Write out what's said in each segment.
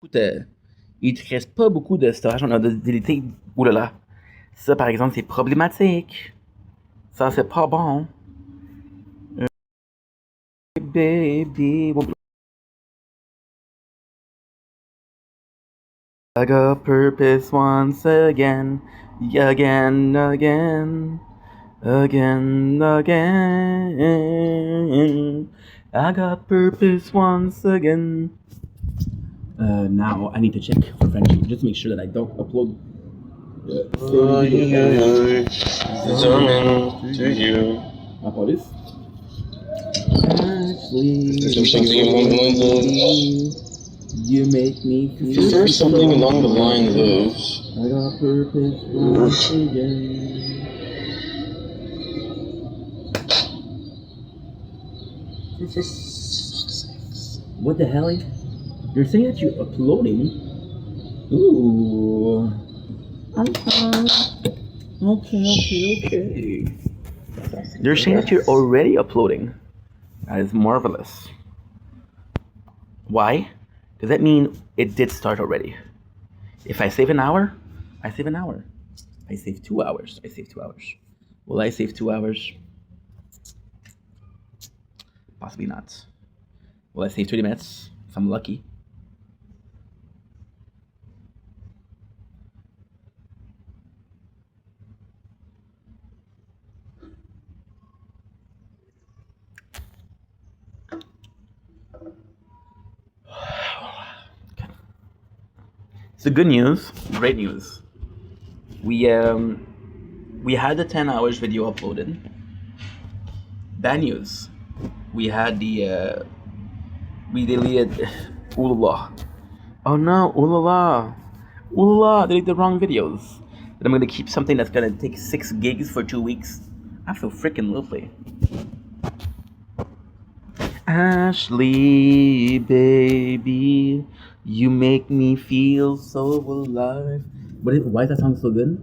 Écoute, il te reste pas beaucoup de storage en modalité. Ouh là là. Ça, par exemple, c'est problématique. Ça, c'est pas bon. Baby. I got purpose once again. Again, again. Again, again. I got purpose once again. Now I need to check for frenchie just to make sure that I don't upload. Coming to you. Apologies. Is there something along the lines of? You make me feel. Is there something along the lines of? I got purpose once again. What the hell? You're saying that you're uploading? Ooh. Okay. You're saying that you're already uploading. That is marvelous. Why? Does that mean it did start already? If I save an hour, I save an hour. I save 2 hours. I save 2 hours. Will I save 2 hours? Possibly not. Will I save 30 minutes if I'm lucky? So good news, great news. We had the 10 hours video uploaded. Bad news. We had we deleted ooh la la. Oh no, ooh la la. Ooh la la, delete the wrong videos. Then I'm gonna keep something that's gonna take 6 gigs for 2 weeks. I feel freaking lovely. Ashley, baby, you make me feel so alive. Why is that song so good?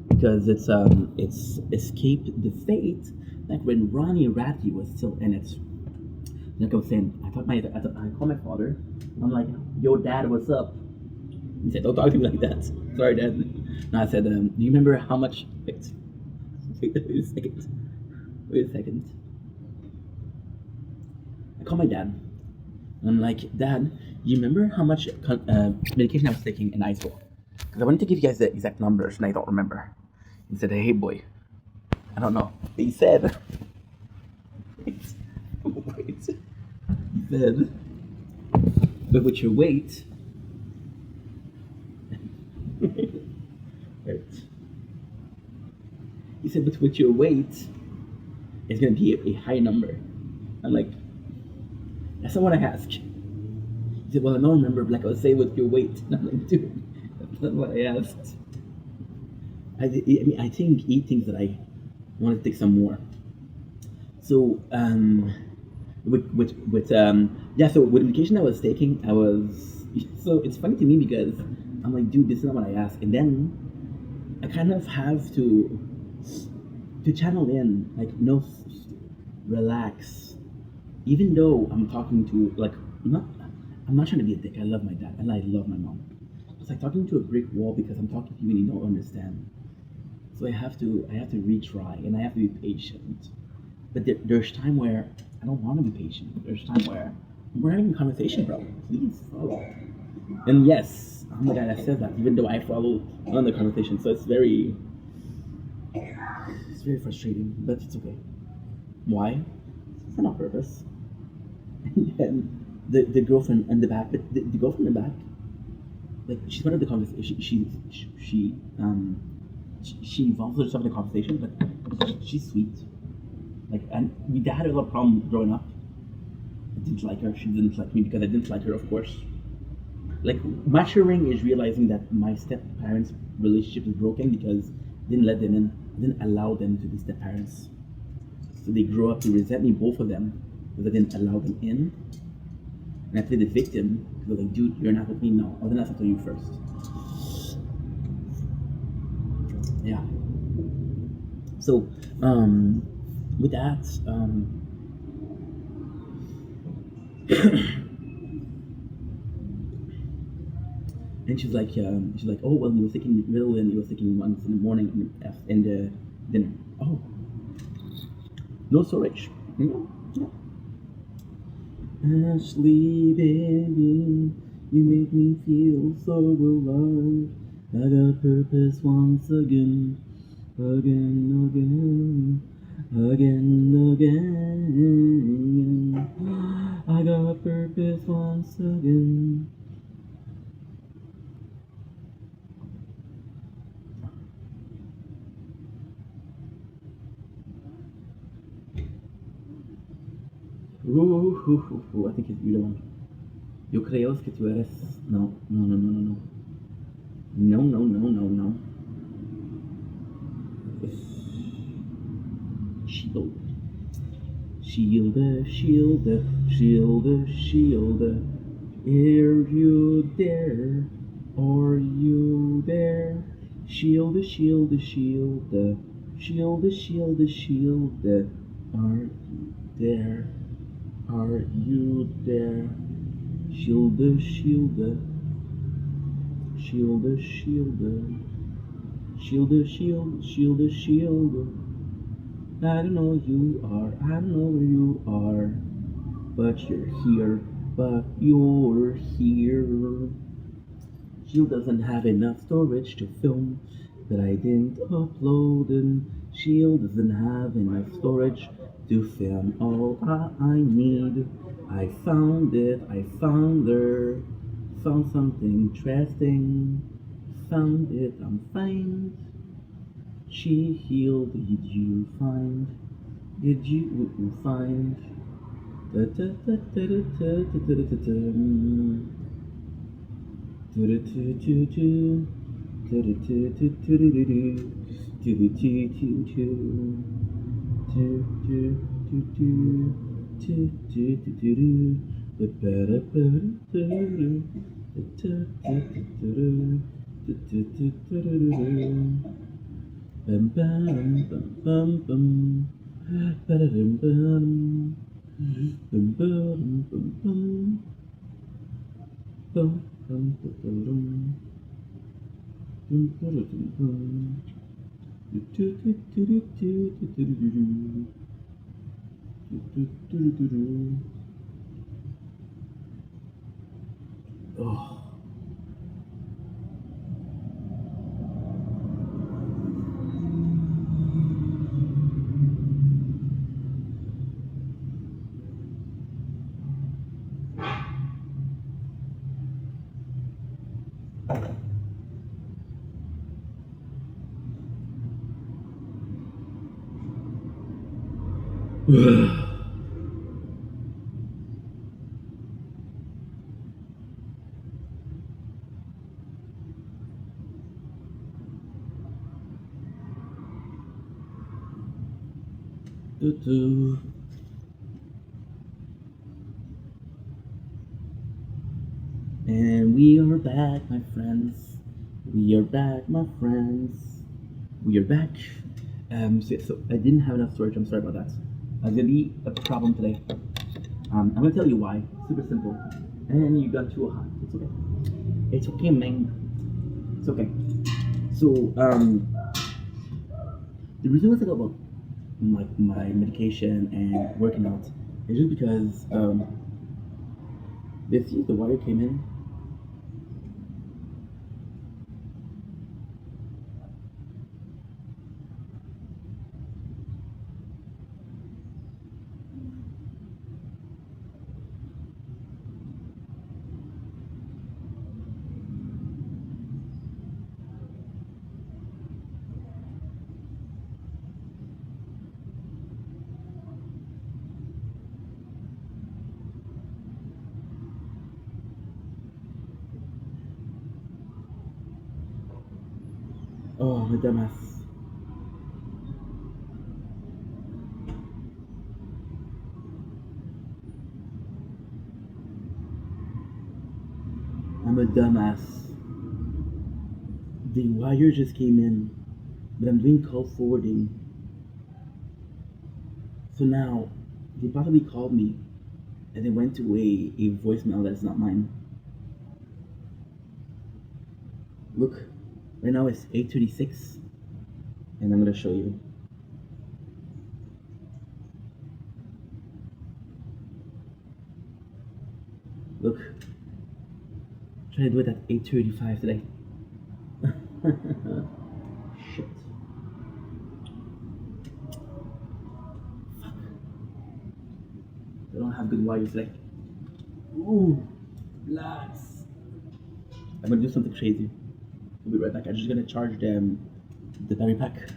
Because it's Escape the Fate, like when Ronnie Ratty was still in it. Like I was saying, I called my father. I'm like, yo, dad, what's up? He said, don't talk to me like that. Sorry, dad. No, I said, do you remember how much? Wait a second. Wait a second. I call my dad. I'm like, Dad, you remember how much medication I was taking in high school? Because I wanted to give you guys the exact numbers, and I don't remember. He said, hey, boy, I don't know. He said, wait. He said, but with your weight, right. He said, but with your weight, it's going to be a high number. I'm like, that's not what I asked. He said, well, I don't remember, but like I was saying with your weight. And I'm like, dude, that's not what I asked. I think eat things that I want to take some more. So, with medication I was taking, so it's funny to me because I'm like, dude, this is not what I asked. And then I kind of have to channel in, like, no, relax. Even though I'm talking to, like, I'm not trying to be a dick. I love my dad and I love my mom. It's like talking to a brick wall because I'm talking to you and you don't understand. So I have to retry and I have to be patient. But there's time where I don't want to be patient. There's time where we're having a conversation, bro. Please follow. And yes, I'm the guy that says that, even though I follow on the conversation. So it's very frustrating, but it's okay. Why? It's not on purpose. And then the girlfriend in the back, but the girlfriend in the back, like, she's part of the conversation. She involves herself in the conversation, but she's sweet. Like, and we had a lot of problem growing up. I didn't like her. She didn't like me because I didn't like her, of course. Like, maturing is realizing that my step parents' relationship is broken because I didn't let them in. I didn't allow them to be step parents. So they grow up to resent me, both of them, because I didn't allow them in. And I played the victim because I was like, dude, you're not with me now. I was gonna have to tell you first. Yeah. So, with that, And she's like, oh well, he was taking Ritalin, and he was taking once in the morning and in the dinner. Oh, no storage. Yeah. Ashley, baby, you make me feel so alive. I got purpose once again, again, again. I got purpose once again. I think you're the one. Yo creo que tú eres. No, no, no, no, no, no. No, no, no, no, no. Shield. Shielder, shielder, shielder, shielder. Are you there? Are you there? Shielder, shielder, shielder. Shielder, shielder, shielder. Are you there? Are you there? Shielder, shielder. Shielder, shielder. Shielder, shield, shielder, shielder. I don't know who you are, I don't know where you are, but you're here, but you're here. Shield doesn't have enough storage to film, but I didn't upload and Shield doesn't have enough storage to film all I need. I found it, I found her, found something interesting, found it, I'm fine. She healed, did you find? Did you find? Bum bum bum bum bum. Ba-da-dum bum. Bum bum bum bum. Bum bum ba-da-dum. Bum ba-da-dum bum. Do-do-do-do-do-do-do-do-do-do. Do-do-do-do-do-do. Oh. Do-do. And we are back, my friends. We are back, my friends. We are back. So I didn't have enough storage. I'm sorry about that. That's gonna be a problem today. I'm gonna tell you why. Super simple. And you got too hot. It's okay. It's okay, man. It's okay. So the reason I was talking about my medication and working out is just because this year the wire came in. Oh, my dumbass. I'm a dumbass. The wire just came in, but I'm doing call forwarding. So now, they possibly called me, and they went to a voicemail that's not mine. Look, right now it's 8:36, and I'm gonna show you. Look, try to do it at 8:35 today. Shit. Fuck. I don't have good wires today. Ooh, lads. I'm gonna do something crazy. We'll be right back. I'm just gonna charge the battery pack.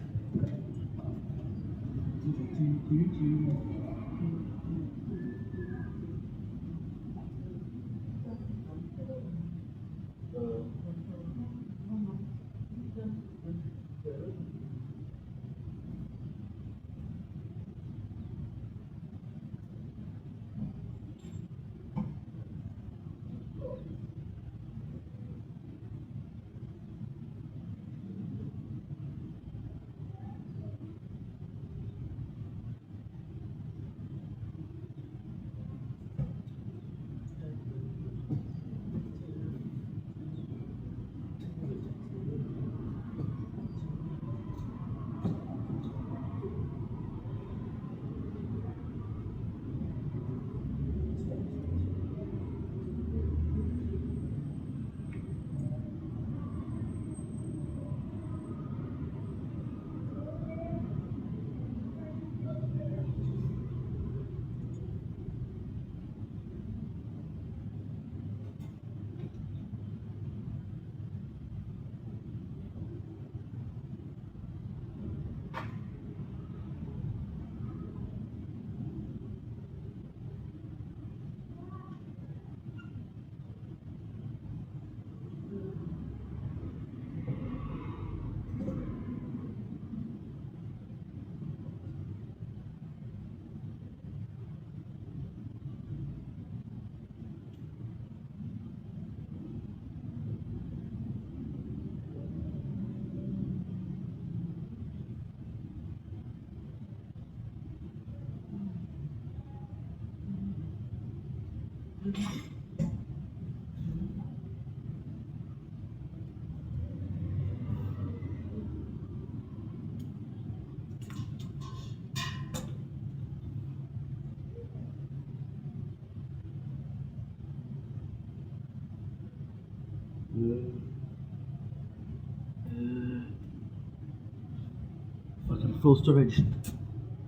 Fucking full storage.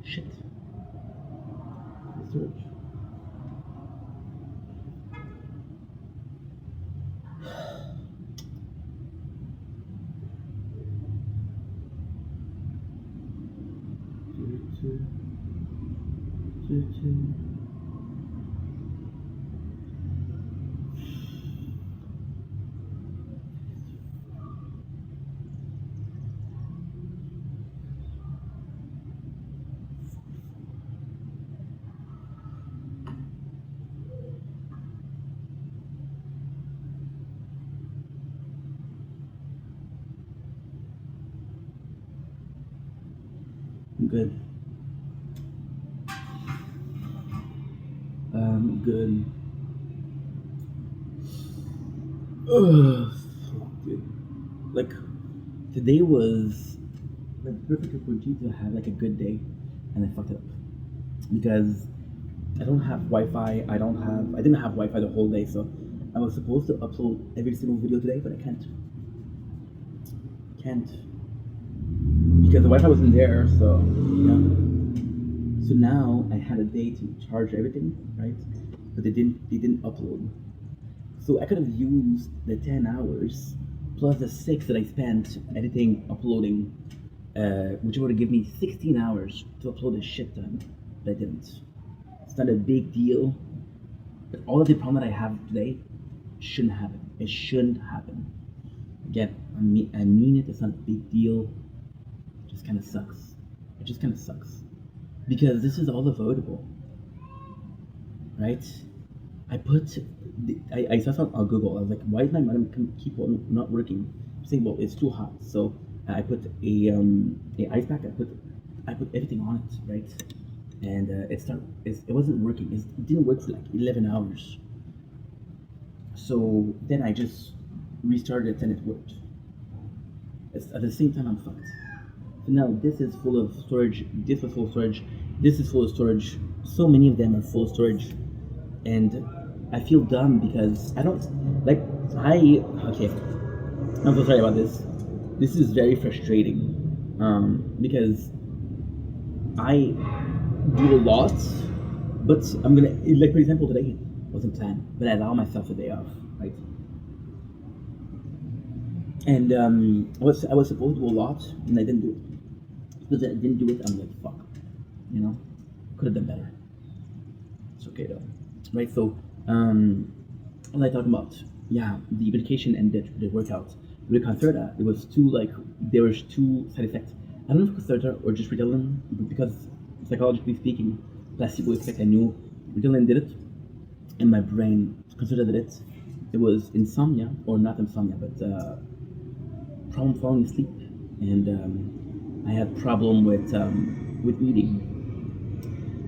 Shit. Full storage. I'm good. I'm good. Ugh, dude. Like, today was like the perfect opportunity to have like a good day, and I fucked it up because I don't have Wi-Fi. I didn't have Wi-Fi the whole day, so I was supposed to upload every single video today, but I can't. Can't because the Wi-Fi wasn't there. So yeah. So now I had a day to charge everything, right? But they didn't upload. So I could have used the 10 hours plus the 6 that I spent editing, uploading, which would have given me 16 hours to upload a shit ton, but I didn't. It's not a big deal, but all of the problem that I have today shouldn't happen. It shouldn't happen. Again, I mean it. It's not a big deal. It just kind of sucks. It just kind of sucks because this is all avoidable, right? I saw something on Google. I was like, why is my modem keep on not working? I'm saying, well, it's too hot. So I put a ice pack. I put everything on it, right? And it wasn't working. It didn't work for like 11 hours. So then I just restarted it and it worked. At the same time, I'm fucked. So now this is full of storage. This was full of storage. This is full of storage. So many of them are full of storage, and I feel dumb because I don't like. Okay. I'm so sorry about this. This is very frustrating because I do a lot, but I'm gonna like for example today wasn't planned, but I allow myself a day off, right? And I was supposed to do a lot, and I didn't do it. Because I didn't do it, I'm like fuck, you know, could have done better. It's okay though, right? So what I talking about? Yeah, the medication and the workout. With the Concerta, it was there was two side effects. I don't know if Concerta or just Ritalin, but because psychologically speaking, placebo effect. I knew Ritalin did it, and my brain Concerta did it. It was insomnia, or not insomnia, but problem falling asleep, and I had problem with eating.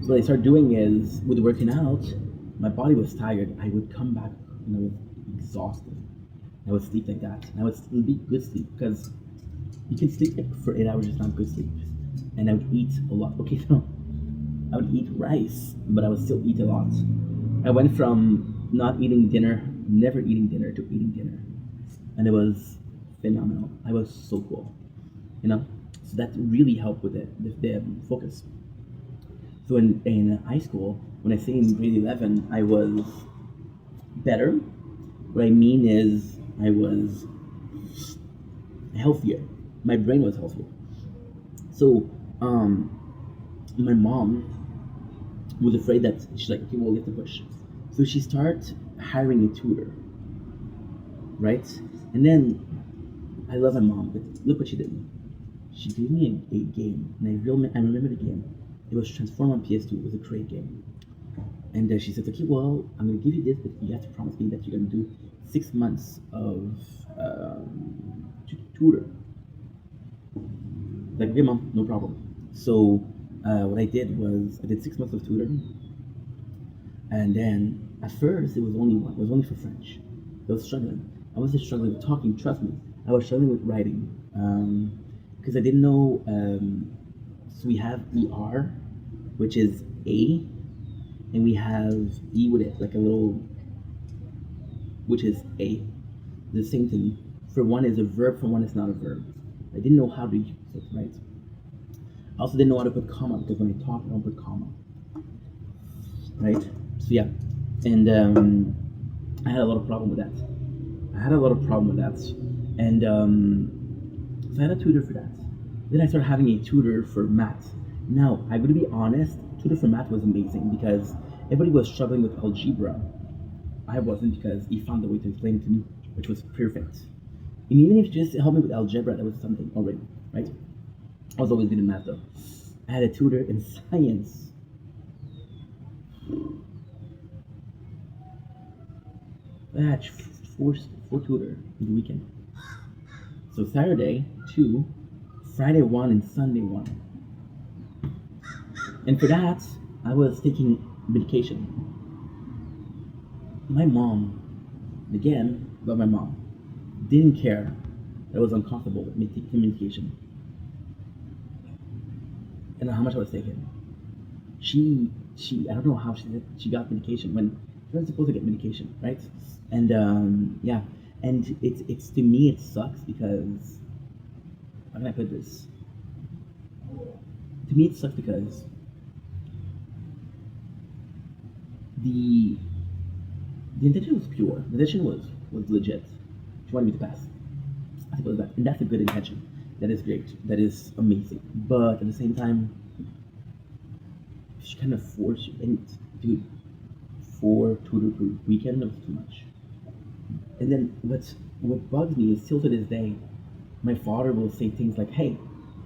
So what I started doing is with working out, my body was tired. I would come back and I was exhausted. I would sleep like that, and I would still be good sleep because you can sleep like for 8 hours, it's not good sleep. And I would eat a lot. Okay, so I would eat rice, but I would still eat a lot. I went from not eating dinner, never eating dinner, to eating dinner, and it was phenomenal. I was so cool, you know. So that really helped with the focus. So in high school, when I say in grade 11, I was better. What I mean is I was healthier. My brain was healthier. So my mom was afraid that she's like, okay, we'll get the push. So she started hiring a tutor, right? And then I love my mom, but look what she did. She gave me a game, and I remember the game. It was Transform on PS2. It was a great game. And she said, okay, well, I'm going to give you this, but you have to promise me that you're going to do 6 months of tutor. Like, okay, mom, no problem. So what I did was I did 6 months of tutor, and then at first it was only one. It was only for French. I was struggling. I wasn't struggling with talking. Trust me, I was struggling with writing because I didn't know. So we have ER, which is A, and we have E with it, like a little, which is A. The same thing. For one is a verb, for one is not a verb. I didn't know how to use it, right? I also didn't know how to put comma because when I talk, I don't put comma, right? So yeah, and I had a lot of problem with that. And so I had a tutor for that. Then I started having a tutor for math. Now, I'm going to be honest, tutor for math was amazing because everybody was struggling with algebra. I wasn't because he found a way to explain it to me, which was perfect. And even if you just helped me with algebra, that was something already, right? I was always good in math though. I had a tutor in science. I had four tutor in the weekend. So Saturday, 2, Friday 1, and Sunday 1. And for that, I was taking medication. My mom, again, but my mom, didn't care that I was uncomfortable with me taking medication and how much I was taking. She, I don't know how she got medication when she wasn't supposed to get medication, right? And yeah, and it's to me it sucks because how can I put this? To me it sucks because the intention was pure. The intention was legit. She wanted me to pass. I suppose that, and that's a good intention. That is great. That is amazing. But at the same time, she kind of forced you. And dude, 4 tutor per weekend was too much. And then what bugs me is still to this day, my father will say things like, "Hey,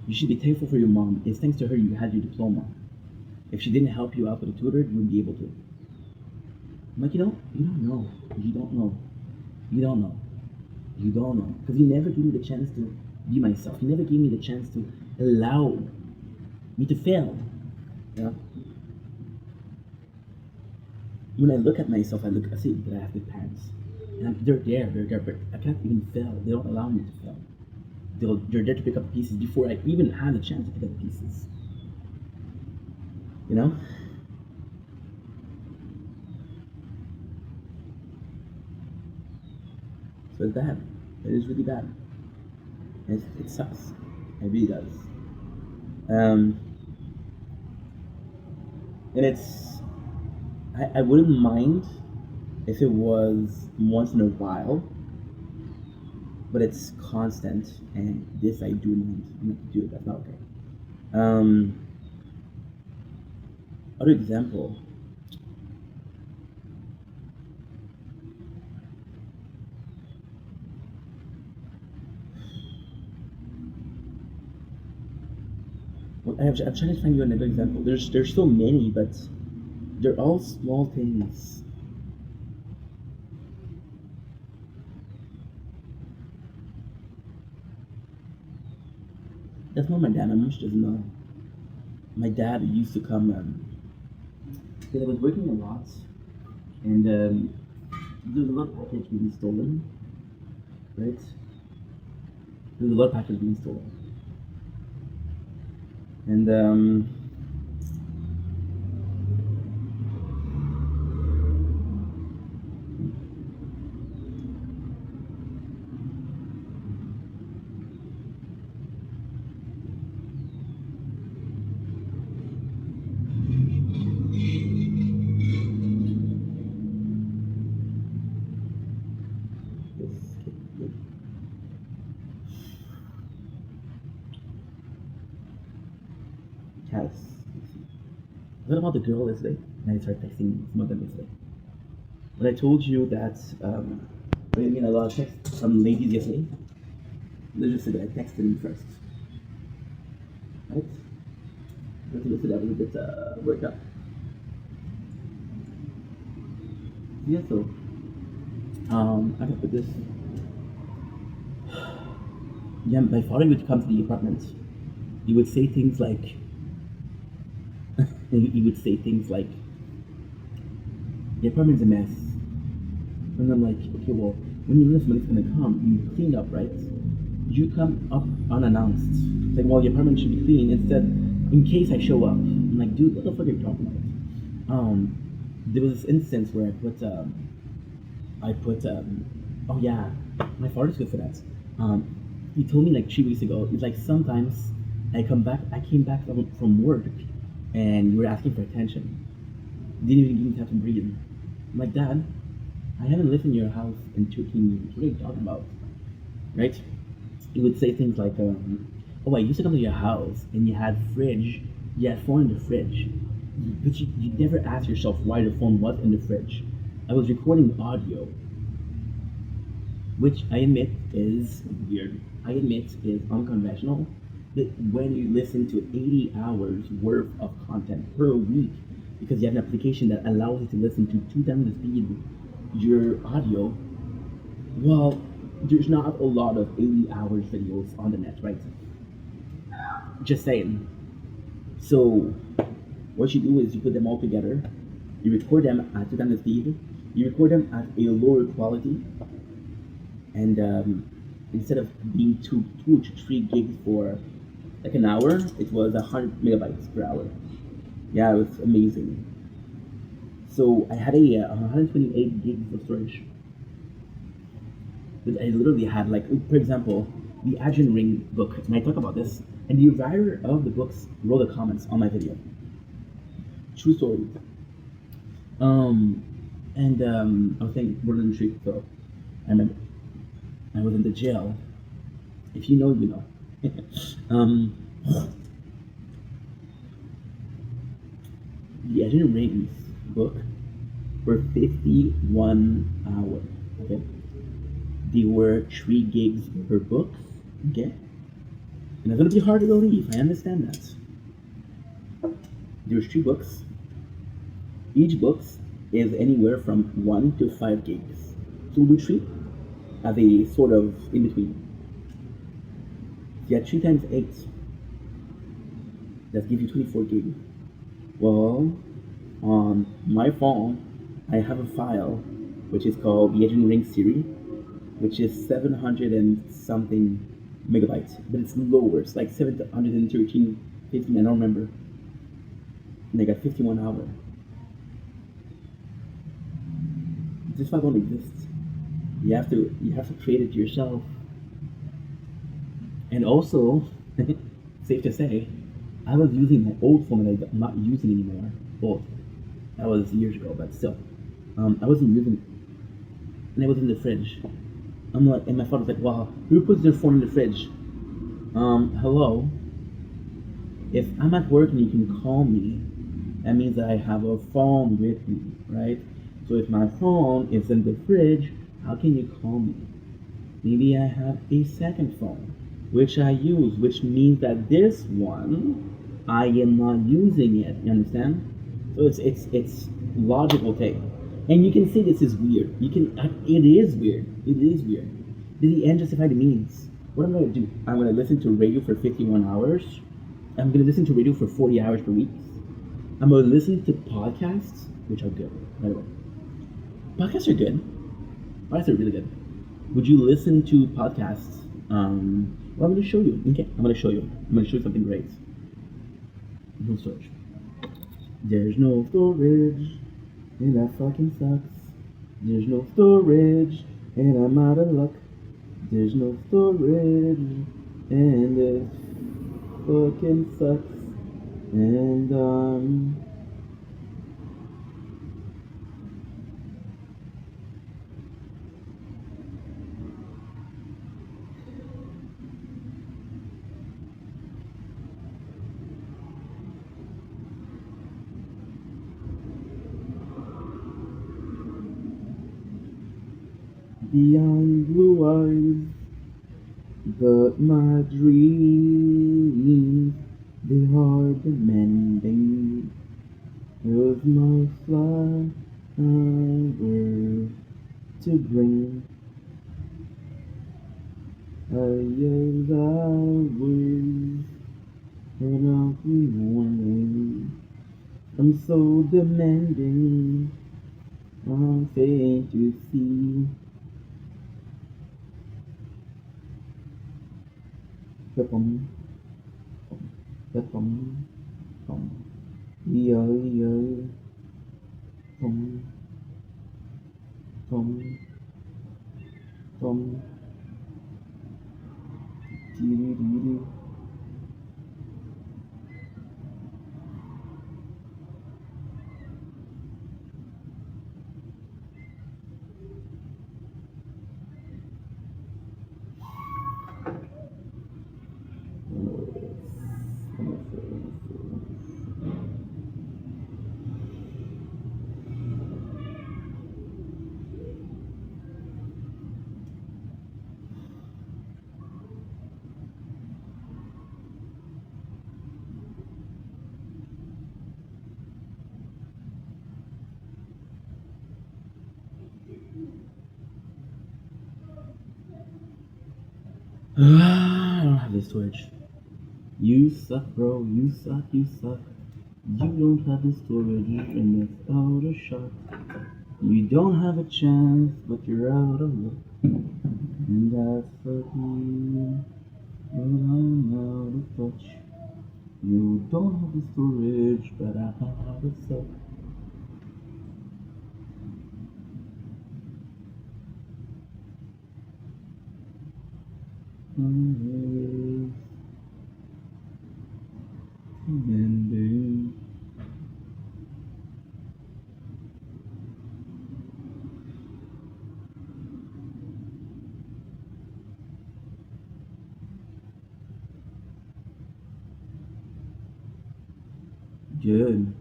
you should be thankful for your mom. It's thanks to her you had your diploma. If she didn't help you out with a tutor, you wouldn't be able to." I'm like, you don't know. Because he never gave me the chance to be myself. He never gave me the chance to allow me to fail. You know? When I look at myself, I see that I have good parents. And they're there, but I can't even fail. They don't allow me to fail. You're there to pick up the pieces before I even had a chance to pick up the pieces. You know? So it's bad. It is really bad. It sucks. It really does. Um, and I wouldn't mind if it was once in a while, but it's constant, and this I do mind. I'm not to do it. That's not okay. Um, Other example. Well, I'm trying to find you another example. There's so many, but they're all small things. That's not my dad. My mom doesn't know. My dad used to come because I was working a lot, and there's a lot of package being stolen, right? There's a lot of package being stolen, and this kid, cats. What about the girl yesterday? And I started texting some of them yesterday. When I told you that we getting a lot of texts from ladies yesterday, let's just say that I texted them first, right? Yesterday I was a bit worked up. Yeah, so I can put this. Yeah, my father would come to the apartment. He would say things like, he would say things like, the apartment's a mess. And I'm like, okay, well, when you know somebody's gonna come, you clean up, right? You come up unannounced. It's like, well, your apartment should be clean. Instead, in case I show up, I'm like, dude, what the fuck are you talking about? There was this instance where oh yeah, my father's good for that. He told me like 3 weeks ago. It's like sometimes I came back from work, and you were asking for attention. You didn't even give me time to breathe. I'm like, Dad, I haven't lived in your house in 13 years. What are you talking about? Right? He would say things like, oh, I used to come to your house and you had phone in the fridge. But you never asked yourself why the phone was in the fridge. I was recording audio, which I admit is weird. I admit is unconventional. But when you listen to 80 hours worth of content per week, because you have an application that allows you to listen to 2 times the speed your audio, well, there's not a lot of 80 hours videos on the net, right? Just saying. So what you do is you put them all together, you record them at 2 times the speed, you record them at a lower quality, and instead of being 2 to 3 gigs for like an hour, it was 100 megabytes per hour. Yeah, it was amazing. So I had a 128 gigs of storage. But I literally had like, for example, the Adrian Ring book, and I talk about this, and the writer of the books wrote the comments on my video. True story. And I was saying Borderland Retreat, so I remember I was in the jail. If you know, you know. The Adrian Rings book for 51 hours. Okay, they were 3 gigs per book. Okay, and it's gonna be hard to believe. I understand that. There's 3 books. Each book is anywhere from 1 to 5 gigs. So we treat as a sort of in between. You got 3 times 8. That gives you 24 gigs. Well, on my phone, I have a file which is called the Adrian Ring series, which is 700 and something megabytes, but it's lower. It's like 713, 15. I don't remember. And they got 51 hour. This file don't exist. You have to create it yourself. And also, safe to say, I was using my old phone that I'm not using anymore. Well, that was years ago, but still, I wasn't using it, and it was in the fridge. I'm like, and my father's like, "Wow, who puts their phone in the fridge?" Hello. If I'm at work and you can call me, that means that I have a phone with me, right? So if my phone is in the fridge, how can you call me? Maybe I have a second phone, which I use, which means that this one, I am not using it. You understand? So it's logical take, and you can say this is weird. You can it is weird. It is weird. Did the end justify the means? What am I gonna do? I'm gonna listen to radio for 51 hours. I'm gonna listen to radio for 40 hours per week. I'm gonna listen to podcasts, which are good, by the way. Podcasts are good. Podcasts are really good. Would you listen to podcasts? Well, I'm gonna show you. Okay, I'm gonna show you. I'm gonna show you something great. No storage. There's no storage, and that fucking sucks. There's no storage, and I'm out of luck. There's no storage, and it fucking sucks. And beyond blue eyes, but my dreams, they are demanding of my flower to bring. I as hours and I'll be warning. I'm so demanding, I'm faint to see. Pepom, pepom, pom, yo, yo, pom, pom, pom, dee dee dee. I don't have the storage. You suck, bro. You suck. You suck. You don't have the storage, and it's out of shot. You don't have a chance, but you're out of luck. And that's for me. But I'm out of touch. You don't have the storage, but I have it stuck. Demanding. Good.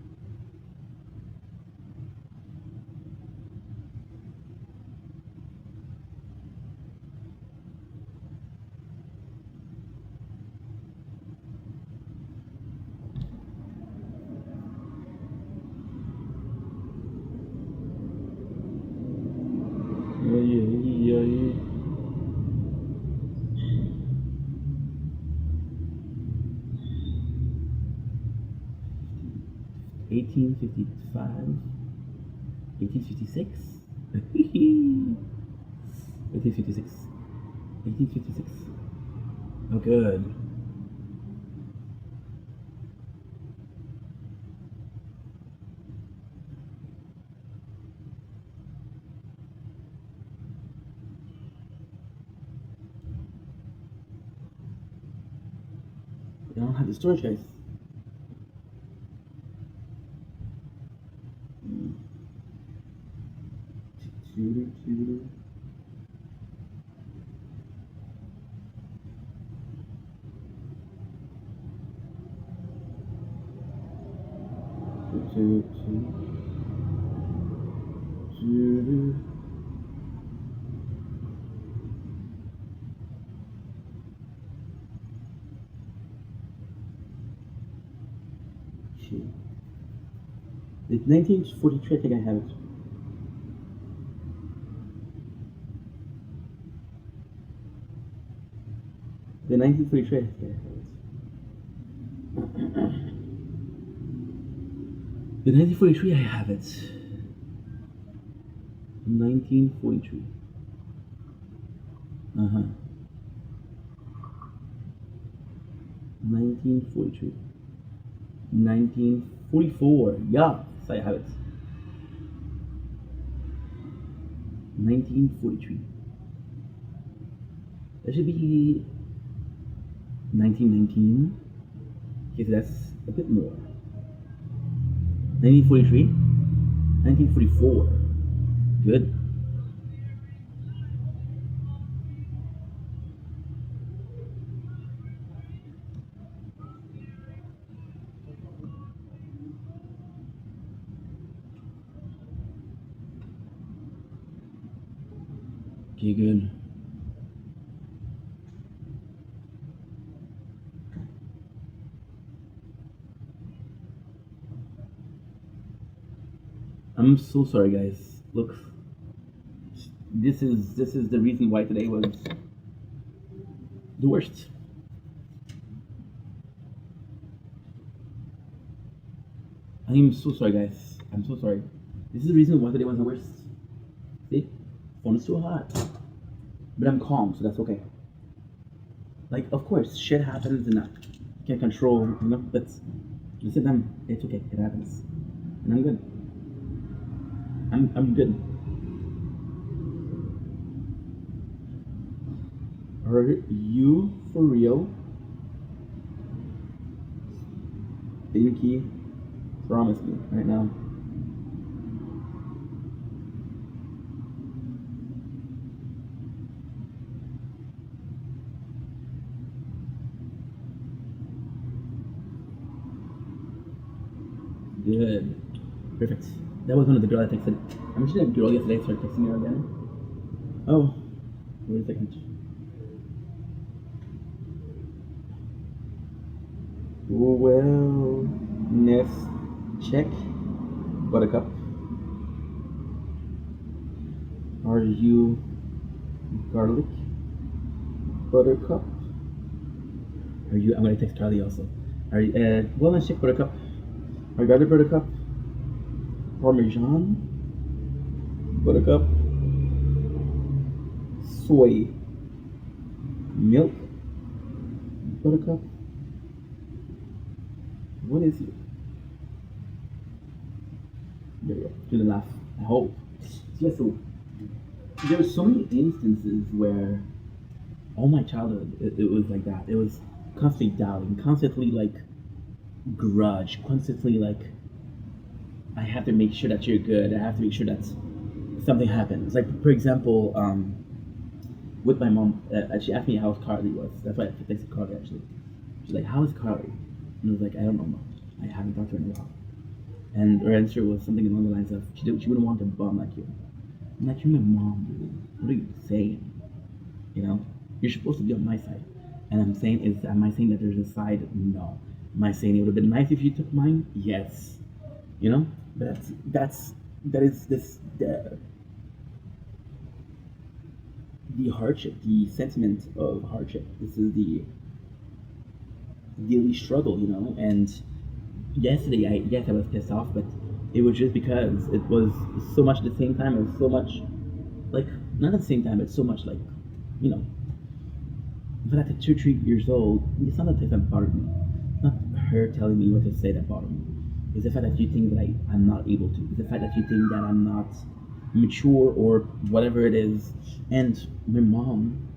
Yeah. 1855, 1856, 1856, 1856. Oh, good. I don't have the storage, guys. It's 1943, I think I have it. The 1943, I think I have it. The 1943, I have it. 1943. Uh-huh. 1943. 1944. Yeah, so I have it. 1943. That should be 1919. Okay, so that's a bit more. 1943. 1944. Good. Okay, good. I'm so sorry, guys. Look, this is the reason why today was the worst. I'm so sorry, guys. I'm so sorry. This is the reason why today was the worst. See, phone is too hot, but I'm calm, so that's okay. Like, of course, shit happens, and I can't control, you know. But at the same time, it's okay. It happens, and I'm good. I'm good. Are you for real? Pinky, promise me right now. Good. Perfect. That was one of the girls I texted. I'm sure that girl yesterday started texting her again. Oh, wait a second. Wellness check. Buttercup. Are you garlic? Buttercup. Are you? I'm gonna text Charlie also. Are you? Wellness check. Buttercup. Are you garlic? Buttercup. Parmesan. Buttercup. Soy milk. Buttercup. What is it? There we go. Do the laugh. I hope. Yeah, so there were so many instances where all my childhood it was like that. It was constantly doubting, constantly like grudge, constantly like I have to make sure that you're good. I have to make sure that something happens. Like for example, with my mom, she asked me how Carly was. That's why I texted Carly actually. She's like, "How is Carly?" And I was like, "I don't know, Mom. I haven't talked to her in a while." And her answer was something along the lines of, she wouldn't want a bum like you. I'm like, you're my mom, dude. What are you saying? You know, you're supposed to be on my side. And I'm saying, am I saying that there's a side? No. Am I saying it would have been nice if you took mine? Yes. You know, but that is this the hardship, the sentiment of hardship. This is the daily struggle, you know. And yesterday, I was pissed off, but it was just because it was so much at the same time. It was so much like not at the same time, but so much like, you know, but at 2, 3 years old, it's not the thing that bothered me. Not her telling me what to say that bothered me. It's the fact that you think that I'm not able to. It's the fact that you think that I'm not mature or whatever it is. And my mom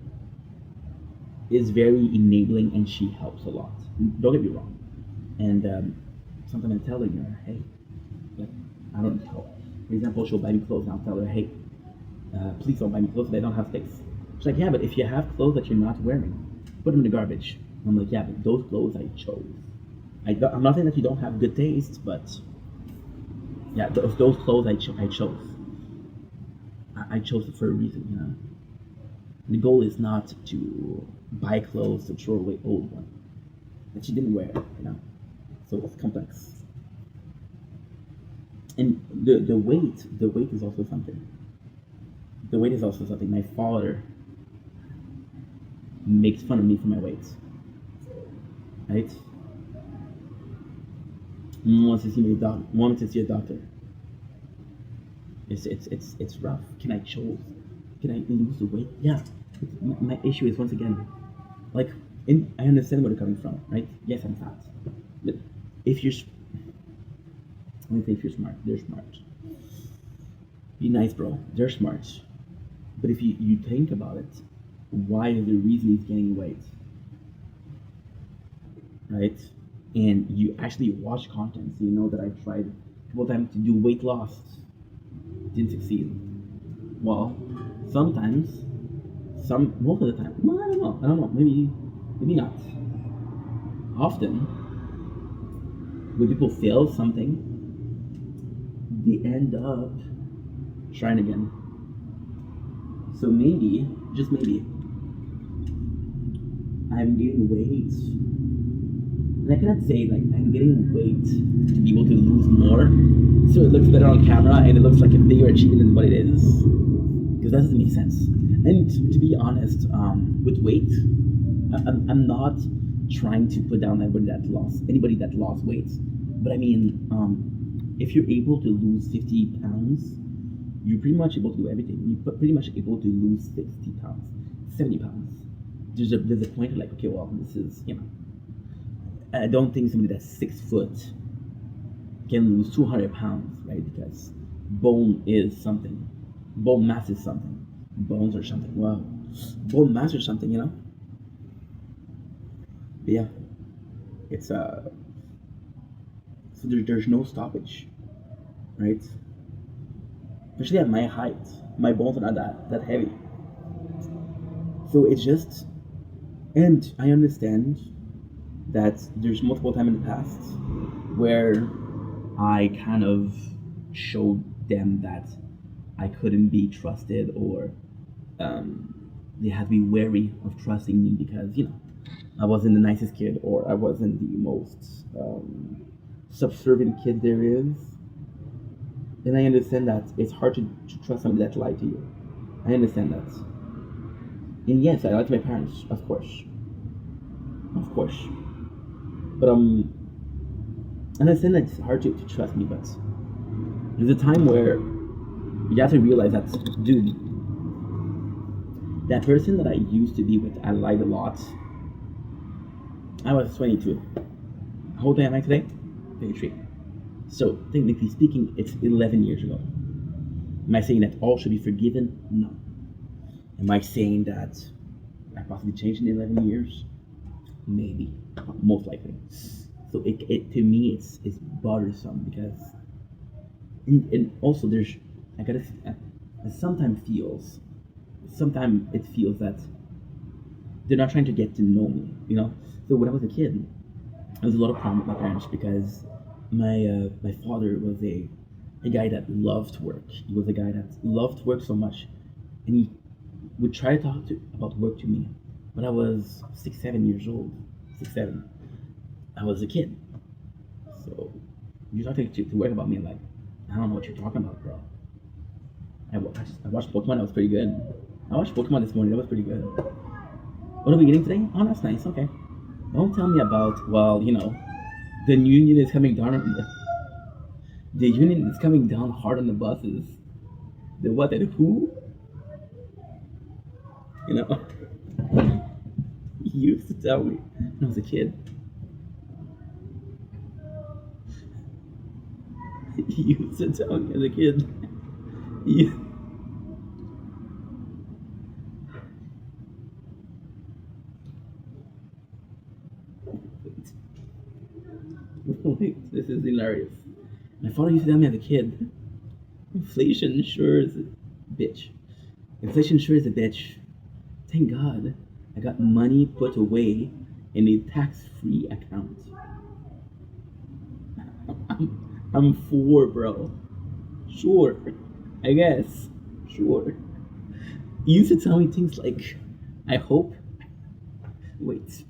is very enabling and she helps a lot. Don't get me wrong. And sometimes I tell her, hey, like, I don't know. For example, she'll buy me clothes and I'll tell her, hey, please don't buy me clothes if I don't have space. She's like, yeah, but if you have clothes that you're not wearing, put them in the garbage. I'm like, yeah, but those clothes I chose. I'm not saying that you don't have good taste, but yeah, those clothes I chose. I chose it for a reason, The goal is not to buy clothes to throw away old ones that you didn't wear, So it's complex. And the weight is also something. The weight is also something. My father makes fun of me for my weight, right? Wants to see a doctor. It's rough. Can I lose the weight? Yeah. My issue is, once again, like, I understand where they're coming from, right? Yes, I'm fat, but if you're smart, they're smart. Be nice, bro. They're smart. But if you think about it, why is the reason he's gaining weight? Right? And you actually watch content, so you know that I tried a couple times to do weight loss. Didn't succeed. Well, sometimes, most of the time. No, I don't know. Maybe not. Often, when people fail something, they end up trying again. So maybe, just maybe, I'm gaining weight. And I cannot say like I'm getting weight to be able to lose more, so it looks better on camera and it looks like a bigger achievement than what it is. Because that doesn't make sense. And to be honest, with weight, I'm not trying to put down anybody that lost weight. But I mean, if you're able to lose 50 pounds, you're pretty much able to do everything. You're pretty much able to lose 60 pounds, 70 pounds. There's a point of like, okay, well, this is, I don't think somebody that's 6 foot can lose 200 pounds, right? Because bone is something. Bone mass is something. Bones are something. Wow. Bone mass or something, But yeah. It's so there's no stoppage, right? Especially at my height. My bones are not that heavy. So it's just, and I understand that there's multiple times in the past where I kind of showed them that I couldn't be trusted, or they had to be wary of trusting me because, I wasn't the nicest kid, or I wasn't the most subservient kid there is. And I understand that it's hard to trust somebody that lied to you. I understand that. And yes, I lied to my parents, of course. Of course. But and I understand that it's hard to trust me, but there's a time where you have to realize that, dude, that person that I used to be with, I lied a lot. I was 22. How old am I today? 33. So, technically speaking, it's 11 years ago. Am I saying that all should be forgiven? No. Am I saying that I possibly changed in 11 years? Maybe. Most likely. So, it to me, it's bothersome because, and also sometimes it feels that they're not trying to get to know me, So when I was a kid, there was a lot of problem with my parents because my father was a guy that loved work. He was a guy that loved work so much, and he would try to talk about work to me. When I was 6, 7 years old, 6, 7, I was a kid. So you're talking to work about me, like, I don't know what you're talking about, bro. I watched Pokemon. That was pretty good. I watched Pokemon this morning. That was pretty good. What are we getting today? Oh, that's nice. Okay. Don't tell me about, the union is coming down. The union is coming down hard on the buses. The what and who? He used to tell me when I was a kid. He used to tell me as a kid. He, wait, this is hilarious. My father used to tell me as a kid, inflation sure is a bitch. Inflation sure is a bitch. Thank God I got money put away in a tax-free account. I'm four, bro. Sure, I guess. Sure. He used to tell me things like, I hope. Wait.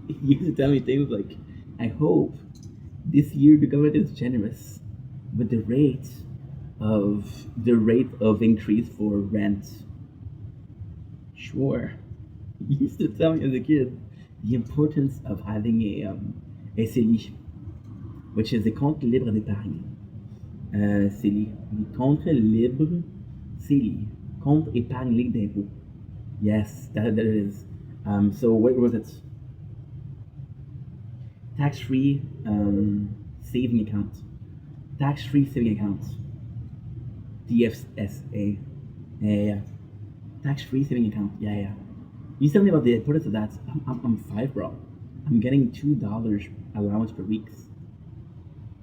He used to tell me things like, I hope this year the government is generous with the rate of increase for rent. Sure. He used to tell me as a kid the importance of having a CELI, which is a compte libre d'épargne. CELI. Compte libre CELI. Compte épargne libre d'impôt. Yes, that it is. So what was it? Tax-free saving account. Tax-free saving account. TFSA. Yeah. Tax-free saving account. Yeah. You tell me about the importance of that. I'm five, bro. I'm getting $2 allowance per week.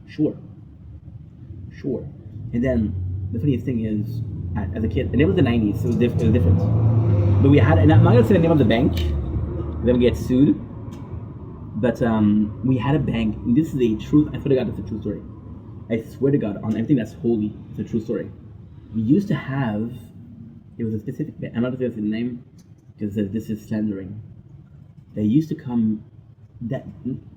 Sure. And then the funniest thing is, as a kid, and it was the '90s, so it was different. But we had, and I'm not gonna say the name of the bank, then we get sued. But we had a bank. And this is a truth. I swear to God, it's a true story. I swear to God, on everything that's holy, it's a true story. We used to have. It was a specific bank. I'm not gonna say the name because this is slandering. They used to come.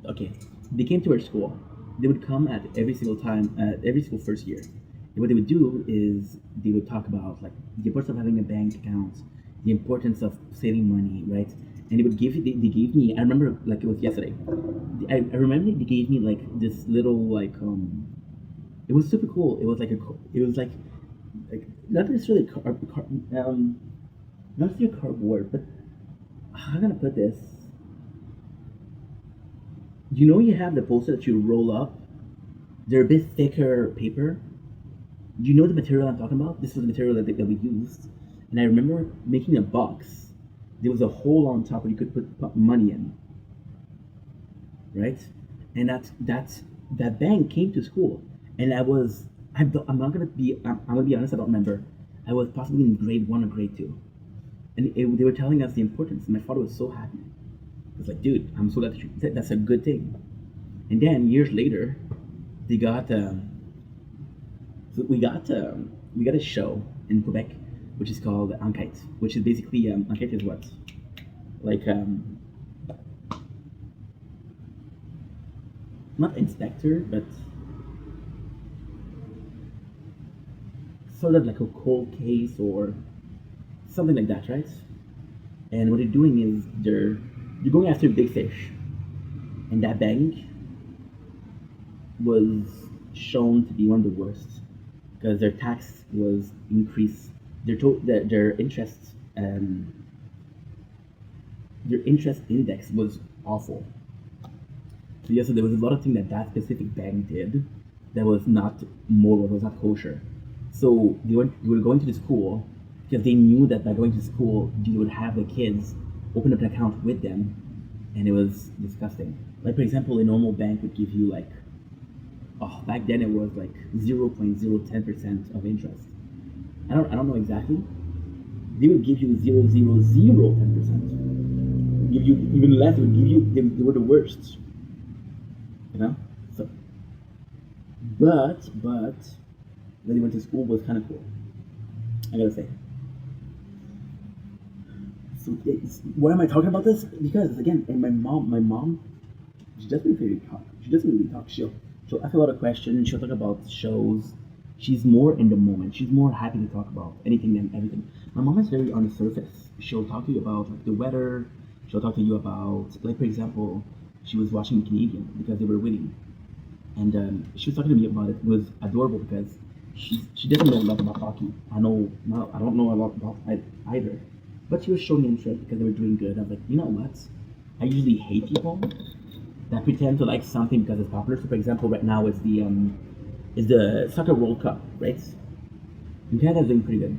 Okay. They came to our school. They would come at every single time, every single first year. And what they would do is they would talk about like the importance of having a bank account, the importance of saving money, right? And they gave me, I remember like it was yesterday. I remember they gave me like this little it was super cool. It was like not necessarily not necessarily cardboard, but how am I gonna put this? You have the poster that you roll up. They're a bit thicker paper. You know the material I'm talking about? This was the material that we used. And I remember making a box. There was a hole on top where you could put money in. Right? And that bank came to school. And I'm gonna be honest, I don't remember. I was possibly in grade 1 or grade 2. And they were telling us the importance. And my father was so happy. He was like, dude, I'm so glad that's a good thing. And then years later, they got we got a show in Quebec, which is called Enquête, which is basically Enquête is what, like not inspector, but sort of like a cold case or something like that, right? And what they're doing is you're going after big fish, and that bank was shown to be one of the worst because their tax was increased. Their interest index was awful. So yes, so there was a lot of things that specific bank did that was not moral, was not kosher. So they were going to the school because they knew that by going to school, you would have the kids open up an account with them, and it was disgusting. Like for example, a normal bank would give you like, back then it was like 0.010% of interest. I don't know exactly. They would give you 0.00010%. Give you even less. They would give you. They were the worst. So, but when he went to school was kind of cool. I gotta say. So why am I talking about this? Because again, and my mom, she doesn't really talk. She'll ask a lot of questions. She'll talk about shows. She's more in the moment. She's more happy to talk about anything than everything. My mom is very on the surface. She'll talk to you about like the weather. She'll talk to you about, like for example, she was watching the Canadian because they were winning, and she was talking to me about it. It was adorable because She doesn't know a lot about hockey. I don't know a lot about it either. But she was showing interest because they were doing good. I was like, you know what? I usually hate people that pretend to like something because it's popular. So, for example, right now is the soccer World Cup, right? And Canada's doing pretty good,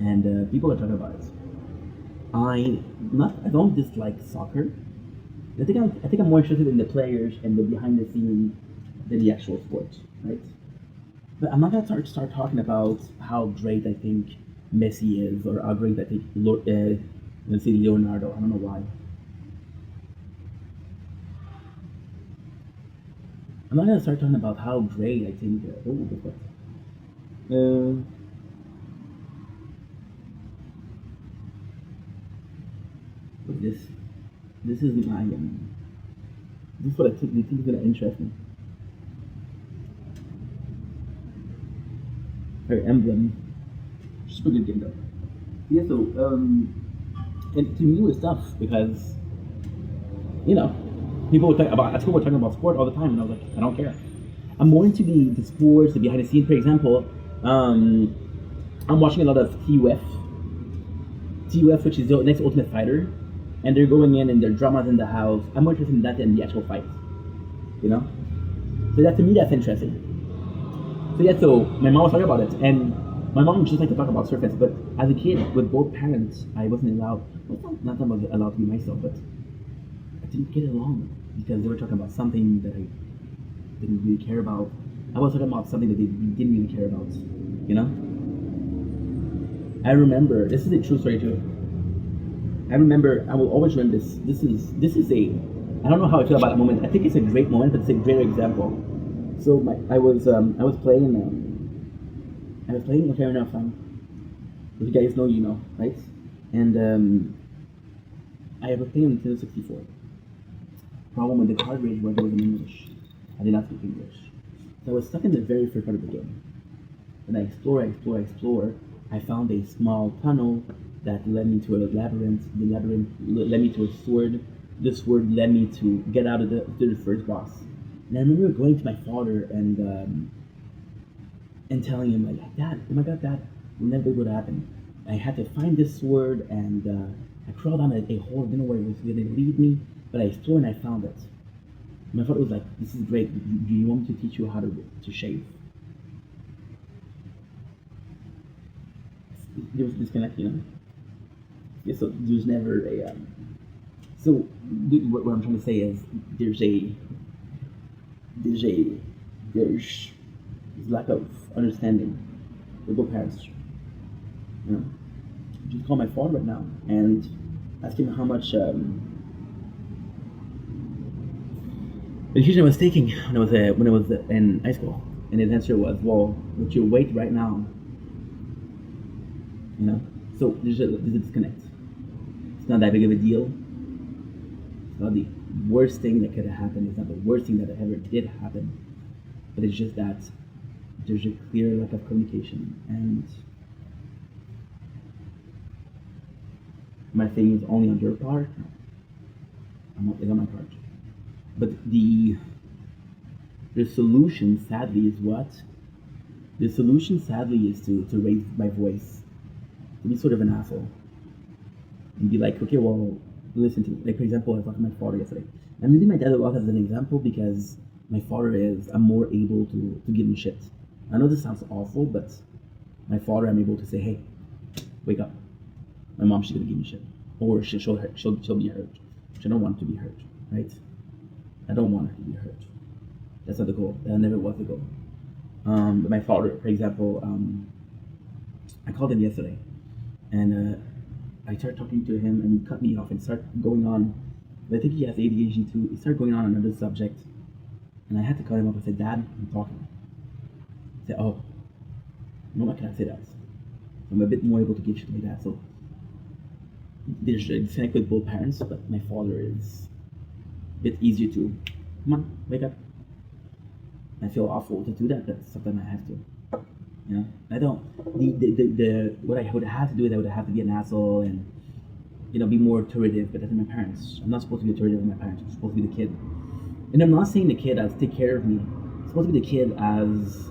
and people are talking about it. I don't dislike soccer. I think I'm more interested in the players and the behind the scenes than the actual sport, right? But I'm not gonna start talking about how great I think Messi is or how great I think let's say Leonardo. I don't know why. I'm not gonna start talking about how great I think. Oh, good question. Look at this. This is my this is what I think is gonna interest me. Her emblem. Super good game though. Yeah, so and to me it was tough because you know people were talking about at school were talking about sport all the time, and I was like, I don't care. I'm more into the sports, the behind the scenes. For example, I'm watching a lot of TUF, which is the next Ultimate Fighter, and they're going in and their dramas in the house. I'm more interested in that than the actual fight, you know. So that to me that's interesting. So yeah, so my mom was talking about it, and my mom just like to talk about surface. But as a kid, with both parents, I wasn't allowed. Well, not that I was allowed to be myself, but I didn't get along because they were talking about something that I didn't really care about. I was talking about something that they didn't even care about, you know. I remember this is a true story too. I remember I will always remember this. This is a I don't know how I feel about that moment. I think it's a great moment, but it's a great example. So I was playing Ocarina of Time. If you guys know, you know, right? And I was playing on Nintendo 64. Problem with the cartridge was it was in English. I did not speak English. So I was stuck in the very first part of the game. And I explore. I found a small tunnel that led me to a labyrinth. The labyrinth led me to a sword. The sword led me to get out of to the first boss. And I remember going to my father and telling him like, Dad, oh my God, Dad, will never be able to happen. I had to find this sword, and I crawled down a hole. I didn't know where it was going to lead me, but I explored and I found it. My father was like, "This is great. Do you want me to teach you how to shave?" There was disconnect, you know. Yeah, so there's never a. So what I'm trying to say is there's a there's a there's lack of understanding with both parents. You know, just call my father right now and ask him how much medication I was taking when I was in high school, and his answer was, "Well, with your weight right now, you know." So there's a disconnect. It's not that big of a deal. It's not the worst thing that could have happened. It's not the worst thing that ever did happen. But it's just that there's a clear lack of communication, and my thing is only on your part. It's on my part. But the solution, sadly, is what? The solution, sadly, is to raise my voice, to be sort of an asshole, and be like, okay, well, listen to me. Like, for example, I was talking to my father yesterday. I'm using my dad a lot as an example because my father I'm more able to give him shit. I know this sounds awful, but my father, I'm able to say, hey, wake up. My mom, she's gonna give me shit, or she'll be hurt. She don't want to be hurt, right? I don't want her to be hurt. That's not the goal. That never was the goal. But my father, for example, I called him yesterday, and I started talking to him, and he cut me off and started going on. But I think he has ADHD too. He started going on another subject, and I had to cut him off. I said, "Dad, I'm talking." He said, "Oh, no, I cannot say that. I'm a bit more able to give shit to my dad." So there's a disconnect with both parents, but my father is a bit easier to, come on, wake up. I feel awful to do that, but sometimes I have to. You know, I don't. The what I would have to do is I would have to be an asshole and be more authoritative. But that's my parents. I'm not supposed to be authoritative with my parents. I'm supposed to be the kid. And I'm not saying the kid as take care of me. I'm supposed to be the kid as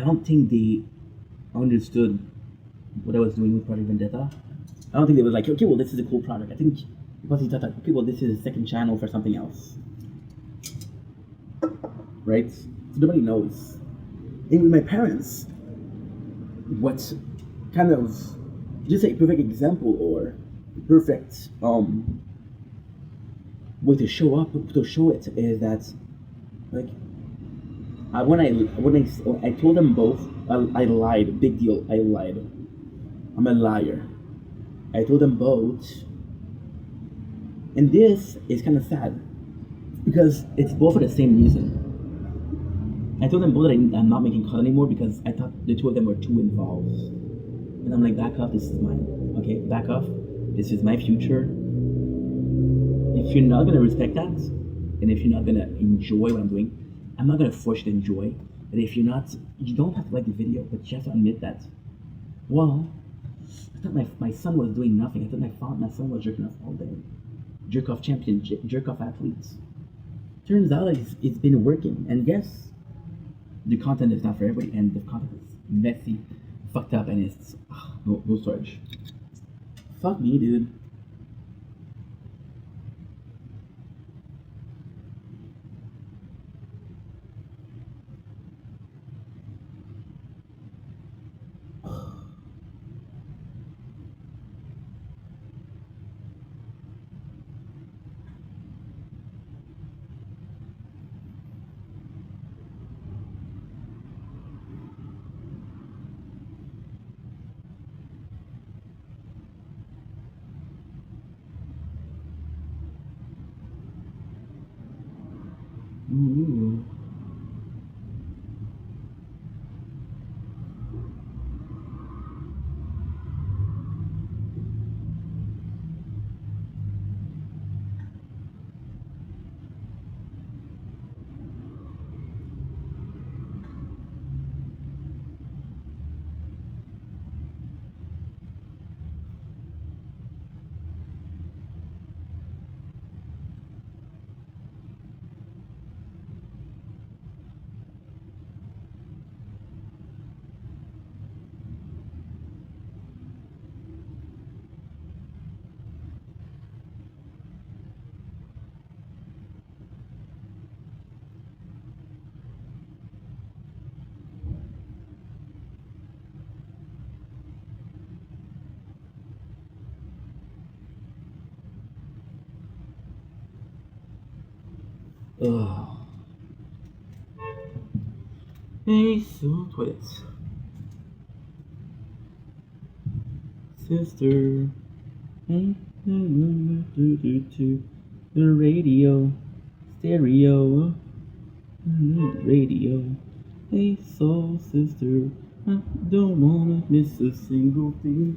I don't think they understood what I was doing with Project Vendetta. I don't think they were like, okay, well, this is a cool project. I think because he thought that, okay, well, this is a second channel for something else, right? So nobody knows. And with my parents, what's kind of just a perfect example or perfect way to show it is that like when I told them both I lied, big deal, I lied, I'm a liar. I told them both, and this is kind of sad because it's both for the same reason. I told them both that I'm not making cut anymore because I thought the two of them were too involved. And I'm like, back off, this is mine. Okay, back off. This is my future. If you're not gonna respect that, and if you're not gonna enjoy what I'm doing, I'm not gonna force you to enjoy. But if you're not, you don't have to like the video, but you have to admit that. Well, I thought my son was doing nothing. I thought my son was jerking off all day. Jerk off champion, jerk off athletes. Turns out it's been working. And yes, the content is not for everybody, and the content is messy, fucked up, and it's no storage. Fuck me, dude. Ooh. Ugh. Hey, so toilet. Sister. Hey, the radio. Stereo. Radio. Hey, soul sister. I don't wanna miss a single thing.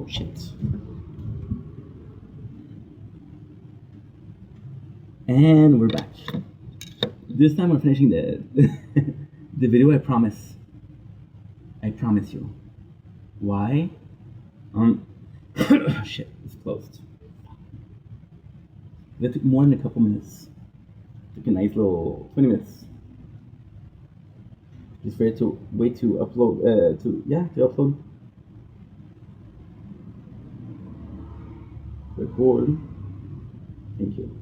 Oh shit. And we're back. This time we're finishing the the video. I promise. I promise you. Why? Shit, it's closed. That took more than a couple minutes. Took a nice little 20 minutes. Just for it to wait to upload. To upload. Record. Thank you.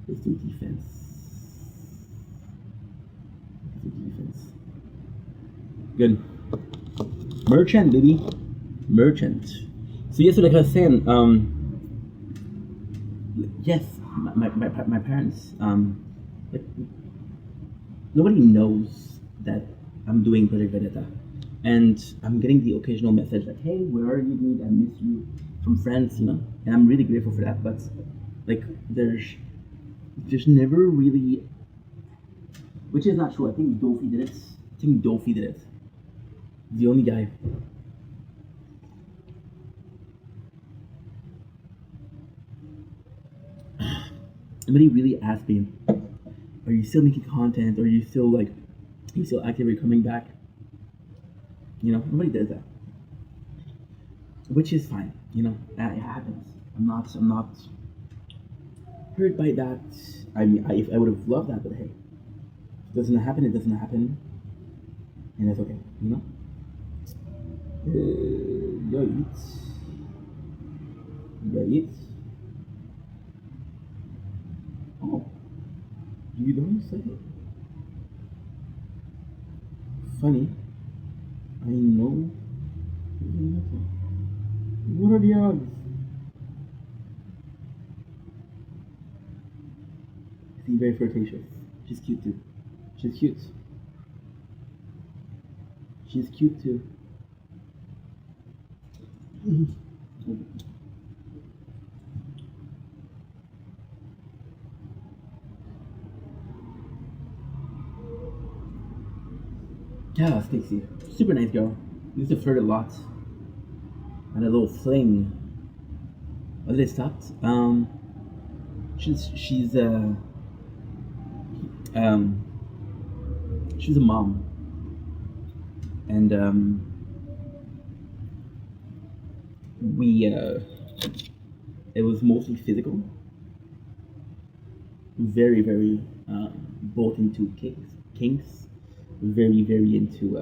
Let's do defense. Good. Merchant, baby. Merchant. So yes, so like I was saying, yes, my parents, like, nobody knows that I'm doing Project Vendetta, and I'm getting the occasional message like, "Hey, where are you, dude? I miss you," from friends, and I'm really grateful for that. But like, there's never really, which is not true. I think Dofi did it. The only guy. Nobody really asked me, "Are you still making content? Are you still active? Are you coming back?" Nobody does that, which is fine. It happens. I'm not hurt by that. I mean, I would have loved that, but hey, if it doesn't happen. It doesn't happen, and that's okay. Yikes. Oh, you don't say. Funny. I know. What are the odds? She's very flirtatious. She's cute too. She's cute. She's cute too. Yeah, Stacy. Super nice girl. Used to flirt a lot. And a little fling. But they stopped. She's she's a mom, and we it was mostly physical. Very very both into kinks, very into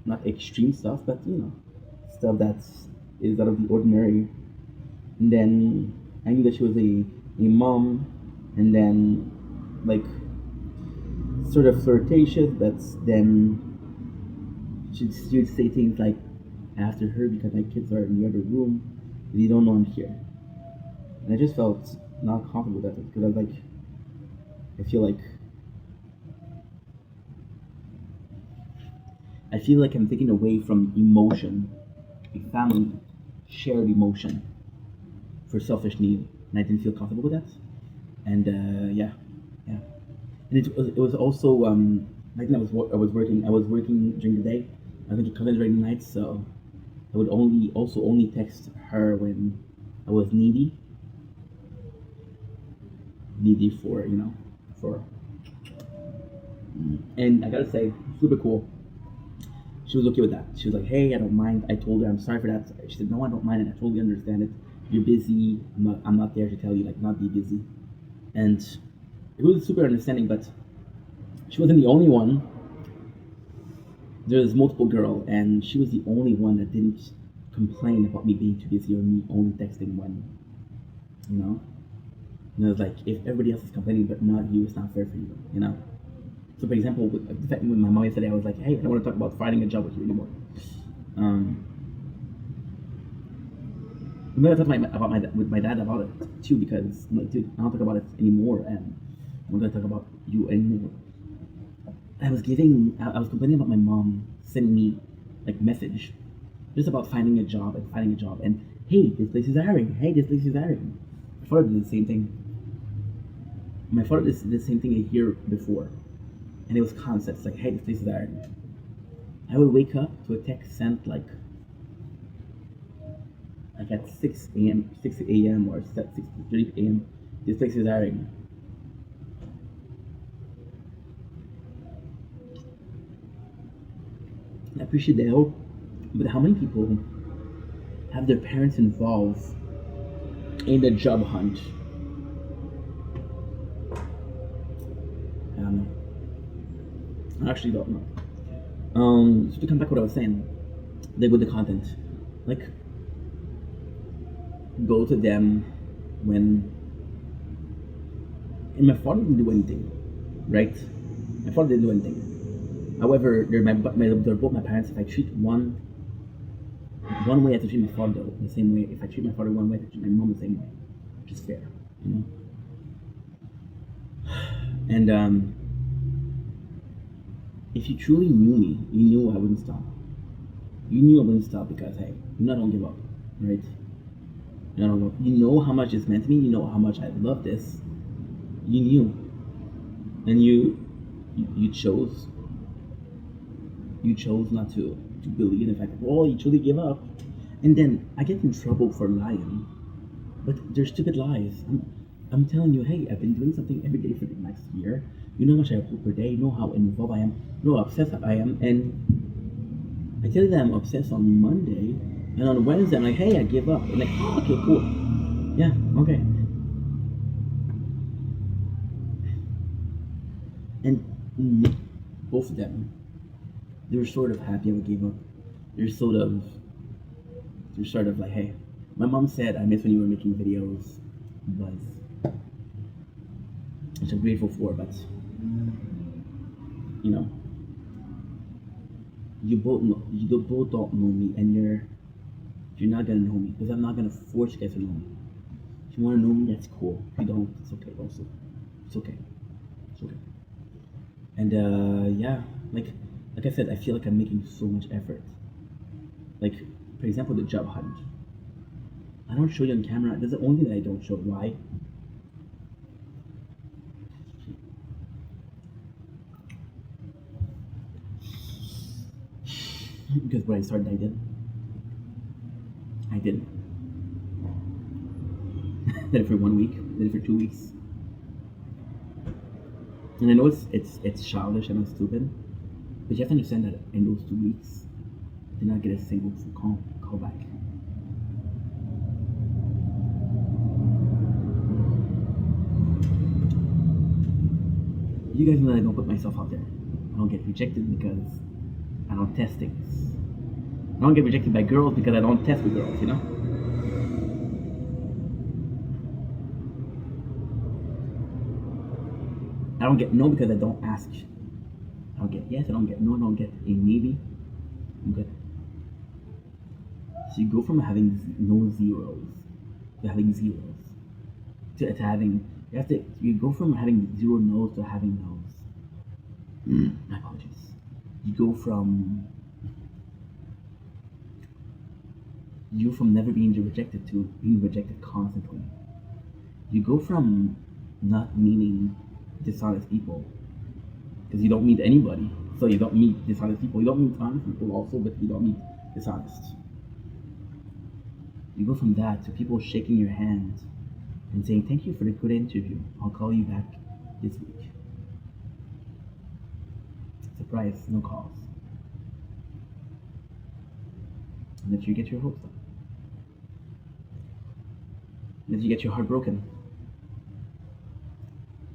not extreme stuff, but stuff that is out of the ordinary. And then I knew that she was a mom, and then like sort of flirtatious, but then she would say things like, "After her, because my kids are in the other room, they don't know I'm here." And I just felt not comfortable with that, because I was like, I feel like I'm taking away from emotion, a family shared emotion, for selfish need, and I didn't feel comfortable with that. And yeah. And it was also back then I was working during the day. I think it comes during the night, so I would only text her when I was needy for. And I gotta say, super cool. She was okay with that. She was like, "Hey, I don't mind." I told her I'm sorry for that. She said, "No, I don't mind it. I totally understand it. You're busy. I'm not there to tell you like not be busy." And it was super understanding, but she wasn't the only one. There's multiple girls, and she was the only one that didn't complain about me being too busy or me only texting when, And I was like, if everybody else is complaining but not you, it's not fair for you. So, for example, with my mom yesterday, I was like, "Hey, I don't want to talk about finding a job with you anymore." I'm gonna talk with my dad about it too, because I'm like, dude, I don't talk about it anymore, and I'm gonna talk about you anymore. I was complaining about my mom sending me like message just about finding a job, and "Hey, this place is hiring. Hey, this place is hiring." My father did the same thing. My father did the same thing a year before, and it was constant. It's like, "Hey, this place is hiring." I would wake up to a text sent like like at 6 a.m., 6 a.m. or 6:30 a.m. This place is hiring. I appreciate the help, but how many people have their parents involved in the job hunt? I don't know. I actually don't know. So to come back to what I was saying, they with the content, like go to them when. And my father didn't do anything, right? My father didn't do anything. However, they're both my parents. If I treat one way, I have to treat my father the same way. If I treat my father one way, I have to treat my mom the same way, which is fair, you know. And if you truly knew me, you knew I wouldn't stop. You knew I wouldn't stop because hey, you know I don't give up, right? You know, I don't give up. You know how much it's meant to me. You know how much I love this. You knew, and you chose. You chose not to believe in the fact that oh, you truly give up, and then I get in trouble for lying. But they're stupid lies. I'm telling you, hey, I've been doing something every day for the next year. You know how much I upload per day. You know how involved I am. You know how obsessed I am. And I tell you that I'm obsessed on Monday, and on Wednesday I'm like, hey, I give up. And like, oh, okay, cool. Yeah, okay. And both of them, they were sort of happy I gave up. They're sort of, they're sort of like, hey, my mom said I miss when you were making videos, was which I'm grateful for, but you know, you both don't know me, and you're not gonna know me because I'm not gonna force you guys to know me. If you want to know me, that's cool. If you don't, it's okay. Also, it's okay. It's okay. And yeah, like I said, I feel like I'm making so much effort. Like for example, the job hunt. I don't show you on camera. That's the only thing that I don't show. Why? Because when I started, I did. Did it for 1 week. Did it for 2 weeks. And I know it's childish and it's stupid, but you have to understand that in those 2 weeks, I did not get a single call back. You guys know that I don't put myself out there. I don't get rejected because I don't test things. I don't get rejected by girls because I don't test with girls, you know? I don't get no because I don't ask. I don't get yes, I don't get no, I don't get a maybe. I'm good. So you go from having no zeros to having zeros to having you go from having 0 no's to having no's. My apologies. You go from never being rejected to being rejected constantly. You go from not meeting dishonest people because you don't meet anybody, so you don't meet dishonest people. You don't meet honest people also, but you don't meet dishonest. You go from that to people shaking your hand and saying, thank you for the good interview. I'll call you back this week. Surprise, no calls. And then you get your hopes up. And then you get your heart broken.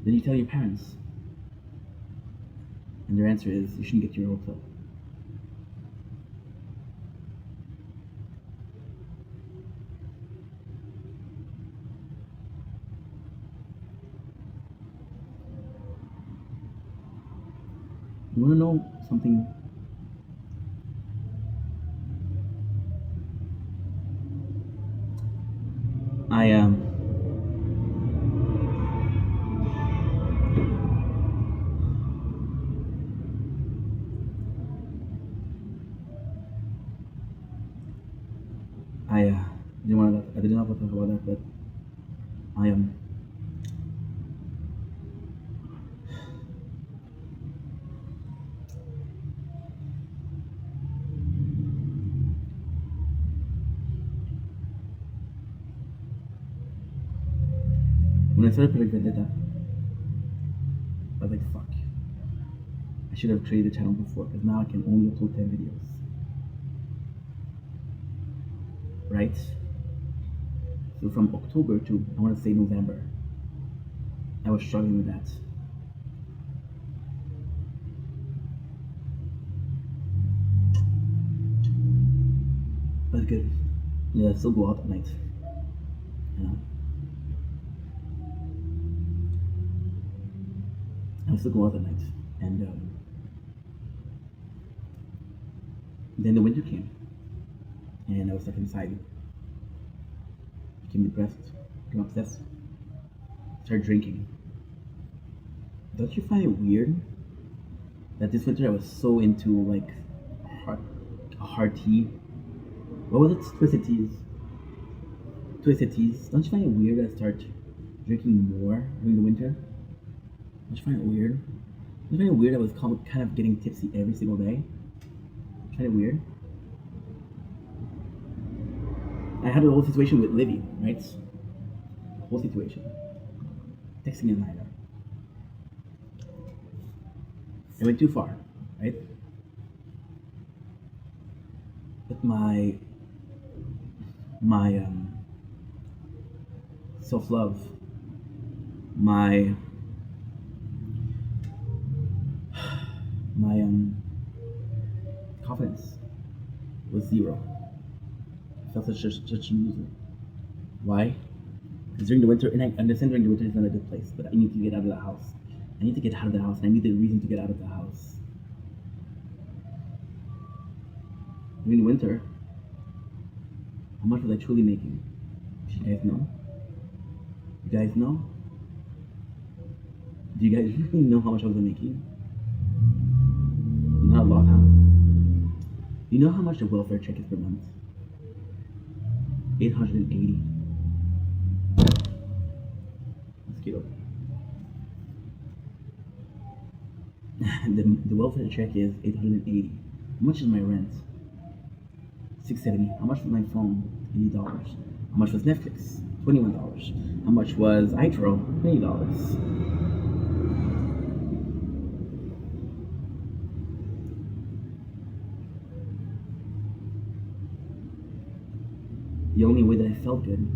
Then you tell your parents. And their answer is, you shouldn't get your hopes up. You want to know something? I I didn't want to talk about that, but I When I started Project Vendetta, I was like, fuck. I should have created a channel before, because now I can only upload 10 videos. Right? So from October to, I want to say November, I was struggling with that. But good. Yeah, I still go out at night. You know? I still go out at night. And then the winter came. And I was stuck inside. Became depressed. Became obsessed. Started drinking. Don't you find it weird that this winter I was so into like hard tea? What was it? Twisted teas. Twisted teas. Don't you find it weird that I start drinking more during the winter? Don't you find it weird? Don't you find it weird I was kind of getting tipsy every single day? Don't you find it weird? I had a whole situation with Livy, right? Whole situation. Texting a minor. I went too far, right? But my self-love, my confidence was zero. I felt such a loser. Why? Because during the winter, and I understand during the winter is not a good place, but I need to get out of the house. I need to get out of the house, and I need a reason to get out of the house. During the winter, how much was I truly making? Do you guys know? You guys know? Do you guys really know how much I was making? Not a lot, huh? You know how much the welfare check is per month? $880. Mosquito. the welfare check is $880. How much is my rent? $670. How much was my phone? $80. How much was Netflix? $21. How much was Itro? $20. The only way that I felt good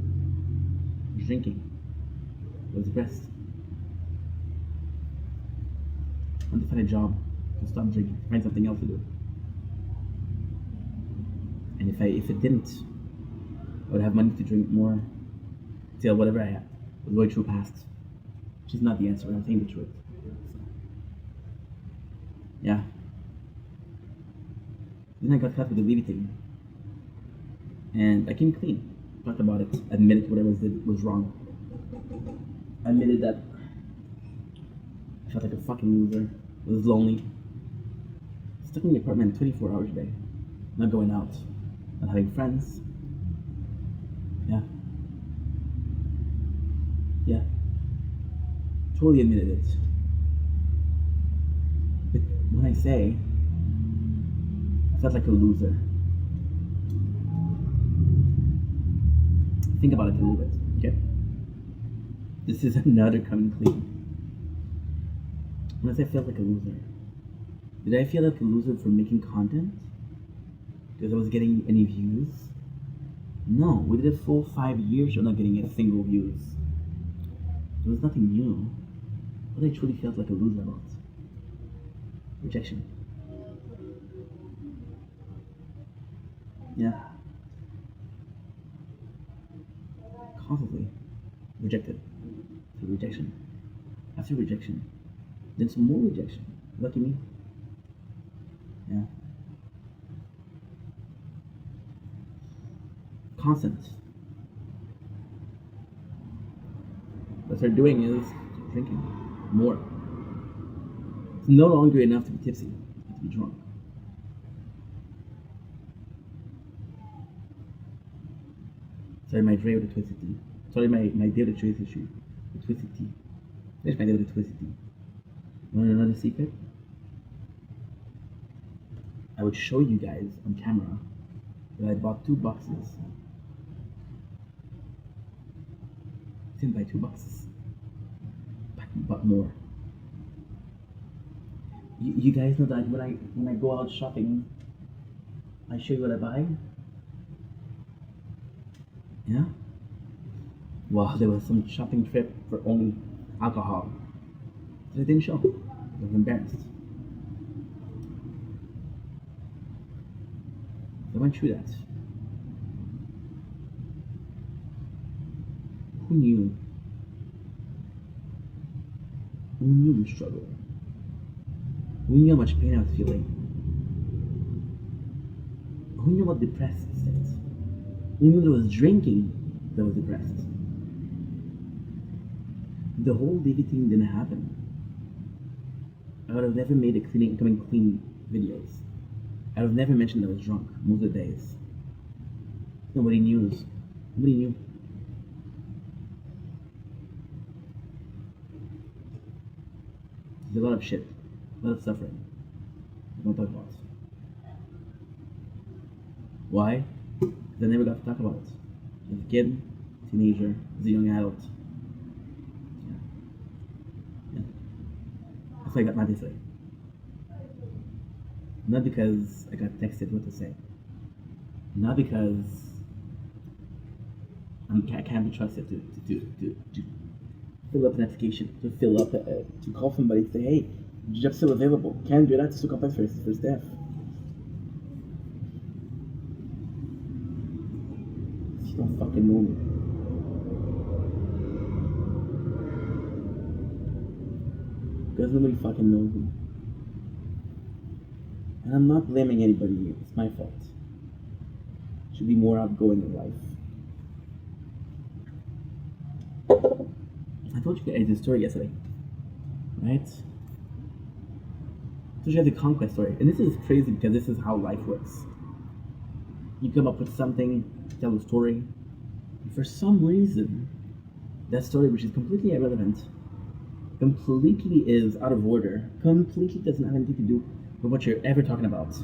was drinking. Was rest. I want to find a job to stop drinking, find something else to do. And if it didn't, I would have money to drink more till whatever I had was way true past. Which is not the answer, I'm saying the truth. So, yeah. Then I got caught with the Levy thing. And I came clean. Talked about it, admitted whatever I did was wrong. I admitted that I felt like a fucking loser. I was lonely. Stuck in the apartment 24 hours a day. Not going out. Not having friends. Yeah. Yeah. Totally admitted it. But when I say I felt like a loser, think about it a little bit, okay? This is another coming clean. When I say I felt like a loser, did I feel like a loser for making content? Because I was getting any views? No, we did a full 5 years of not getting a single views. There was nothing new. What I truly felt like a loser about? Rejection. Yeah. Constantly rejected. So rejection. After rejection, then some more rejection. Lucky me. Yeah. Constant. What I started doing is drinking more. It's no longer enough to be tipsy, to be drunk. Started my day with a twisted tea. Started my day with a twisted tea. With twisted tea. Finished my day with a twisted tea. You want another secret? I would show you guys on camera that I bought 2 boxes. I didn't buy 2 boxes. but more. You guys know that when I go out shopping, I show you what I buy. Yeah. Well, there was some shopping trip for only alcohol. So I didn't show. I was embarrassed. I went through that. Who knew? Who knew the struggle? Who knew how much pain I was feeling? Who knew what depressed state? Who knew there was drinking that was depressed? The whole Davy thing didn't happen. I would have never made a coming clean videos. I would have never mentioned that I was drunk most of the days. Nobody knew. Nobody knew. There's a lot of shit, a lot of suffering. I don't talk about it. Why? Because I never got to talk about it. As a kid, teenager, as a young adult. Yeah. That's why I got mad this way. Not because I got texted what to say. Not because I can't be trusted to fill up an application, to fill up, to call somebody and say, hey, job's still available. Can't do that, it's too complex for staff. You don't fucking know me. Because nobody fucking knows me. And I'm not blaming anybody, it's my fault. Should be more outgoing in life. I told you guys this story yesterday, right? I told you guys the conquest story, and this is crazy because this is how life works. You come up with something, tell a story, and for some reason, that story, which is completely irrelevant, completely is out of order, completely doesn't have anything to do with what you're ever talking about.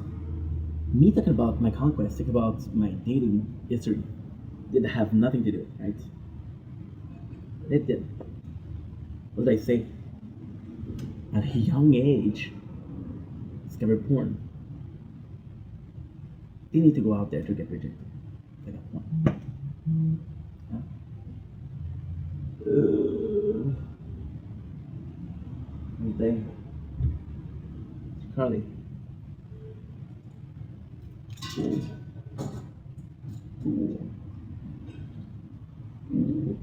Me talking about my conquest, talking about my dating history, did have nothing to do, right? It did. What did I say? At a young age, discover porn. They need to go out there to get rejected. They got porn. Huh? What do you think? Carly. Ooh. Ooh. Ooh.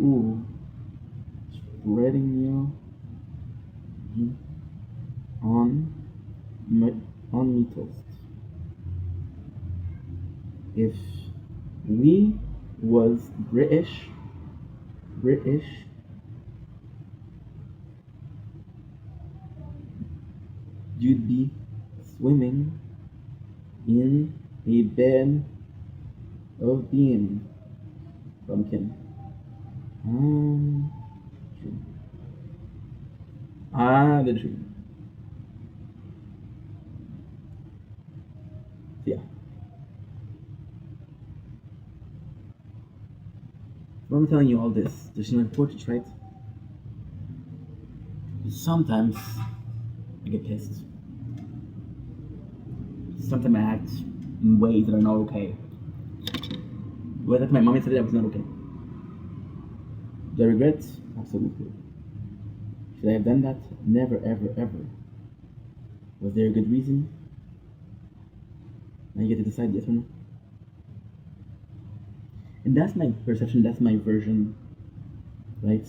Ooh. Spreading you on me toast. If we was British, you'd be swimming in a bed of being pumpkin. True. The dream. Yeah. Why am I telling you all this? There's no importance, right? Sometimes I get pissed. Sometimes I act in ways that are not okay. Whether my mom said that was not okay. Do I regret? Absolutely. Should I have done that? Never, ever, ever. Was there a good reason? Now you get to decide yes or no. And that's my perception, that's my version, right?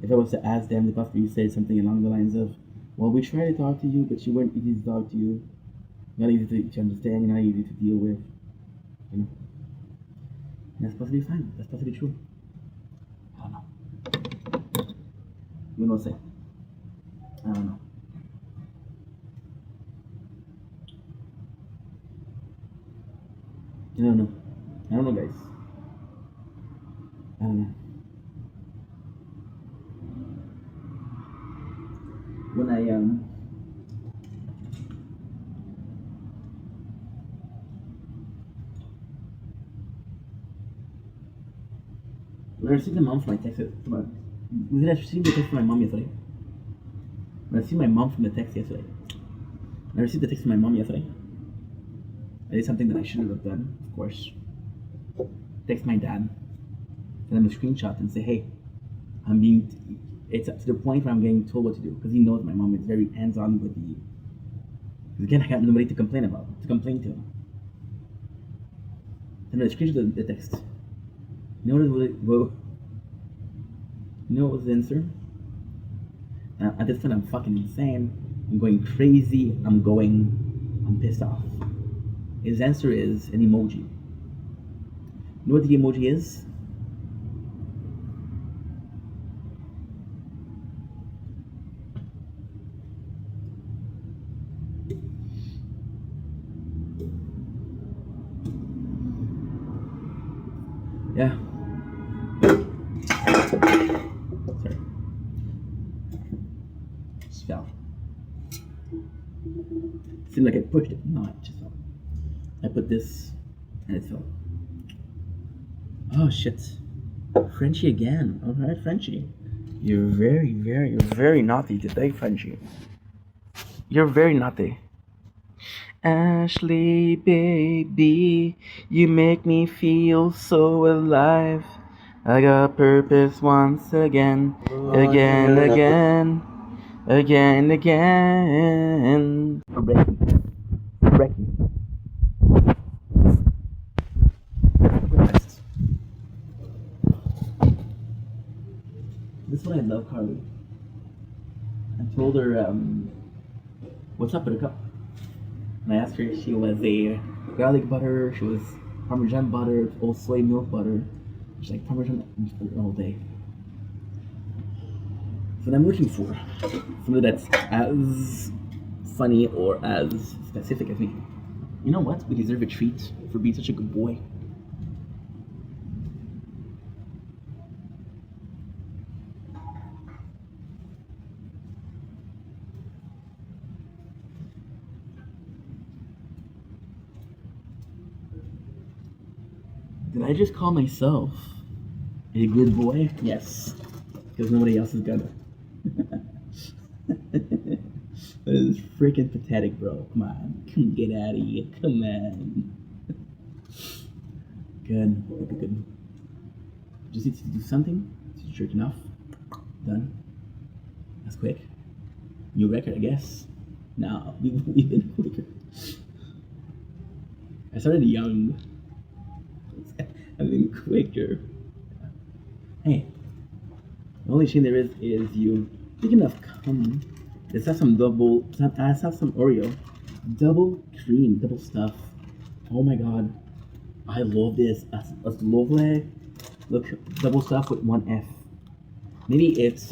If I was to ask them, they possibly say something along the lines of, well, we tried to talk to you, but you weren't easy to talk to you. Not easy to understand, you're not easy to deal with. You know? And that's supposed to be fine. That's supposed to be true. I don't know. You know what I'm saying? I don't know. I don't know. I don't know, guys. I don't know. When I received a month, my text, come on. Did I receive the text from my mom yesterday? I received my mom from the text yesterday. I received the text from my mom yesterday. I did something that I shouldn't have done, of course. Text my dad, send him a screenshot and say, hey, it's up to the point where I'm getting told what to do, because he knows my mom is very hands-on with the, because again, I have nobody to complain to. Send him a screenshot of the text. You know what was the answer? At this point, I'm fucking insane. I'm going crazy. I'm pissed off. His answer is an emoji. You know what the emoji is? Yeah. Sorry. Just fell. Seemed like I pushed it. No, it just fell. I put this and it fell. Oh shit. Frenchie again. Alright, Frenchie. You're very naughty today, Frenchie. You're very naughty. Ashley, baby, you make me feel so alive. I got purpose once again, again. For breaking. Breakfast. This one I love, Carly. I told her, what's up, Buttercup? And I asked her if she was a garlic butter, she was Parmesan butter, old soy milk butter. She's like Parmesan all day. So what I'm looking for, something that's as funny or as specific as me. You know what? We deserve a treat for being such a good boy. Did I just call myself a good boy? Yes, because nobody else is gonna. That is freaking pathetic, bro. Come on, get out of here. Come on. Good. Just need to do something. Just jerking off. Done. That's quick. New record, I guess. No, we've been quicker. I started young. I've been quicker. Hey, the only shame there is you. Speaking of cum, let's have some Oreo. Double cream, double stuff. Oh my god. I love this. That's lovely. Look, double stuff with one F. Maybe it's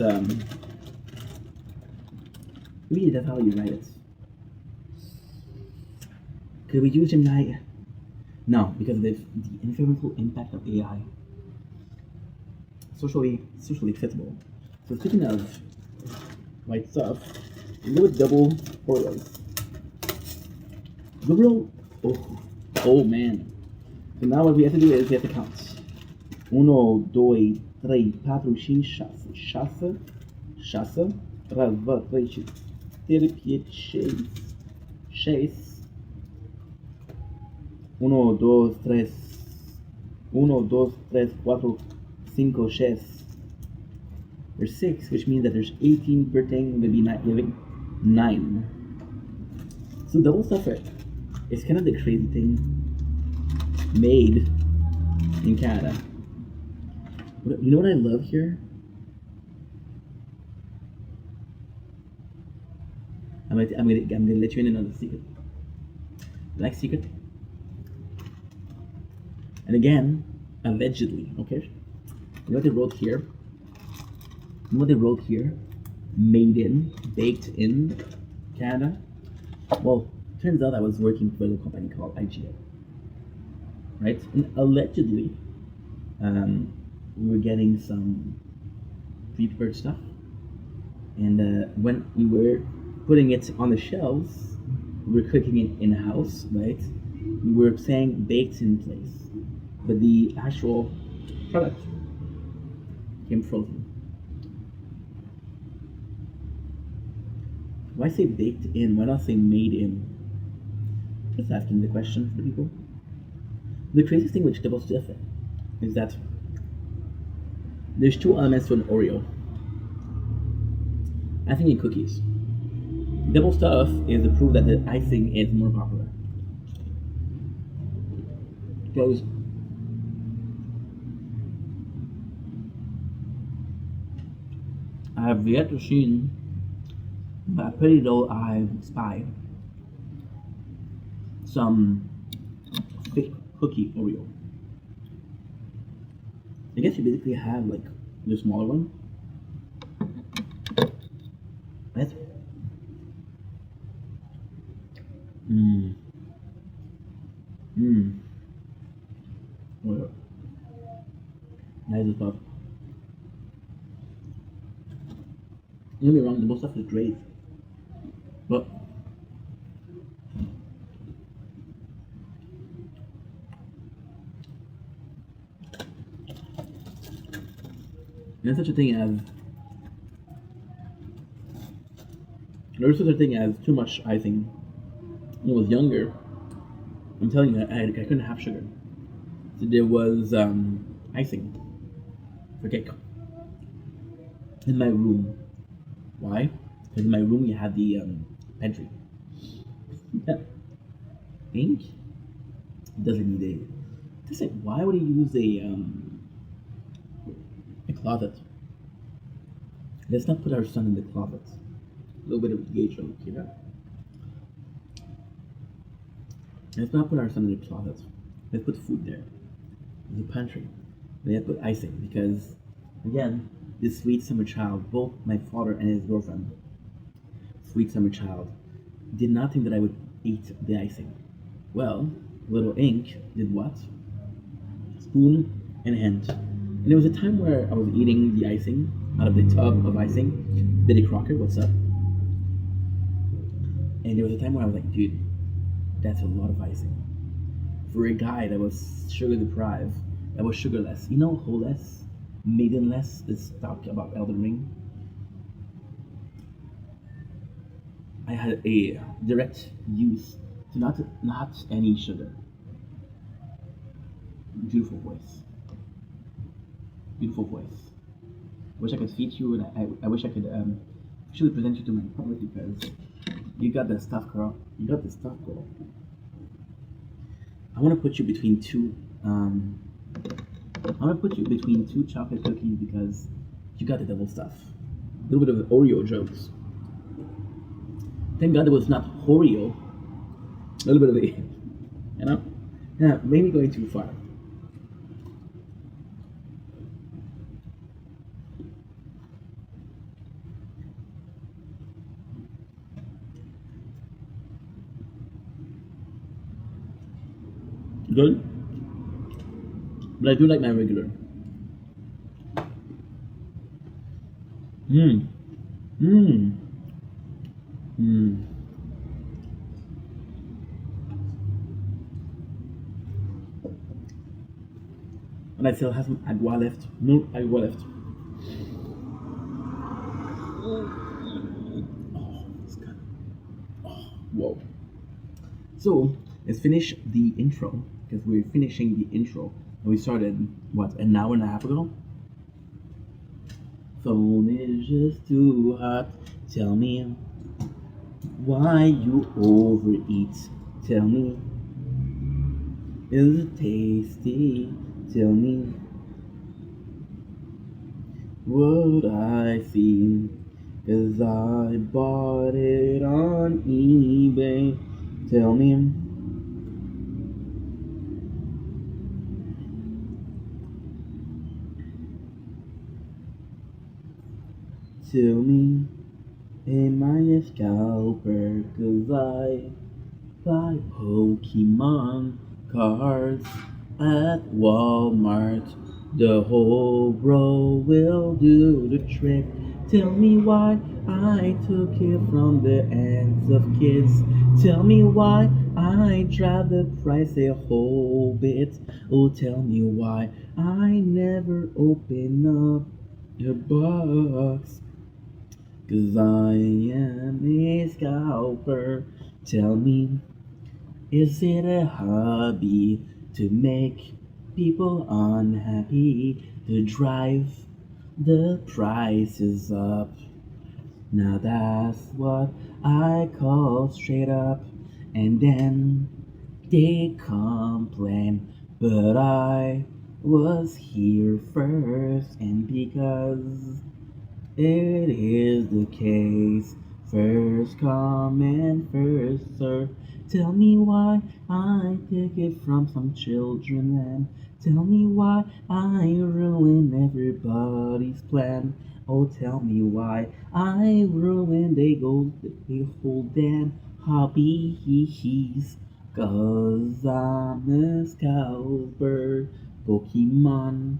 maybe that's how you write it. Could we use Gemini? No, because of the influential impact of AI. Socially acceptable. So speaking of white stuff, we go with double Oreos. Double, oh man. So now what we have to do is we have to count. 1, 2, 3, 4, 5, 6, 7, 8, 9, 10, 6. 1, 2, 3, 1, 2, 3, 4, 5, 6. There's 6, which means that there's 18 per thing, going to be giving 9. So double stuff is kind of the crazy thing made in Canada. You know what I love here? I'm gonna let you in another secret. You like secret? And again, allegedly, okay? You know what they wrote here? Baked in Canada? Well, turns out I was working for a company called IGA. Right? And allegedly, we were getting some pre-prepared stuff. And when we were putting it on the shelves, we were cooking it in-house, right? We were saying baked in place. But the actual product came frozen. Why say baked in? Why not say made in? Just asking the question for the people. The craziest thing with double stuff is that there's two elements to an Oreo. Icing and cookies. Double stuff is the proof that the icing is more popular. Because I have yet to see a pretty though I spy some fake cookie Oreo. I guess you basically have like the smaller one. Right? Mmm. Mmm. Oreo. Nice stuff. Don't get me wrong, the most stuff is great. But there's such a thing as too much icing. When I was younger, I'm telling you, I couldn't have sugar. So there was icing for cake in my room. Why? Because in my room you had the pantry. Yeah. Ink doesn't need a. Just like, why would he use a closet? Let's not put our son in the closet. A little bit of gay joke, you know. Let's not put our son in the closet. Let's put food there. In the pantry. Let's put icing because, again, this sweet summer child, both my father and his girlfriend, sweet summer child, did not think that I would eat the icing. Well, little Ink did what? Spoon and hand. And there was a time where I was eating the icing out of the tub of icing. Billy Crocker, what's up? And there was a time where I was like, dude, that's a lot of icing. For a guy that was sugar deprived, that was sugarless. You know, wholeless, maidenless, this talk about Elden Ring. I had a direct use to not any sugar. Beautiful voice. Beautiful voice. Wish I could feed you, and I wish I could actually present you to my public because you got the stuff, girl. You got the stuff, girl. I want to put you between two. I want to put you between two chocolate cookies because you got the double stuff. A little bit of Oreo jokes. Thank God it was not Oreo. A little bit of it, you know. Yeah, maybe going too far. Good, but I do like my regular. Mmm. Mmm. Mmm. And I still have some agua left. No agua left. Oh, it's good. Oh, whoa. So let's finish the intro because we're finishing the intro and we started what, an hour and a half ago. Phone is just too hot. Tell me why you overeat. Tell me, is it tasty? Tell me what I see, 'cause I bought it on eBay. Tell me. Tell me, am I a scalper? 'Cause I buy Pokemon cards at Walmart. The whole row will do the trick. Tell me why I took it from the hands of kids. Tell me why I dropped the price a whole bit. Oh, tell me why I never open up your box. 'Cause I am a scalper. Tell me, is it a hobby to make people unhappy, to drive the prices up? Now that's what I call straight up. And then they complain, but I was here first, and because it is the case. First come and first serve. Tell me why I take it from some children and tell me why I ruin everybody's plan. Oh, tell me why I ruin they whole damn hobbies. 'Cause I'm a scalper. Pokemon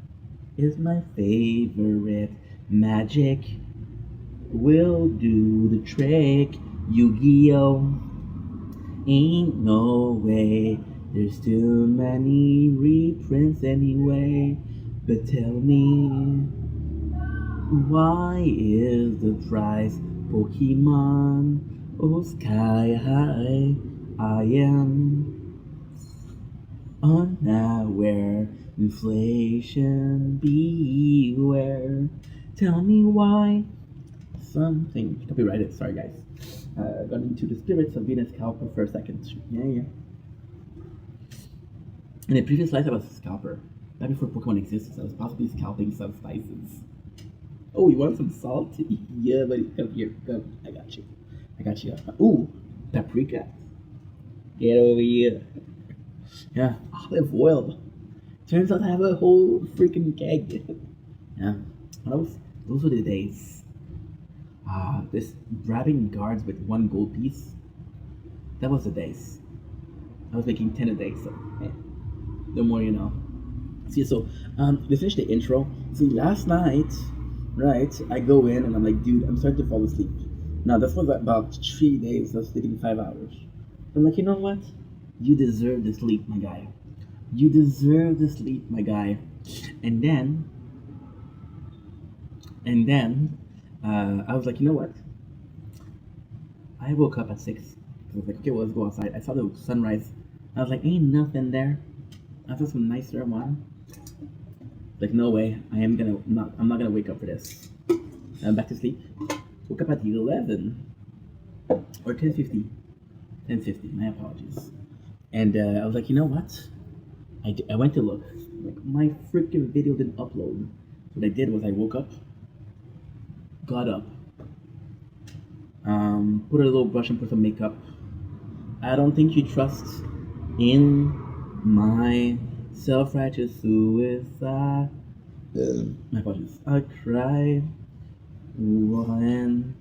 is my favorite. Magic will do the trick. Yu-Gi-Oh! Ain't no way. There's too many reprints anyway. But tell me, why is the price Pokemon oh sky high? I am unaware. Inflation beware. Tell me why something copyrighted. Sorry, guys. Got into the spirits of Venus Scalper for a second. Yeah, yeah. In the previous life, I was a scalper. Back before Pokemon existed, I was possibly scalping some spices. Oh, you want some salt? Yeah, buddy. Come here. Come. I got you. I got you. Ooh, paprika. Get over here. Yeah, olive oil. Turns out I have a whole freaking keg. Yeah, those were the days. This grabbing guards with one gold piece. That was the days. I was making 10 a day, so hey, the more you know. See, so to finish the intro. See, last night, right? I go in and I'm like, dude, I'm starting to fall asleep. Now this was about 3 days. I was sleeping 5 hours. I'm like, you know what? You deserve the sleep, my guy. You deserve the sleep, my guy. And then, I was like, you know what? I woke up at 6. I was like, okay, well, let's go outside. I saw the sunrise. I was like, ain't nothing there. I saw some nice one. Like, no way. I'm not gonna wake up for this. I'm back to sleep. Woke up at 11 or 10:50. 10:50. My apologies. And I was like, you know what? I went to look. Like, my freaking video didn't upload. What I did was I woke up, got up, put a little brush and put some makeup. I don't think you trust in my self-righteous suicide. My apologies. I cried when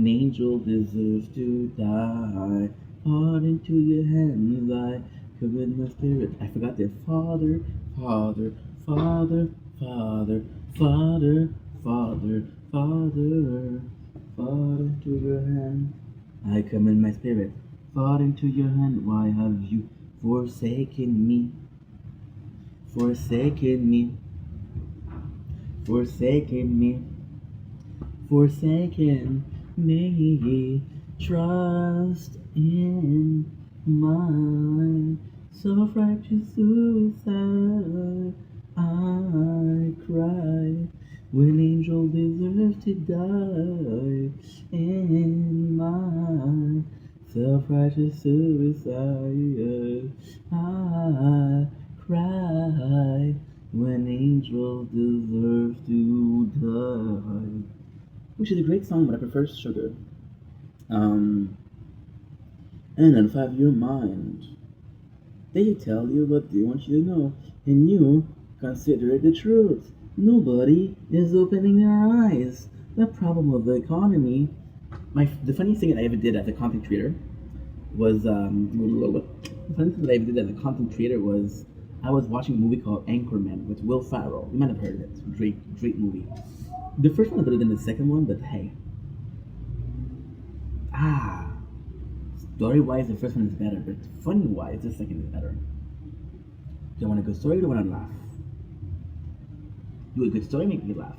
angel deserves to die. Heart into your hands, I commit my spirit. I forgot their father, father, father, father, father, father, father, father into your hand. I commit my spirit. Father into your hand. Why have you forsaken me? Forsaken me. Forsaken me. Forsaken me. Trust in my self-righteous suicide. I cry when angel deserves to die. In my self-righteous suicide, I cry when angels deserve to die. Which is a great song, but I prefer Sugar. And then 5 Year Mind. They tell you what they want you to know, and you consider it the truth. Nobody is opening their eyes. The problem of the economy. The funniest thing that I ever did as a content creator was the funniest thing that I ever did as a content creator was I was watching a movie called Anchorman with Will Ferrell. You might have heard of it. Drake movie. The first one is better than the second one, but hey. Story wise, the first one is better, but funny wise, the second is better. Do you want a good story or do you want to laugh? Do a good story, make me laugh.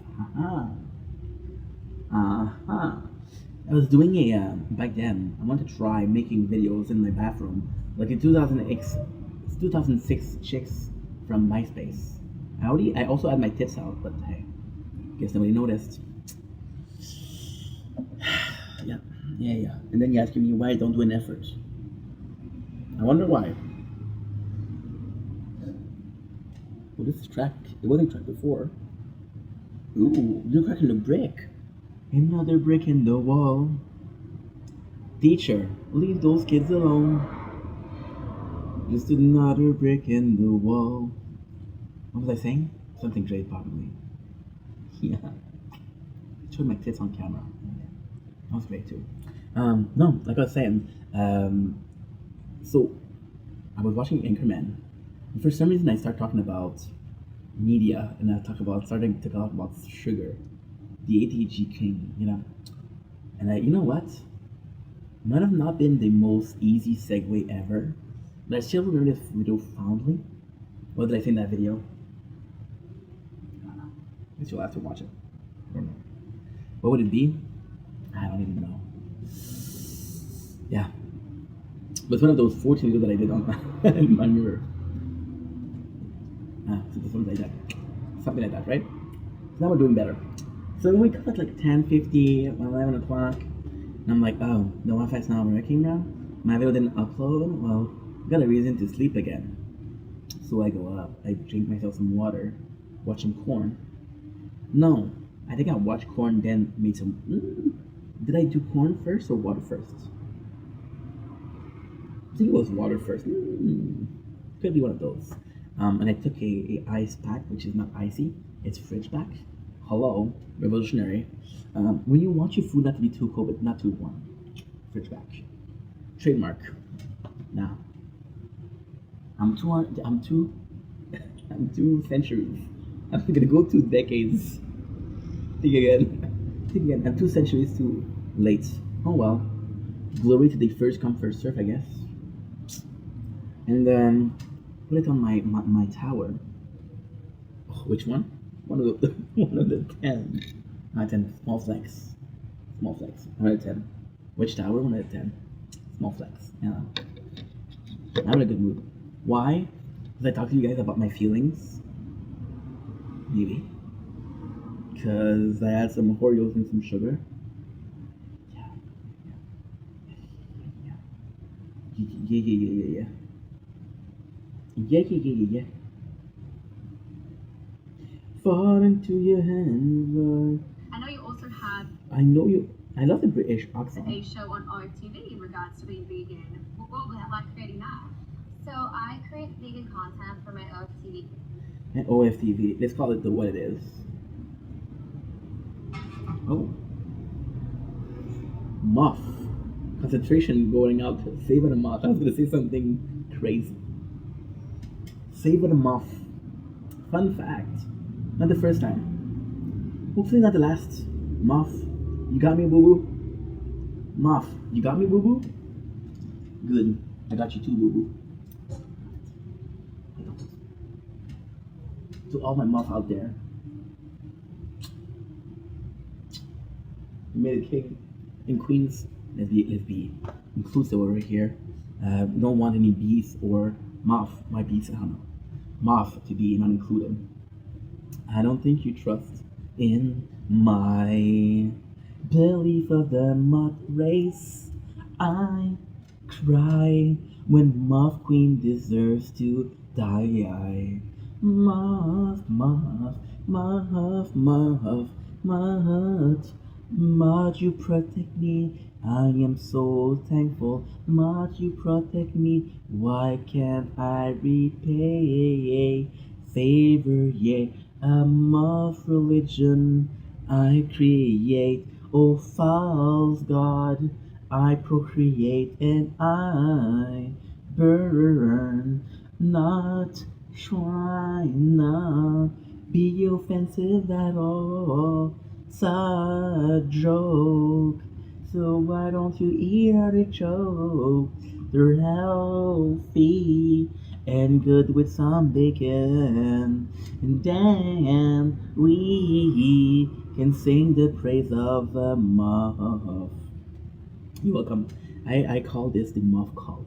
Uh-huh. I was doing a back then. I wanted to try making videos in my bathroom, like in 2006, 2006 chicks from MySpace. I also had my tits out, but hey, guess nobody noticed. Yeah, yeah. And then you're asking me why I don't do an effort. I wonder why. Well, this is tracked. It wasn't tracked before. Ooh, you're cracking the brick. Another brick in the wall. Teacher, leave those kids alone. Just another brick in the wall. What was I saying? Something great, probably. Yeah. I showed my tits on camera. Yeah. That was great too. No, like I was saying, so I was watching Anchorman, and for some reason I started talking about media, and starting to talk about sugar, the ATG king, And you know what? Might have not been the most easy segue ever, but I still remember this video fondly. What did I say in that video? I don't know. I guess you'll have to watch it. I don't know. What would it be? I don't even know. Yeah. But it's one of those 14 videos that I did on my mirror. So something like that. Something like that, right? So now we're doing better. So we wake up at like 10:50, 11 o'clock, and I'm like, oh, the Wi-Fi's not working now? My video didn't upload? Well, got a reason to sleep again. So I go up, I drink myself some water, watch some corn. No, I think I watched corn, then made some. Did I do corn first or water first? I think it was water first. Could be one of those. And I took a ice pack, which is not icy, it's fridge pack. Hello, revolutionary. When you want your food not to be too cold but not too warm, fridge pack. Trademark. Now, I'm two centuries. I'm gonna go 2 decades. Think again. I'm 2 centuries too late. Oh well. Glory to the first come first serve, I guess. And then put it on my tower. Oh, which one? One of the one of the 10. 10. Small flex. Small flex. 1 out of 10. Which tower? 1 out of 10. Small flex. Yeah. I'm in a good mood. Why? Because I talked to you guys about my feelings. Maybe. Because I had some Oreos and some sugar. Yeah. Yeah. Yeah. Fall into your hands. I know you also have. I know you. I love the British accent. A show on OFTV in regards to being vegan. What was it like creating that? So I create vegan content for my OFTV. And OFTV. Let's call it what it is. Oh. Muff. Concentration going out. Save it a muff. I was gonna say something crazy. Save it a muff. Fun fact. Not the first time. Hopefully not the last. Muff. You got me, boo boo? Muff. You got me, boo boo? Good. I got you too, boo boo. To all my muff out there. You made a king and queens. Let's be inclusive over here. Don't want any bees or muff. My bees, I don't know. Muff to be not included. I don't think you trust in my belief of the mutt race. I cry when Muff Queen deserves to die. Muff, muff, muff, muff, mutt. Mutt, you protect me. I am so thankful. Mutt, you protect me. Why can't I repay favor? Yeah, a muff religion I create. Oh, false God, I procreate and I burn. Not try not be offensive at all. It's a joke. So why don't you eat artichoke? They're healthy and good with some bacon. And then we can sing the praise of the moth. You're welcome. I call this the moth cult.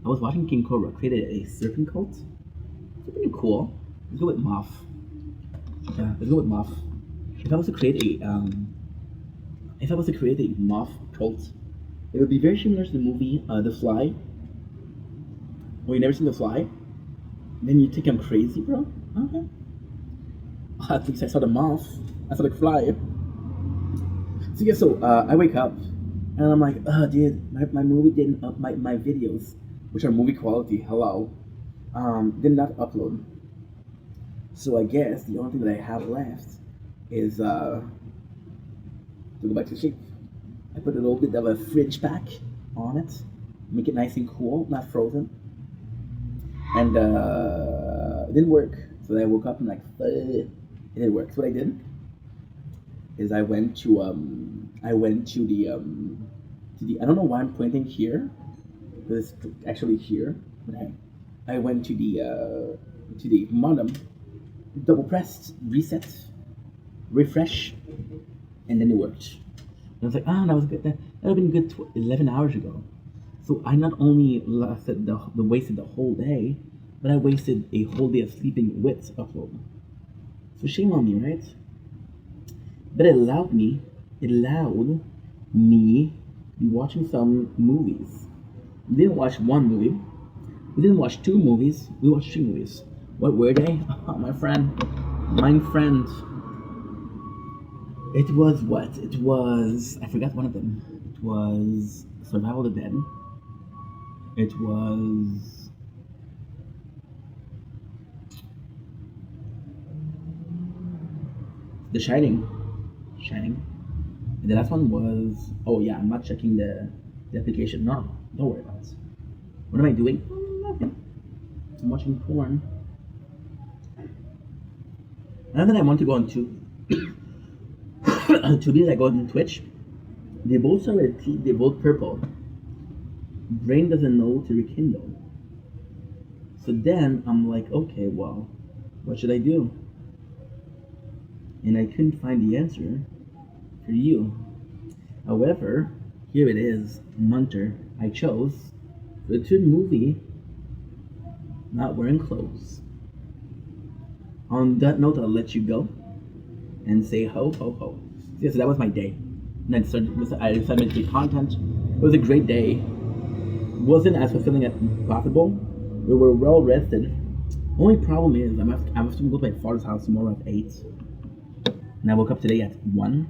I was watching King Cobra created a serpent cult. It's pretty cool. Let's go with moth. Yeah, let's go with moth. If I was to create a moth cult, it would be very similar to the movie The Fly. Oh, you never seen The Fly? Then you think I'm crazy, bro? Okay. At least I saw the moth. I saw the fly. So yeah, I wake up and I'm like, oh, dude, my movie didn't up my videos, which are movie quality. Hello, did not upload. So I guess the only thing that I have left is to go back to shape. I put a little bit of a fridge pack on it, make it nice and cool, not frozen. And it didn't work. So then I woke up and like, it didn't work. So what I did is I went to the I don't know why I'm pointing here, but it's actually here. But hey, I went to the modem, double pressed, reset, refresh, and then it worked. And I was like, that was good. That would have been good 11 hours ago. So I not only wasted the whole day, but I wasted a whole day of sleeping with upload. So shame on me, right? But it allowed me to be watching some movies. We didn't watch one movie. We didn't watch two movies. We watched three movies. What were they? Oh, my friend. It was what? It was... I forgot one of them. It was Survival of the Dead. It was... The Shining. And the last one was... Oh yeah, I'm not checking the application. No, don't worry about it. What am I doing? Nothing. I'm watching porn. Now that I want to go on Tubi, I go on Twitch. They both are red tea, they both purple. Brain doesn't know to rekindle. So then I'm like, okay, well, what should I do? And I couldn't find the answer for you. However, here it is, Munter. I chose for the third movie, not wearing clothes. On that note, I'll let you go and say ho ho ho. Yeah, so that was my day. And I decided to make content. It was a great day. Wasn't as fulfilling as possible. We were well rested. Only problem is I'm have to go to my father's house tomorrow at 8. And I woke up today at 1. I don't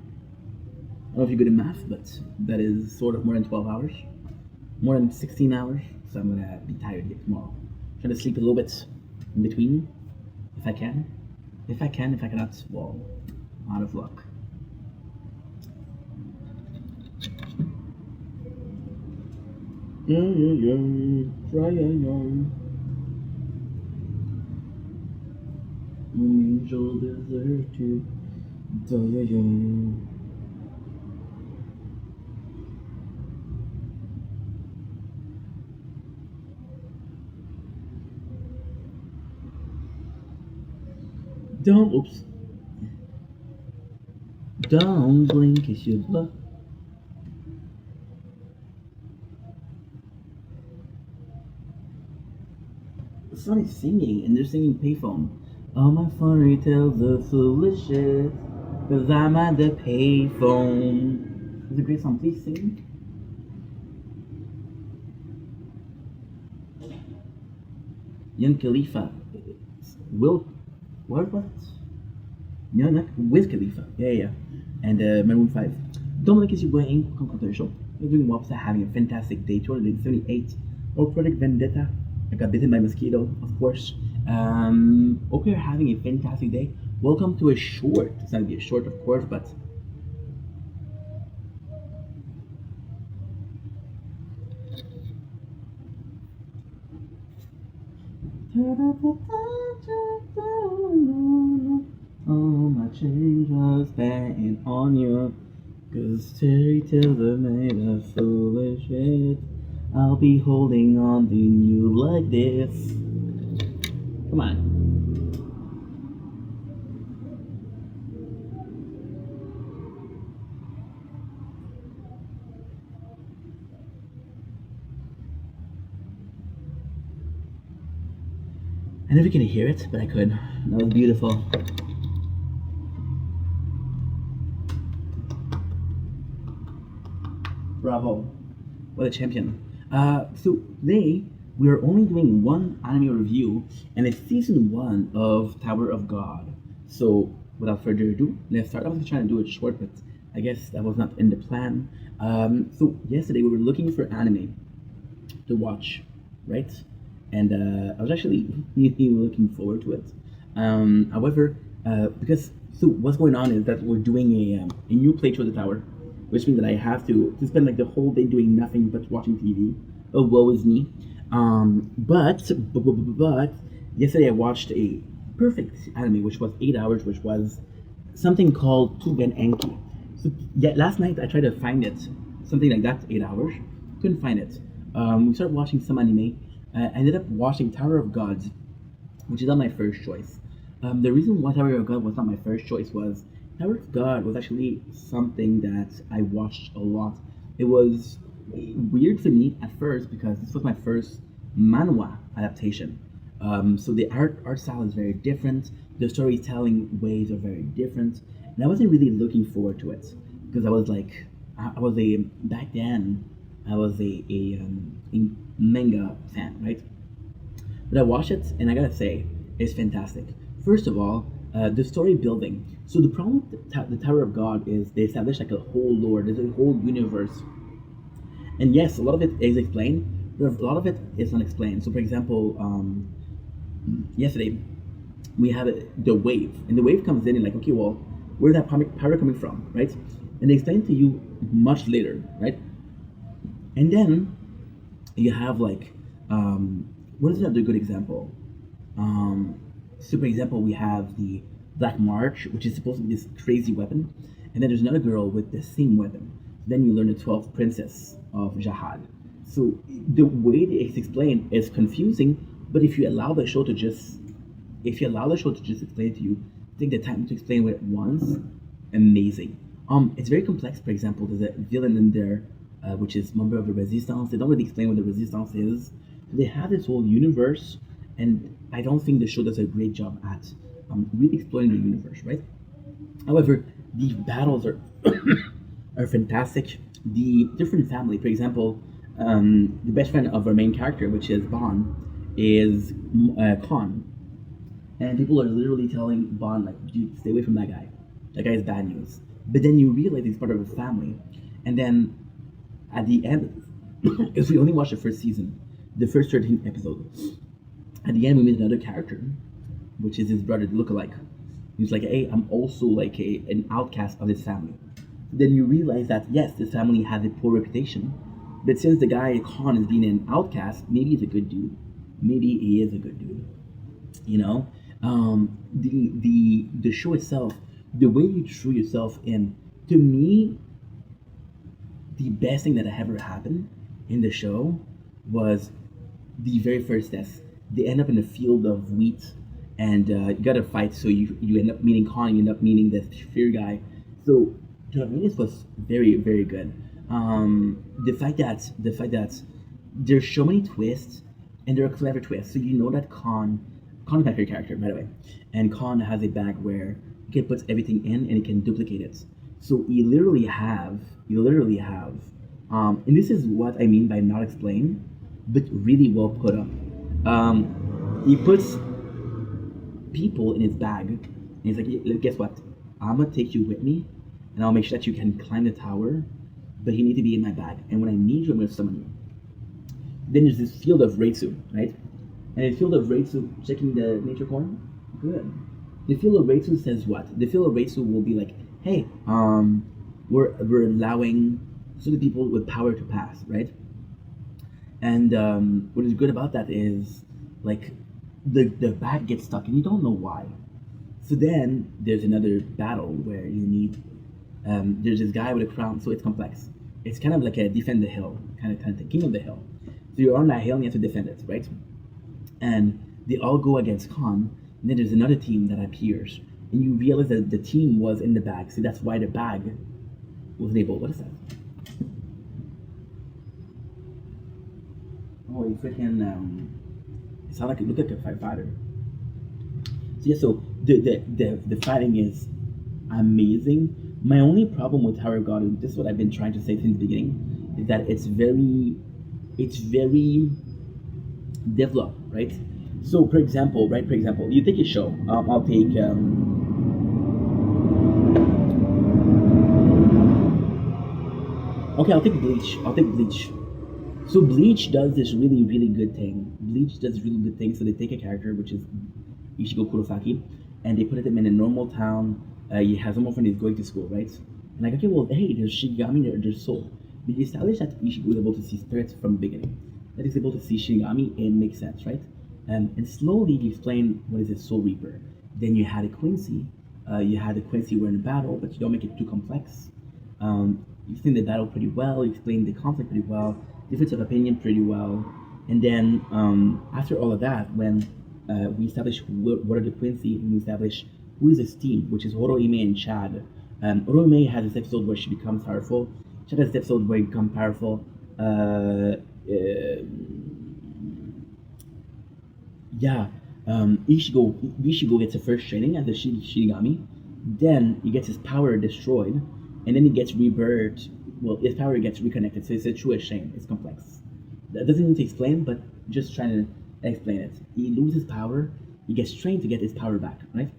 know if you're good at math, but that is sort of more than 12 hours. More than 16 hours. So I'm gonna be tired here tomorrow. Try to sleep a little bit in between. If I can. If I cannot, well, out of luck. Angel deserve to die. Don't blink, it's your luck. Somebody's singing, and they're singing payphone. All my fairy tales are foolish shit, 'cause I'm at the payphone. It's a great song, please sing. Young Khalifa. What? Yeah, not Wiz Khalifa. Yeah. And Maroon 5. Dominic is your boy Ink Controversial. You're doing well, having a fantastic day. 278. Or Project Vendetta. I got bitten by a mosquito, of course. Hope you're having a fantastic day. Welcome to a short. It's not gonna be a short, of course, but all my change was spent on you, 'cause fairy tales are made of foolish shit. I'll be holding on to you like this. Come on. I never can hear it, but I could. That was beautiful. Bravo. What a champion. So today we're only doing one anime review, and it's season 1 of Tower of God. So without further ado, let's start. I was trying to do it short, but I guess that was not in the plan. So yesterday we were looking for anime to watch, right? And I was actually really looking forward to it. However, because so what's going on is that we're doing a new playthrough of the tower, which means that I have to spend like the whole day doing nothing but watching TV. Oh, woe is me. But yesterday I watched a perfect anime, which was 8 hours, which was something called Tugen Enki. So yeah, last night I tried to find it, something like that, 8 hours. Couldn't find it. We started watching some anime. I ended up watching Tower of Gods, which is not my first choice. The reason why Tower of God was not my first choice was Tower of God was actually something that I watched a lot. It was weird for me at first because this was my first manhwa adaptation. So the art style is very different. The storytelling ways are very different, and I wasn't really looking forward to it because I was like, I was a back then. I was a manga fan, right? But I watched it, and I gotta say, it's fantastic. First of all, the story building. So the problem with the Tower of God is they establish like a whole lore. There's a whole universe, and yes, a lot of it is explained, but a lot of it is unexplained. So, for example, yesterday we have the wave, and the wave comes in and like, okay, well, where's that power coming from, right? And they explain to you much later, right? And then you have like, what is another good example? So for example, we have the Black March, which is supposed to be this crazy weapon, and then there's another girl with the same weapon. Then you learn the 12th princess of Jahad. So the way it's explained is confusing, but if you allow the show to just explain it to you, take the time to explain it once, amazing. It's very complex. For example, there's a villain in there, which is member of the Resistance. They don't really explain what the Resistance is. They have this whole universe, and I don't think the show does a great job at really exploring the universe, right? However, the battles are are fantastic. The different family, for example, the best friend of our main character, which is Bond, is Khan, and people are literally telling Bond like, "Dude, stay away from that guy. That guy is bad news." But then you realize he's part of a family, and then at the end, because we only watched the first season, the first 13 episodes. At the end, we meet another character, which is his brother, the lookalike. He's like, "Hey, I'm also like an outcast of this family." Then you realize that yes, this family has a poor reputation, but since the guy Khan is being an outcast, maybe he's a good dude. Maybe he is a good dude. You know, the show itself, the way you threw yourself in, to me, the best thing that ever happened in the show was the very first test. They end up in a field of wheat, and you gotta fight. So you end up meeting Khan, you end up meeting the fear guy. So this was very good. The fact that there's so many twists, and there are clever twists. So you know that Khan is my favorite character, by the way, and Khan has a bag where he can put everything in and he can duplicate it. So you literally have, and this is what I mean by not explained, but really well put up. He puts people in his bag, and he's like, "Yeah, guess what? I'm gonna take you with me, and I'll make sure that you can climb the tower, but you need to be in my bag. And when I need you, I'm gonna summon you." Then there's this field of Reitsu, right? And the field of Reitsu, checking the nature corn, good. The field of Reitsu says what? The field of Reitsu will be like, "Hey, we're allowing certain people with power to pass, right?" And what is good about that is, like, the bag gets stuck and you don't know why. So then there's another battle where you need. There's this guy with a crown, so it's complex. It's kind of like a defend the hill kind of thing, king of the hill. So you're on that hill and you have to defend it, right? And they all go against Khan. And then there's another team that appears, and you realize that the team was in the bag. So that's why the bag was able. What is that? Oh, you freaking! It sounded like it looked like a firefighter. So yeah, so the fighting is amazing. My only problem with Tower of God, and this is what I've been trying to say since the beginning, is that it's very developed, right? So, for example, right? For example, you take a show. I'll take okay. I'll take Bleach. I'll take Bleach. So Bleach does this really, really good thing. Bleach does really good thing. So they take a character, which is Ichigo Kurosaki, and they put him in a normal town. He has normal friend. He's going to school, right? And like, okay, well, hey, there's Shinigami there. There's Soul. But you establish that Ichigo is able to see spirits from the beginning. That he's able to see Shinigami, and makes sense, right? And slowly you explain what is a Soul Reaper. Then you had a Quincy. You had a Quincy were in a battle, but you don't make it too complex. You explain the battle pretty well. You explain the conflict pretty well. Difference of opinion pretty well. And then after all of that, when we establish what are the Quincy, and we establish who is this team, which is Horohime and Chad. Horohime has this episode where she becomes powerful. Chad has this episode where he becomes powerful. Yeah, Ishigo gets a first training as a Shinigami. Then he gets his power destroyed, and then he gets rebirthed. Well, his power gets reconnected. So it's a true shame. It's complex. That doesn't need to explain, but just trying to explain it. He loses power. He gets trained to get his power back, right?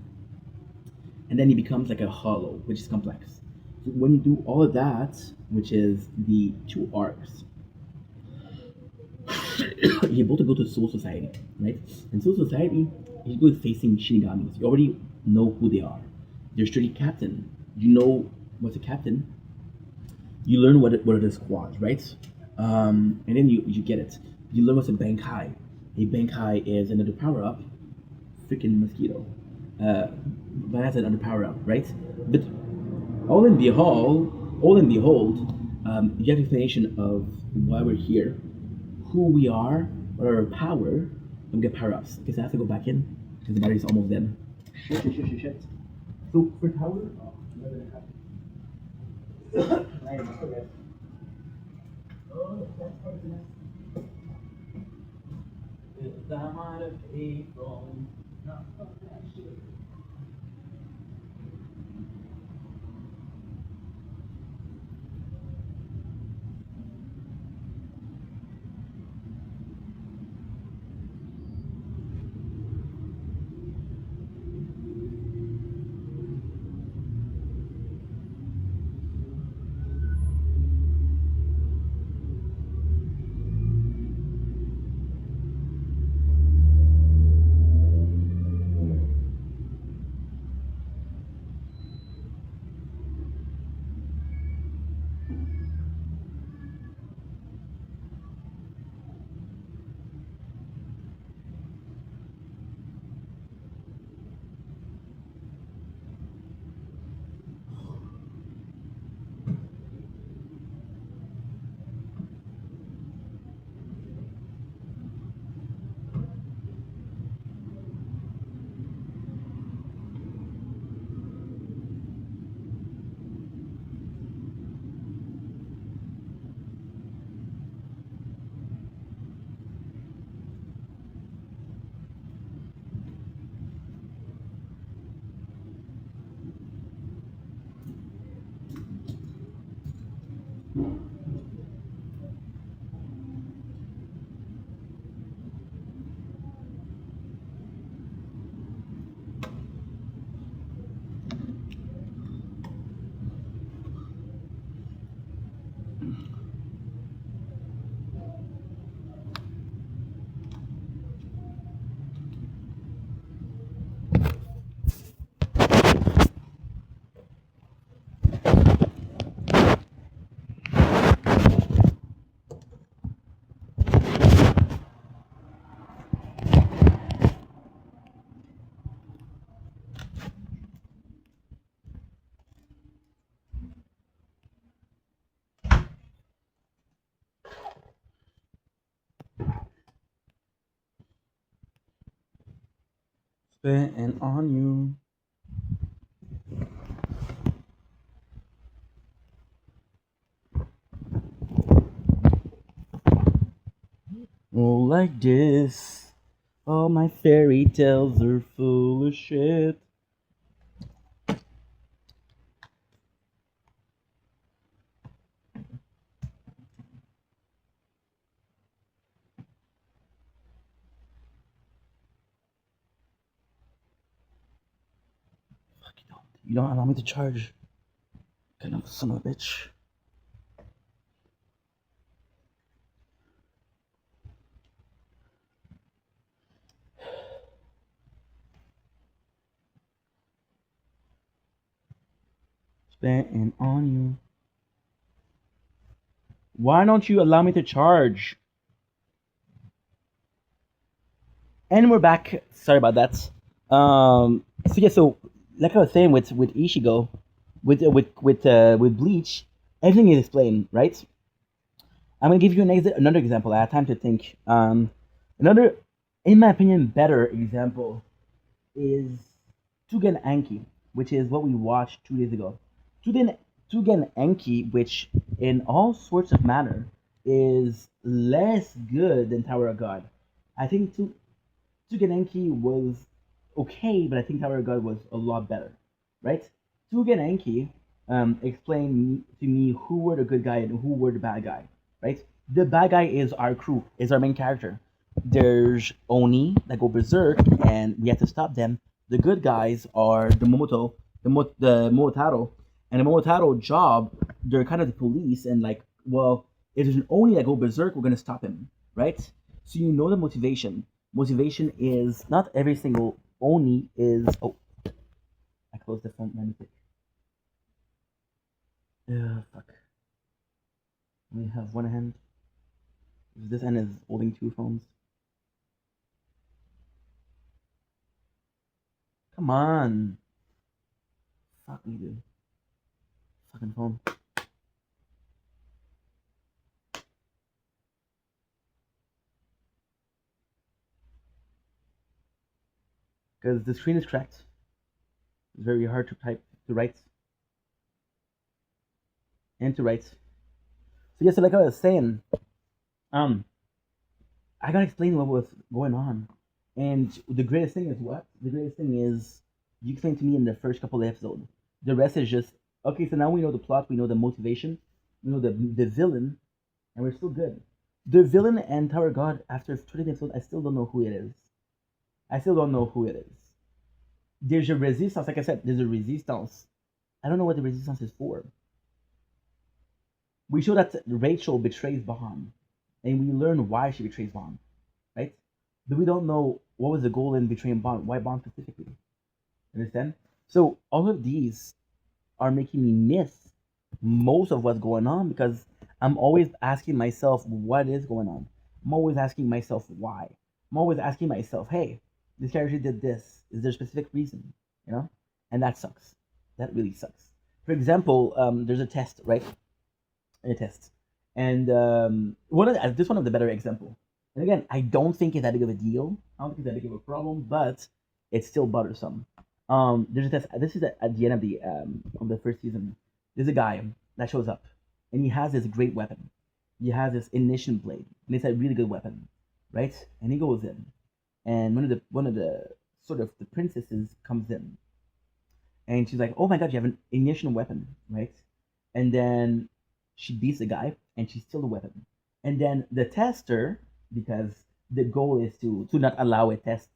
And then he becomes like a hollow, which is complex. So when you do all of that, which is the two arcs, you're able to go to Soul Society, right? And Soul Society, you go facing Shinigamis. You already know who they are. There's Street Captain. You know what's a captain. You learn what are the squads, right? And then you get it. You learn what's a Bankai. A Bankai is another power up. Freaking mosquito. But that's another power up, right? But all in behold, you have explanation of why we're here, who we are, what are our power, and get power ups. Okay, so I have to go back in because the battery's almost dead. Shit. So for tower, spitting on you. Oh, like this. All my fairy tales are full of shit. Fuck, you don't allow me to charge. Kind of son of a bitch. Spitting on you. Why don't you allow me to charge? And we're back. Sorry about that. So yeah, so like I was saying with Ishigo, with Bleach, everything is explained, right? I'm gonna give you another example. I had time to think. Another, in my opinion, better example is Tugen Anki, which is what we watched 2 days ago. Tugen Tugen Anki, which in all sorts of manner is less good than Tower of God. I think Tugenenki was okay, but I think Tower of God was a lot better, right? Tugenenki explained to me who were the good guy and who were the bad guy, right? The bad guy is our crew, is our main character. There's Oni that go berserk, and we have to stop them. The good guys are the the Momotaro, and the Momotaro job. They're kind of the police, and like, well, if there's an Oni that go berserk, we're gonna stop him, right? So you know the motivation. Motivation is not every single Oni is. Oh, I closed the phone. My mistake. Fuck. We have one hand. This hand is holding two phones. Come on. Fuck me, dude. Fucking phone. Because the screen is cracked. It's very hard to type, to write, and to write. So yeah, so like I was saying, um, I gotta explain what was going on. And the greatest thing is what? The greatest thing is you explained to me in the first couple of episodes. The rest is just okay. So now we know the plot, we know the motivation, we know the villain, and we're still good. The villain and Tower God after 20 episodes, I still don't know who it is. I still don't know who it is. There's a resistance, like I said, there's a resistance. I don't know what the resistance is for. We show that Rachel betrays Bond, and we learn why she betrays Bond, right? But we don't know what was the goal in betraying Bond, why Bond specifically. Understand? So all of these are making me miss most of what's going on because I'm always asking myself what is going on. I'm always asking myself why. I'm always asking myself, hey, this character did this. Is there a specific reason? You know? And that sucks. That really sucks. For example, there's a test, right? A test. And this one of the better example. And again, I don't think it's that big of a deal. I don't think it's that big of a problem, but it's still bothersome. There's a test. This is at the end of the first season. There's a guy that shows up, and he has this great weapon. He has this ignition blade, and it's a really good weapon, right? And he goes in, and one of the sort of the princesses comes in, and she's like, "Oh my god, you have an ignition weapon, right?" And then she beats the guy, and she steals the weapon. And then the tester, because the goal is to not allow a test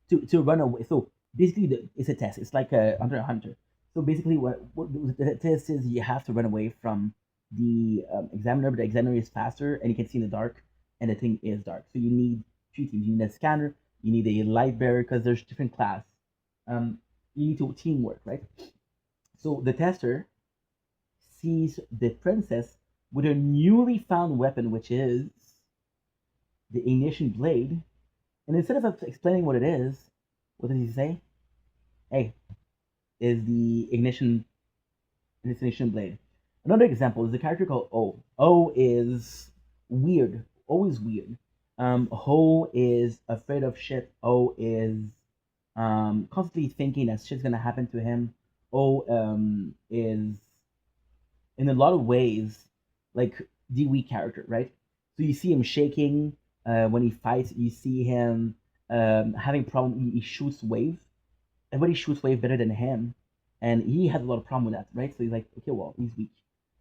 to run away. So basically, it's a test. It's like under a hunter. So basically, what the test is, you have to run away from the examiner, but the examiner is faster, and you can see in the dark, and the thing is dark. So you need two teams. You need a scanner. You need a light bearer because there's different class. Um, you need to teamwork, right? So the tester sees the princess with her newly found weapon, which is the ignition blade. And instead of explaining what it is, what does he say? Hey, is the ignition blade. Another example is a character called O. O is weird. O is weird. Ho is afraid of shit. O is constantly thinking that shit's gonna happen to him. O is in a lot of ways like the weak character, right? So you see him shaking when he fights. You see him having problem. He shoots wave. Everybody shoots wave better than him, and he has a lot of problem with that, right? So he's like, okay, well, he's weak.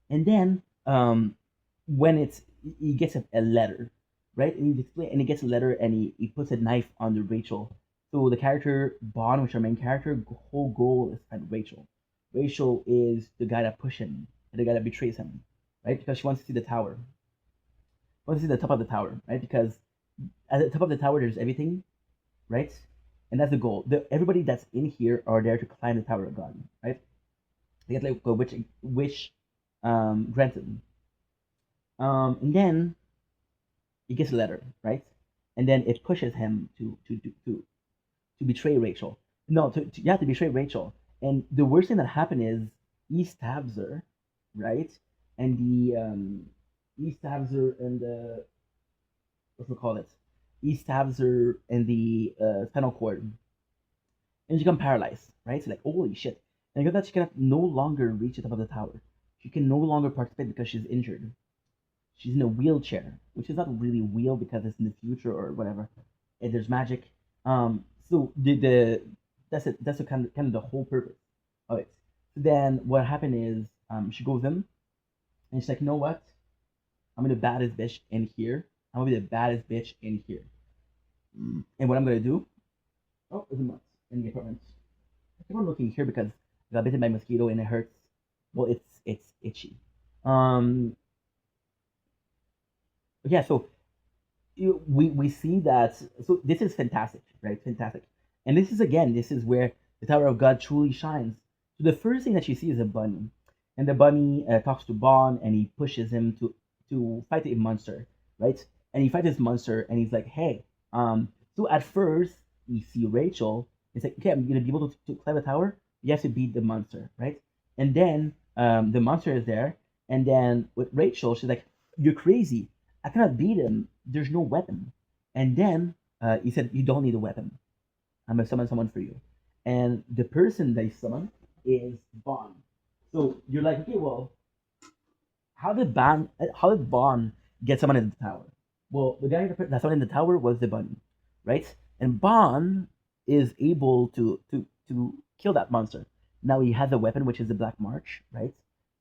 And then when he gets a letter, right? And he gets a letter, and he puts a knife under Rachel. So the character Bond, which is our main character, whole goal is to find Rachel. Rachel is the guy that pushes him, the guy that betrays him, right? Because she wants to see the tower. She wants to see the top of the tower, right? Because at the top of the tower, there's everything, right? And that's the goal. Everybody that's in here are there to climb the Tower of God, right? They get like a wish granted. And then he gets a letter, right? And then it pushes him to betray Rachel. No, to betray Rachel. And the worst thing that happened is he stabs her, right? And he stabs her in the what we call it? He stabs her in the spinal cord, and she become paralyzed, right? So like, holy shit! And because that she can no longer reach the top of the tower. She can no longer participate because she's injured. She's in a wheelchair, which is not really wheel because it's in the future or whatever. And there's magic. So the that's it. That's the kind of the whole purpose of it. So then what happened is she goes in and she's like, you know what? I'm gonna be the baddest bitch in here. I'm gonna be the baddest bitch in here. And what I'm gonna do? Oh, it's a month in the apartment. I keep on looking here because I got bitten by a mosquito and it hurts. Well, it's itchy. Um, yeah. So we see that. So this is fantastic, right? Fantastic. And this is where the Tower of God truly shines. So the first thing that you see is a bunny, and the bunny talks to Bond, and he pushes him to fight a monster, right? And he fights this monster, and he's like, hey, So at first you see Rachel. It's like, okay, I'm gonna be able to climb the tower. You have to beat the monster, right? And then the monster is there, and then with Rachel, she's like, you're crazy. I cannot beat him. There's no weapon. And then he said, you don't need a weapon. I'm gonna summon someone for you. And the person they summon is Bond. So you're like, okay, well, how did Bond get summoned in the tower? Well, the guy that summoned in the tower was the bunny, right? And Bond is able to kill that monster. Now he has a weapon, which is the Black March, right?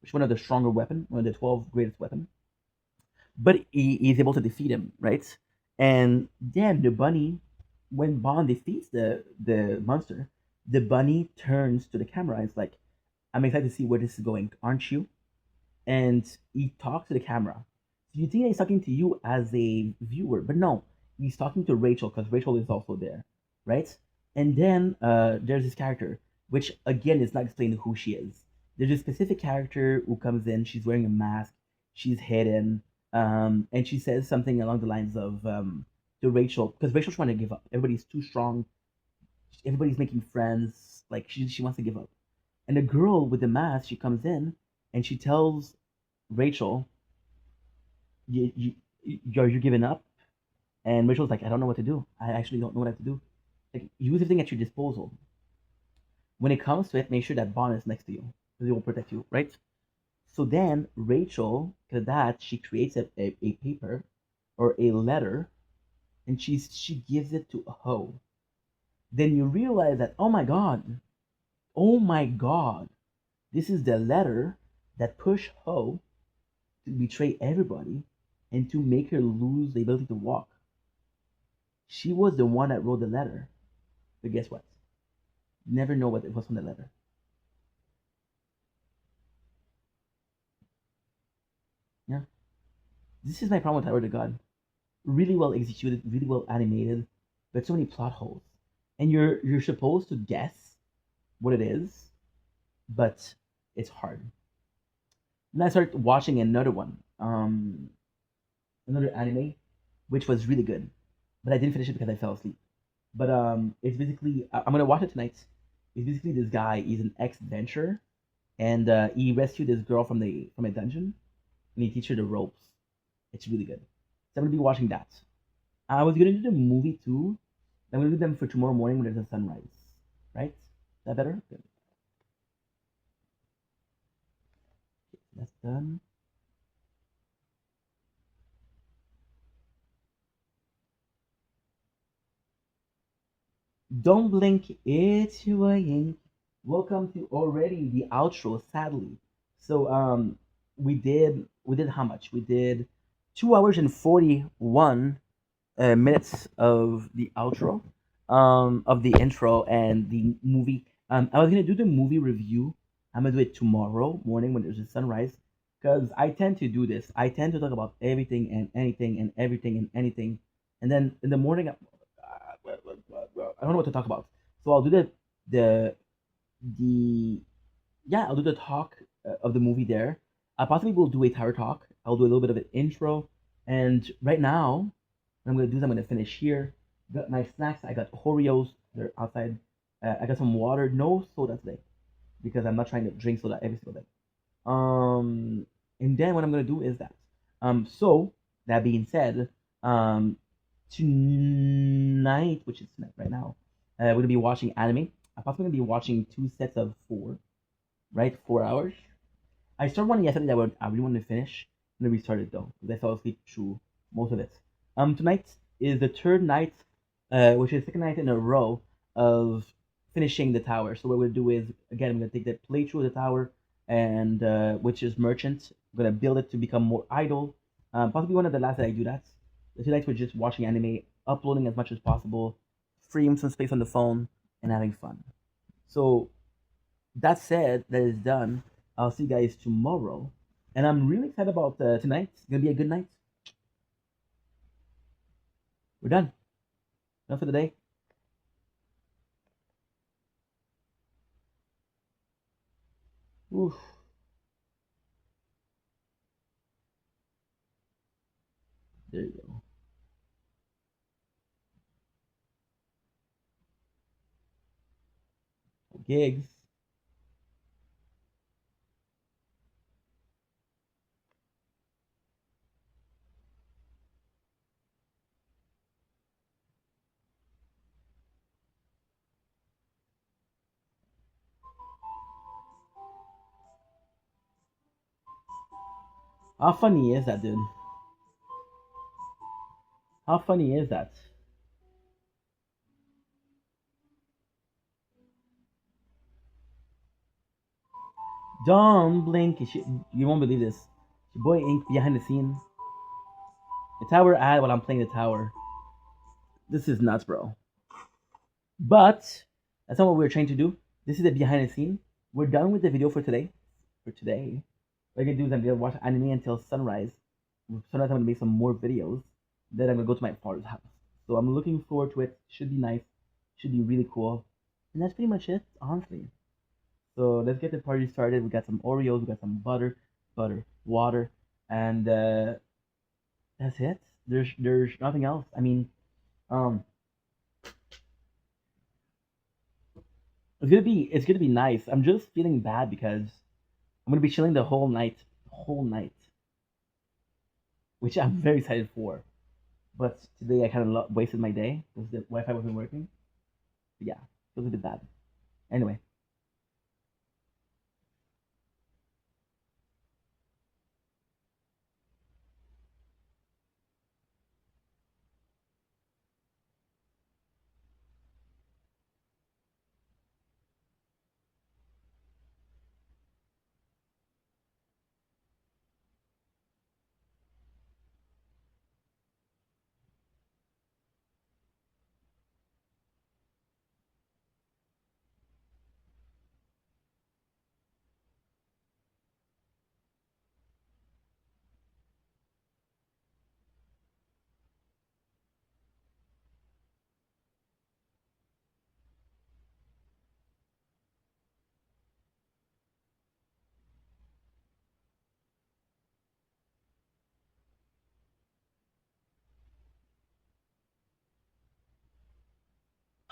Which is one of the stronger weapon, one of the 12 greatest weapon. But he is able to defeat him, right? And then the bunny, when Bond defeats the monster, the bunny turns to the camera and is like, "I'm excited to see where this is going, aren't you?" And he talks to the camera. So you think he's talking to you as a viewer, but no, he's talking to Rachel because Rachel is also there, right? And then there's this character, which again is not explaining who she is. There's a specific character who comes in. She's wearing a mask. She's hidden, and she says something along the lines of to Rachel because Rachel's trying to give up. Everybody's too strong. Everybody's making friends. Like she wants to give up. And the girl with the mask, she comes in and she tells Rachel, you're giving up? And Rachel's like, I don't know what to do. I actually don't know what I have to do. Like, use everything at your disposal. When it comes to it, make sure that Bond is next to you because he will protect you, right? So then Rachel, because that, she creates a paper or a letter and she gives it to Ho. Then you realize that, oh my god, this is the letter that pushed Ho to betray everybody and to make her lose the ability to walk. She was the one that wrote the letter. But guess what? You never know what it was from the letter. Yeah. This is my problem with Tower of God. Really well executed, really well animated, but so many plot holes. And you're supposed to guess what it is, but it's hard. Then I started watching another one, another anime, which was really good, but I didn't finish it because I fell asleep. But it's basically I'm gonna watch it tonight. It's basically this guy. He's an ex-adventurer, and he rescued this girl from a dungeon, and he teach her the ropes. It's really good. So I'm gonna be watching that. I was gonna do the movie too. I'm gonna do them for tomorrow morning when there's a sunrise. Right? Is that better? Good. That's done. don't blink, it's your ink. Welcome to already the outro, sadly. So we did how much? We did 2 hours and 41 minutes of the outro, of the intro and the movie. I was gonna do the movie review. I'm gonna do it tomorrow morning when there's a sunrise, because I tend to do this. I tend to talk about everything and anything and everything and anything, and then in the morning, I don't know what to talk about. So I'll do the yeah, I'll do the talk of the movie there. I possibly will do a tower talk. I'll do a little bit of an intro, and right now what I'm gonna do is I'm gonna finish here. Got my snacks. I got Oreos. They're outside. I got some water. No soda today because I'm not trying to drink soda every single day. And then what I'm gonna do is that. So that being said, tonight, which is tonight right now, we're gonna be watching anime. I'm possibly gonna be watching 2 sets of four, right? 4 hours. I started one yesterday that I really wanted to finish, and then restarted though because I fell asleep through most of it. Tonight is the third night, which is the second night in a row of finishing the tower. So what we're gonna do is again I'm gonna take the playthrough of the tower, and which is merchant. I'm gonna build it to become more idle. Possibly one of the last that I do that. The 2 nights we're just watching anime, uploading as much as possible, freeing some space on the phone, and having fun. So that said, that is done. I'll see you guys tomorrow, and I'm really excited about tonight. It's gonna be a good night. We're done. Done for the day. Oof. There you go. Gigs. How funny is that, dude? How funny is that? Don't blink. You won't believe this. Your boy Ink behind the scene. The tower ad while I'm playing the tower. This is nuts, bro. But that's not what we're trying to do. This is the behind the scene. We're done with the video for today. For today, what I'm gonna do is I'm gonna watch anime until sunrise. Sunrise, I'm gonna make some more videos. Then I'm gonna go to my father's house. So I'm looking forward to it. Should be nice. Should be really cool. And that's pretty much it, honestly. So let's get the party started. We got some Oreos. We got some butter, water, and that's it. There's nothing else. I mean, um, it's gonna be nice. I'm just feeling bad because I'm gonna be chilling the whole night, which I'm very excited for. But today I kind of wasted my day because the Wi-Fi wasn't working. But yeah, it was a bit bad. Anyway,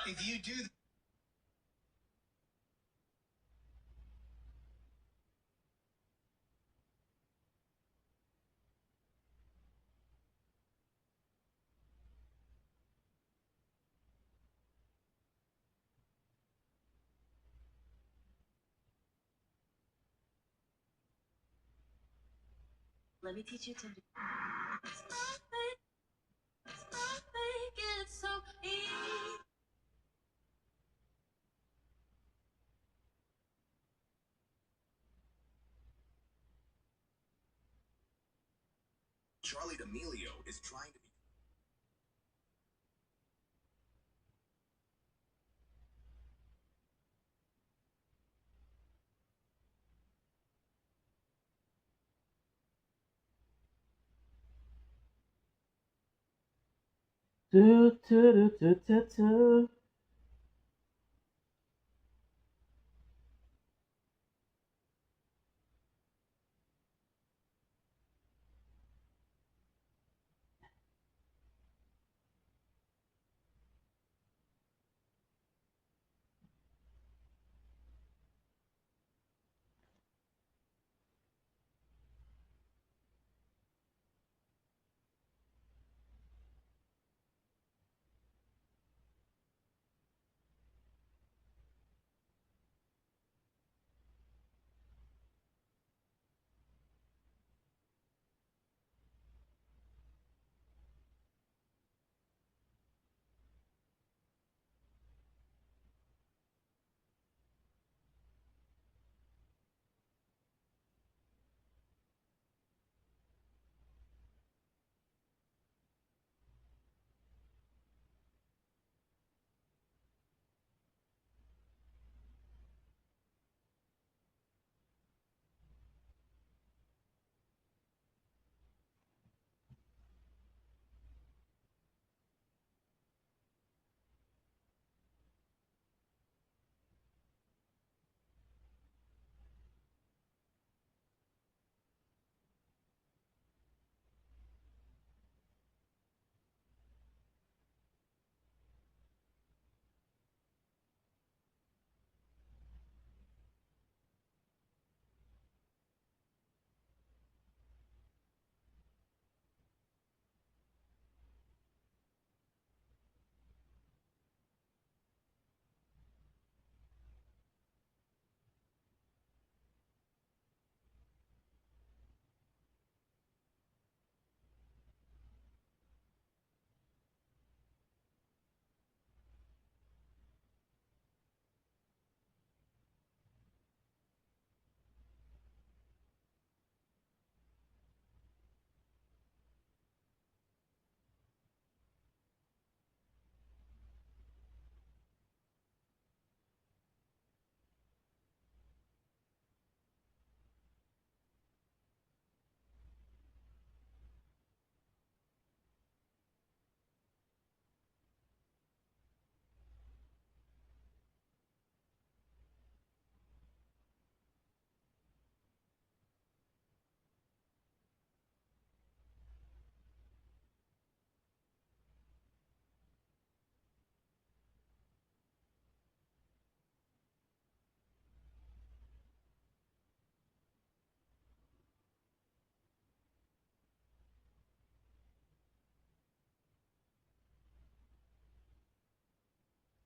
If you do let me teach you to Charlie D'Amelio is trying to be. Do, do, do, do, do, do.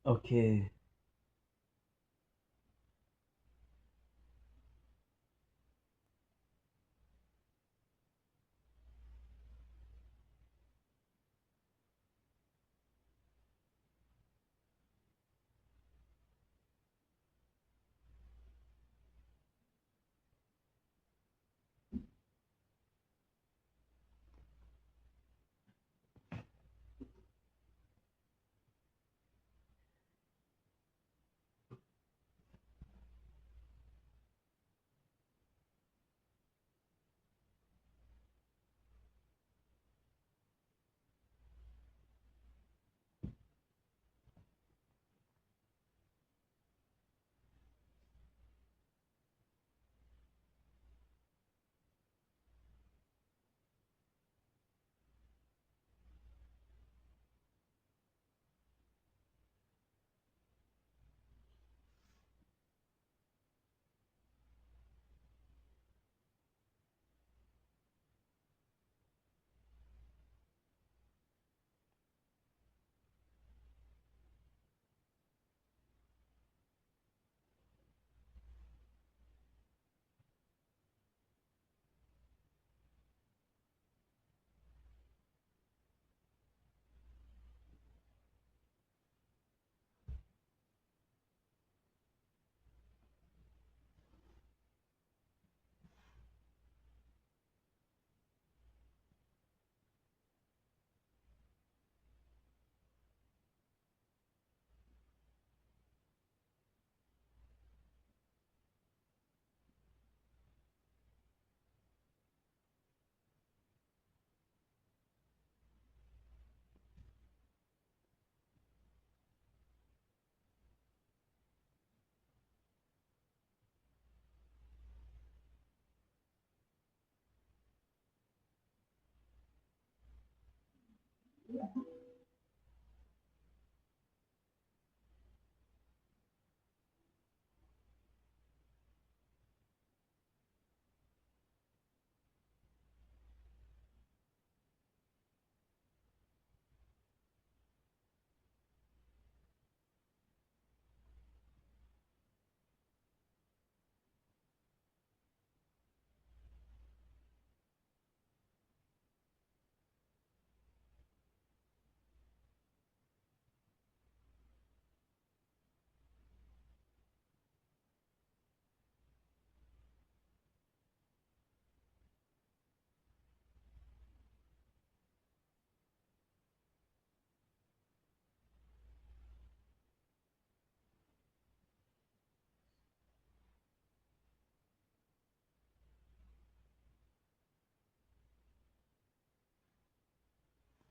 Okay.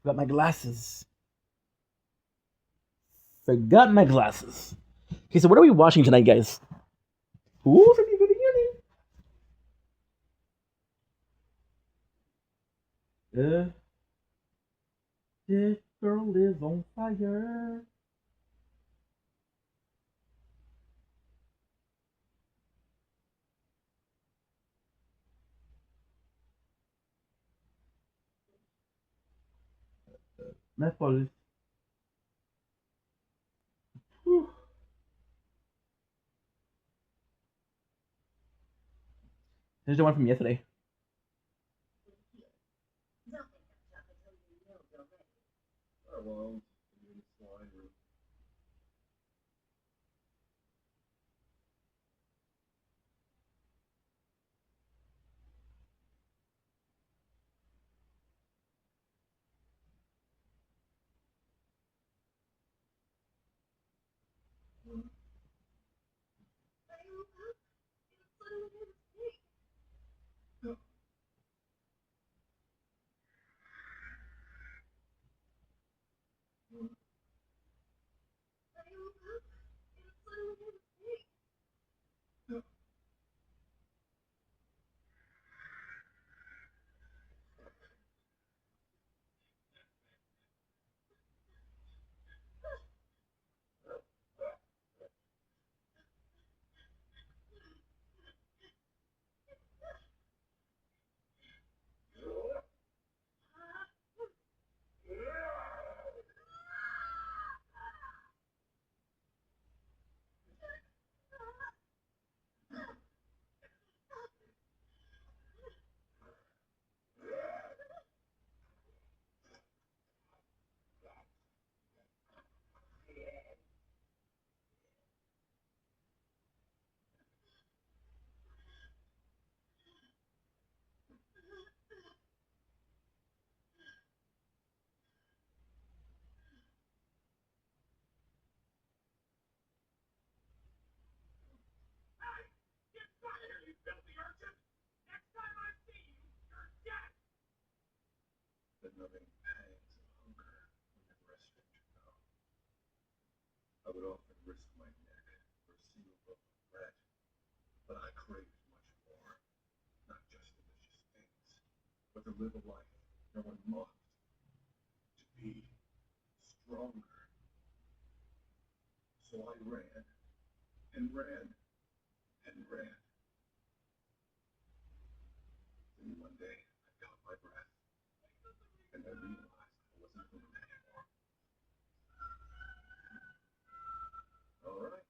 Got my glasses. Forgot my glasses. Okay, so what are we watching tonight, guys? Ooh, this girl is on fire. My apologies. Whew. This is the one from yesterday. The numbing pangs of hunger whenever a stranger know. I would often risk my neck for a single loaf of bread, but I craved much more, not just delicious things, but to live a life no one mocked, to be stronger. So I ran, and ran, and ran. Then one day, I caught my breath, and I realized I wasn't moving anymore. All right,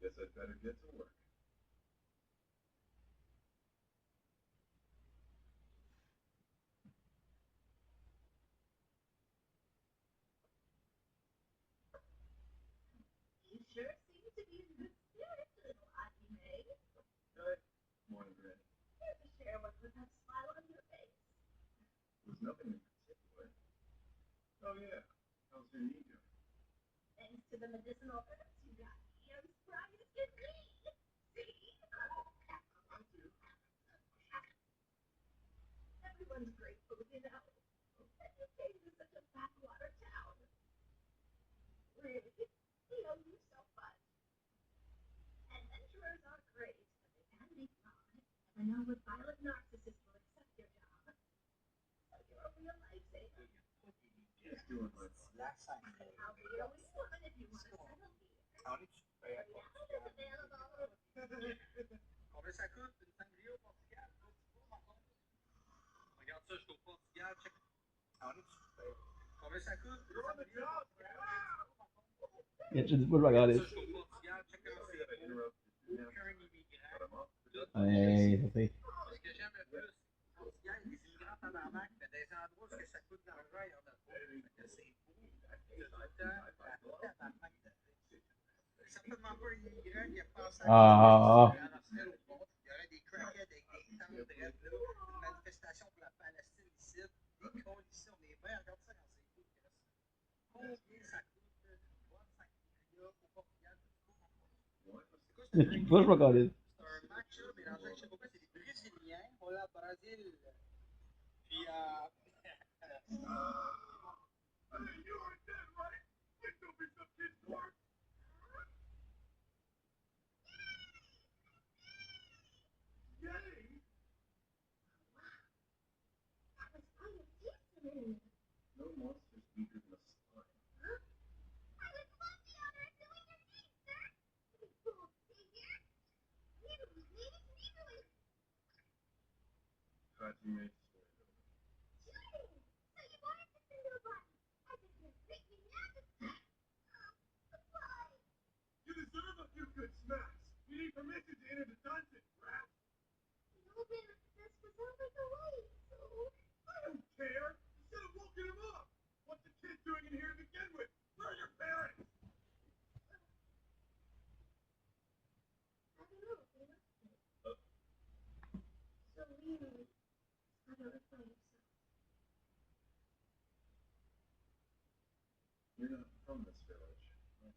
guess I'd better get to work. You sure seem to be in good spirits, little Auntie May. Good morning, Granny. Care to share what with that smile on your face? There's nothing in particular. Oh yeah, how's your knee doing? Thanks to the medicinal herbs you got me, I'm strong as can be. See? I do. Everyone's grateful, you know. That you came to such a backwater town. Really, we owe you so much. Adventurers are great, but they can be flawed. Never know what violent narcissist will accept your job. So you're a real lifesaver. Yes, Combien ça coûte une sangria au Portugal? Regarde ça, je suis au Portugal, check. Combien ça coûte une sangria au Portugal? Yeah, just what I got Ça, is. je suis au Portugal, check comment c'est beau. Aucun immigrant. Hey, ça fait. Ce que j'aime le plus, au Portugal, les immigrants tabarnak, mais des endroits où ça coûte de l'argent, il y en a pas. Fait que c'est beau. Tabarnak. Certainement pas un immigrant qui a pensé à traverser au pont. Il y aurait des crackheads avec des tentes de là, une manifestation pour la Palestine ici, des cons ici, on est bien, regarde ça quand c'est beau. Combien ça coûte de boire de sangria au Portugal? C'est quoi ce drink? What I got is. C'est un matcha mélangé avec je sais pas quoi, c'est des Brésiliens, voilà, Brésil. Puis No monster's weaker than a slime. How'd you make the story go? You deserve a few good smacks. You need permission to enter the dungeon, rat. I don't care. You should have woken him up. What's the kid doing in here to begin with? Where are your parents? You're not from this village, are you?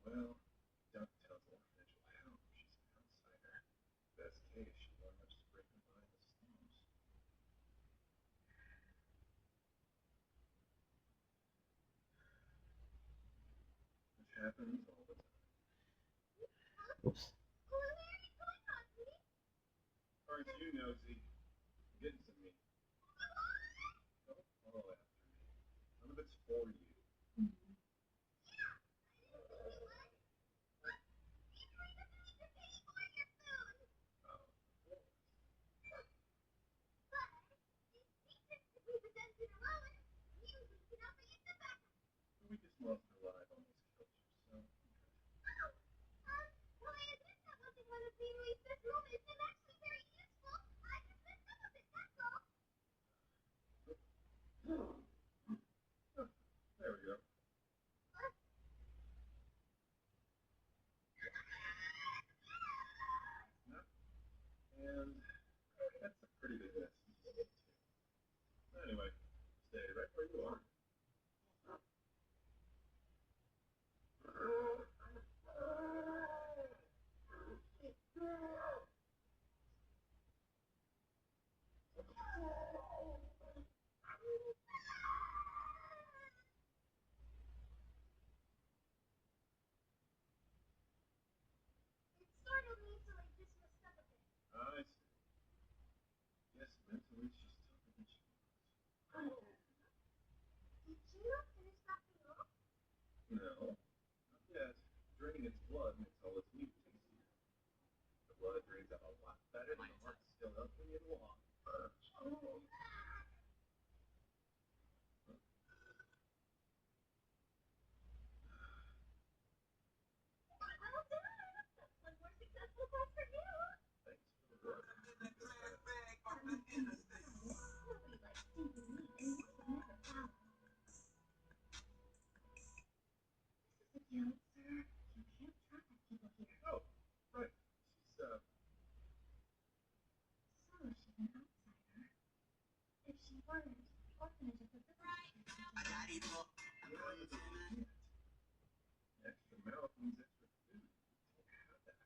Well, Duck tells orphanage will help. She's an outsider. Best case, she'll learn much to break from behind the stones. Which happens all the time. Oops. Aren't you nosy? Getting some meat. Don't follow after me. None of it's for you. We just lost our live on this culture, so. There we go. And that's a pretty big mess. Anyway, stay right where you are. I see. Yes, mentally she's tougher than she looks. No, not yet. Draining its blood makes all its meat tastier. The blood drains out a lot better than the heart's still healthy and long. Thanks for the work. Oh, right. Extra mouth means extra food. Don't have that.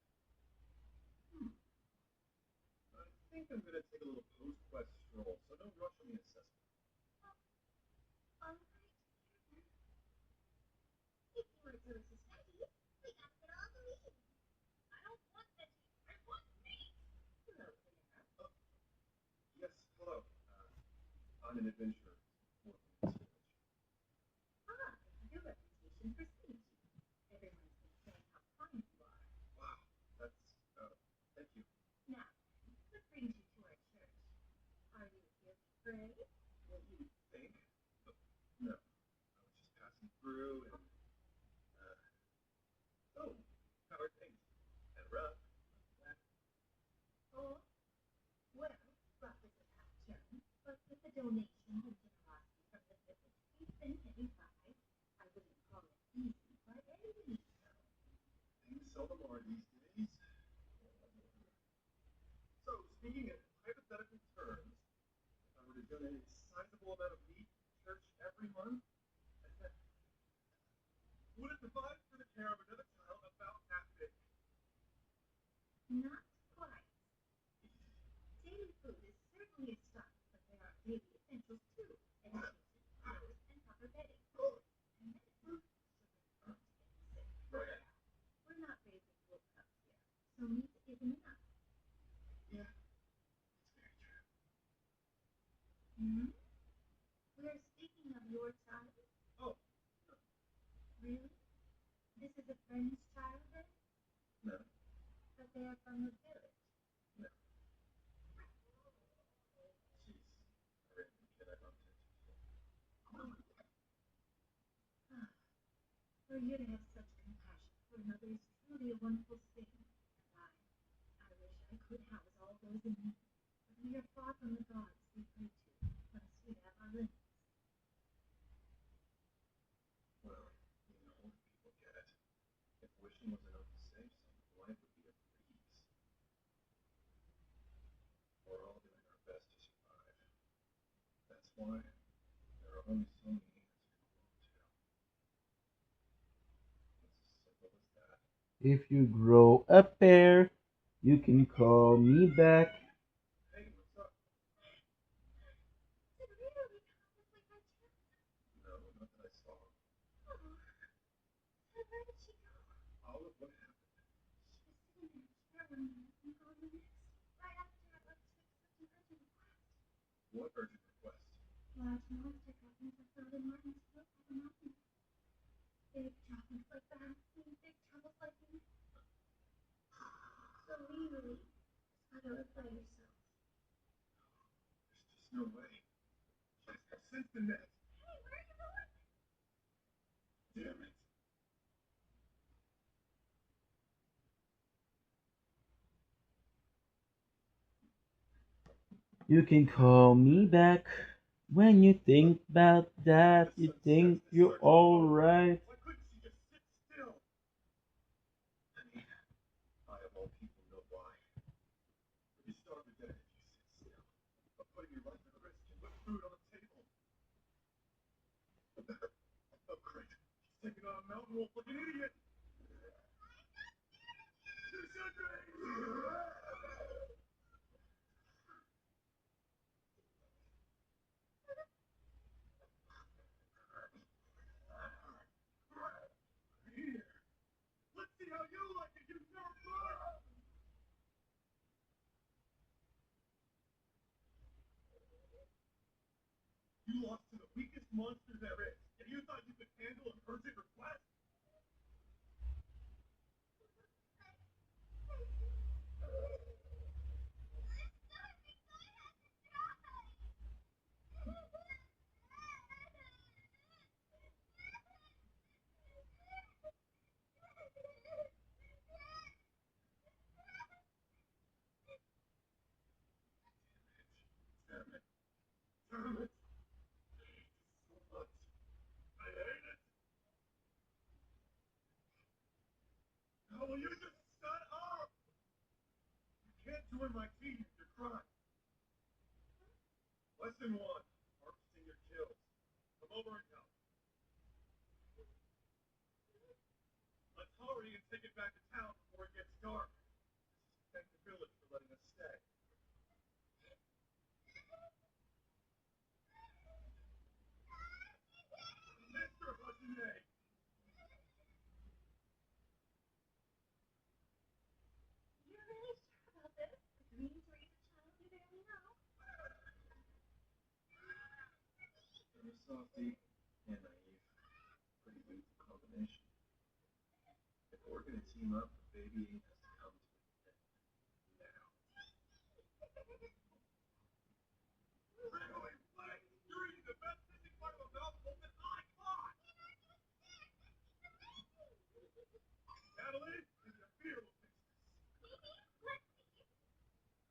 I think I'm gonna take a little post-quest stroll, so don't rush on the assessment. Yes, hello. Is a friend's childhood? No. But they are from the village. No. She's a random kid I bumped into. For you to have such compassion for another is truly a wonderful thing. I wish I could house all those in me. But we are far from the gods we pray to, lest we have our limits. Well, people get it. If wishing was enough to save someone, life would be a breeze. We're all doing our best to survive. That's why there are only so many hands you can belong to. It's as simple as that. If you grow a pair, you can call me back. Hey, what's up? Did really come with like my chest? No, not that I saw. Oh. Where did she go? Olive, what happened? She was sitting in a chair one minute and gone the next. Right after I left to accept an urgent request. What urgent request? Large monster dragons are found in Martin's Foot by the mountain. Big dragons like that mean big troubles like me. So we really gotta live by yourself. There's just no way. She's got sense in that. Hey, where are you going? Damn it. You can call me back. When you think about that, you think you're alright. Why couldn't she just sit still? I mean, I of all people know why. You starve to death if you sit still. But putting your life at risk and put food on the table. Oh, great. She's taking on a mountain wolf like an idiot. You should be. Here. Let's see how you like it, you nerve. You lost to the weakest monster there is, and you thought you could handle an urgent request? Damn it. Damn it. So much. I hate it. How will you just shut up? You can't join my team if you're crying. Lesson 1. Harvesting your kills. Come over and help. Let's hurry and take it back to town before it gets dark. Thank the village for letting us stay. Mr. Husnay! You're really sure about this? Agreeing to raise a child you barely know? I'm a softie and naive. Pretty lethal combination. If we're gonna team up, the baby has to come to an end. Now. Really? Wait! You're eating the best missing part of a mouthful that I caught! Natalie, and your fear will fix this.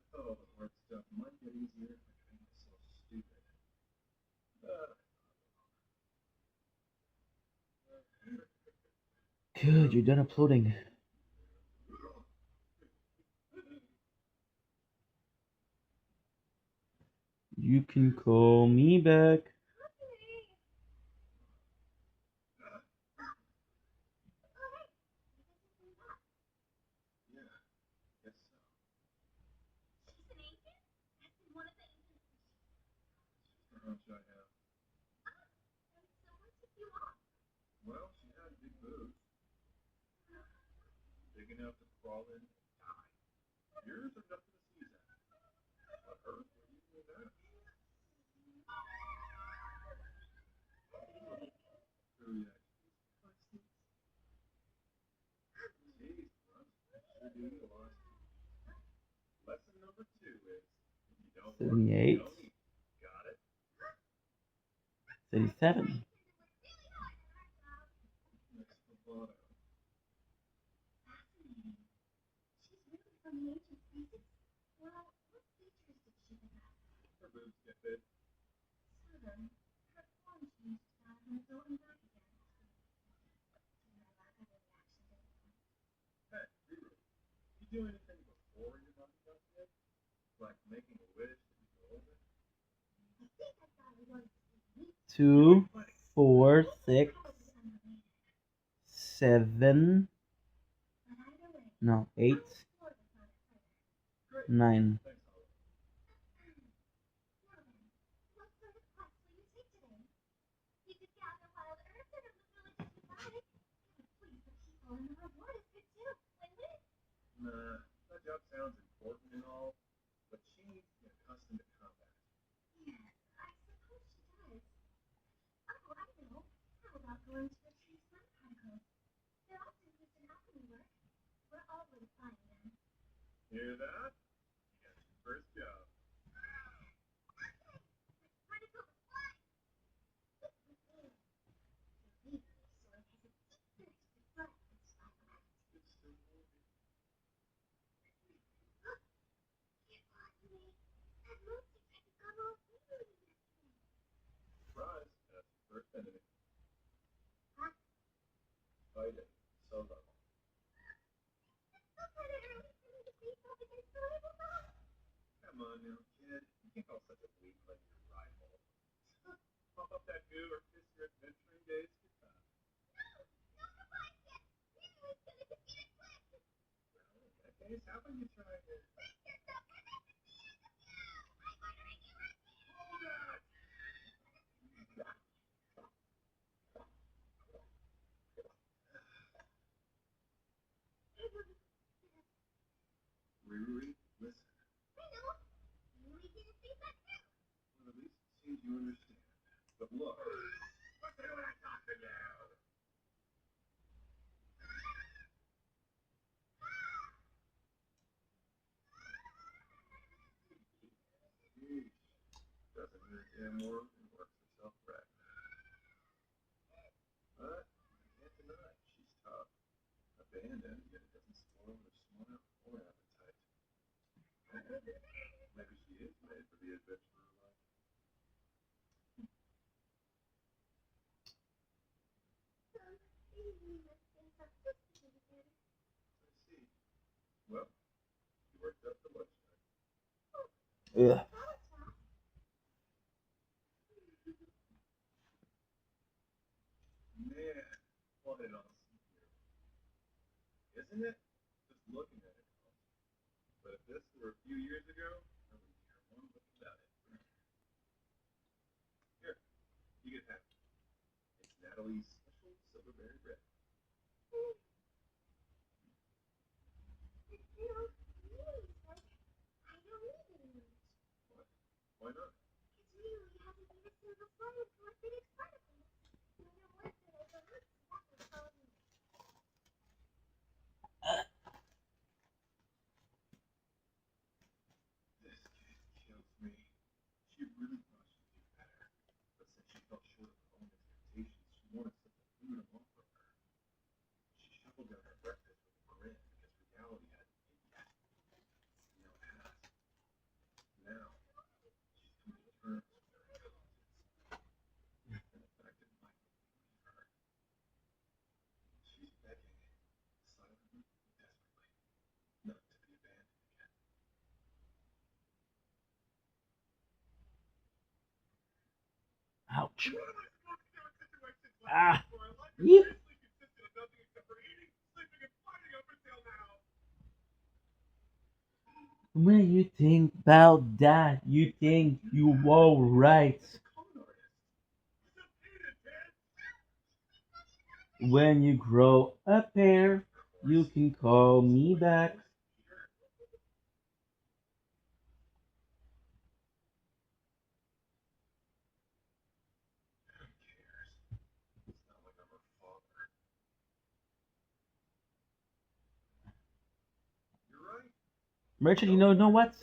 I thought all the hard stuff might get easier if I trained myself stupid. But Good, you're done uploading. You can call me back. yeah, guess so. She's an ancient? That's been one of the ancient. Just a hunch I have. And so what took you off? Well, she had big boobs. Big enough to crawl in and die. Yours are nothing to sneeze at. But hers were easily managed. Who reacts to these questions? velocity. Lesson number 2 is you don't 78. don't eat. Got it? 37. Next bravado. Fascinating. She's really from the ancient species. Well, what features did she possess? Her boobs get big. So then, her form changed to that of an adult and back again. Do you ever have a reaction to this one? Hey, Ruru, you do anything before your body got big? Like making a wish that you go older? I think I thought it was sweet. 2, 4, 6, Probably unrelated. 7. But either way, No, 8, I'll explore this matter further. 9. Thanks, Holly. Now then, what sort of quest will you take today? You could gather wild herbs and in the villages nearby. It would please the people, and the reward is good too. Win-win. Nah, that job sounds important and all, but she needs to get accustomed to combat. Yes, I suppose she does. Oh, I know. How about going to the tree sun particles? They're often used in alchemy work. We're always buying them. Hear that? You got your first job. Particles fly! This was weird. The reader sword has a deep thirst for blood and survival. It's still moving. Look! Careful on you, May. That monster tried to gobble up Ruru yesterday. Surprise, that's your first enemy. Huh? Fight it. Solo. That's so kinda early for me to face off against the rival boss. Come on now, kid. You can't call such a weak like your rival. Pump up that goo or kiss your adventuring days goodbye. No! No goodbye yet! Ruru is gonna defeat it quick! Well, in that case, how about you try it? Wait, there's no goodness at the end of you! I'm ordering you right now! Hold on! Riri, listen. I know! Ruru didn't think that through! Well, at least it seems you understand. But look. Listen when I talk to you! Yeesh. Doesn't mean a damn more and works herself right. But I can't deny she's tough. Abandoned, yet it doesn't spoil her smile or appetite. Maybe she is made for the adventurer life. So, you must think that's sophisticated. I see. Well, you worked up the lunchtime. Ugh. That was fast. Man, what an awesome hero. Isn't it? Just looking at it. But if this were a few years ago, I wouldn't care one whit about it. Here, you get half. It's Natalie's special silverberry bread. You know, Neely's like, I don't need any lunch. What? Why not? Because Neely hasn't made a single flyer for orthopedic particles. And your work that I don't look so that was telling me. This kid kills me. She really thought she'd do better. But since she fell short of her own expectations, she wanted something food and offer her. She shoveled down her breakfast with a grin because reality hadn't hit yet. Now it has. Now, she's coming to terms with her incompetence. And the fact that Mike would leave her. She's begging, silently, desperately, not to be abandoned again. Ouch. What am I supposed to do in situations like Ah. this where my life Yep. has basically consisted of nothing except for eating, sleeping, and fighting up until now? When you think about that, you think you were right. As a con artist. Just eat it, kid! When you grow a pair, you can call me back. Who cares? It's not like I'm her father. You're Merchant, you know what?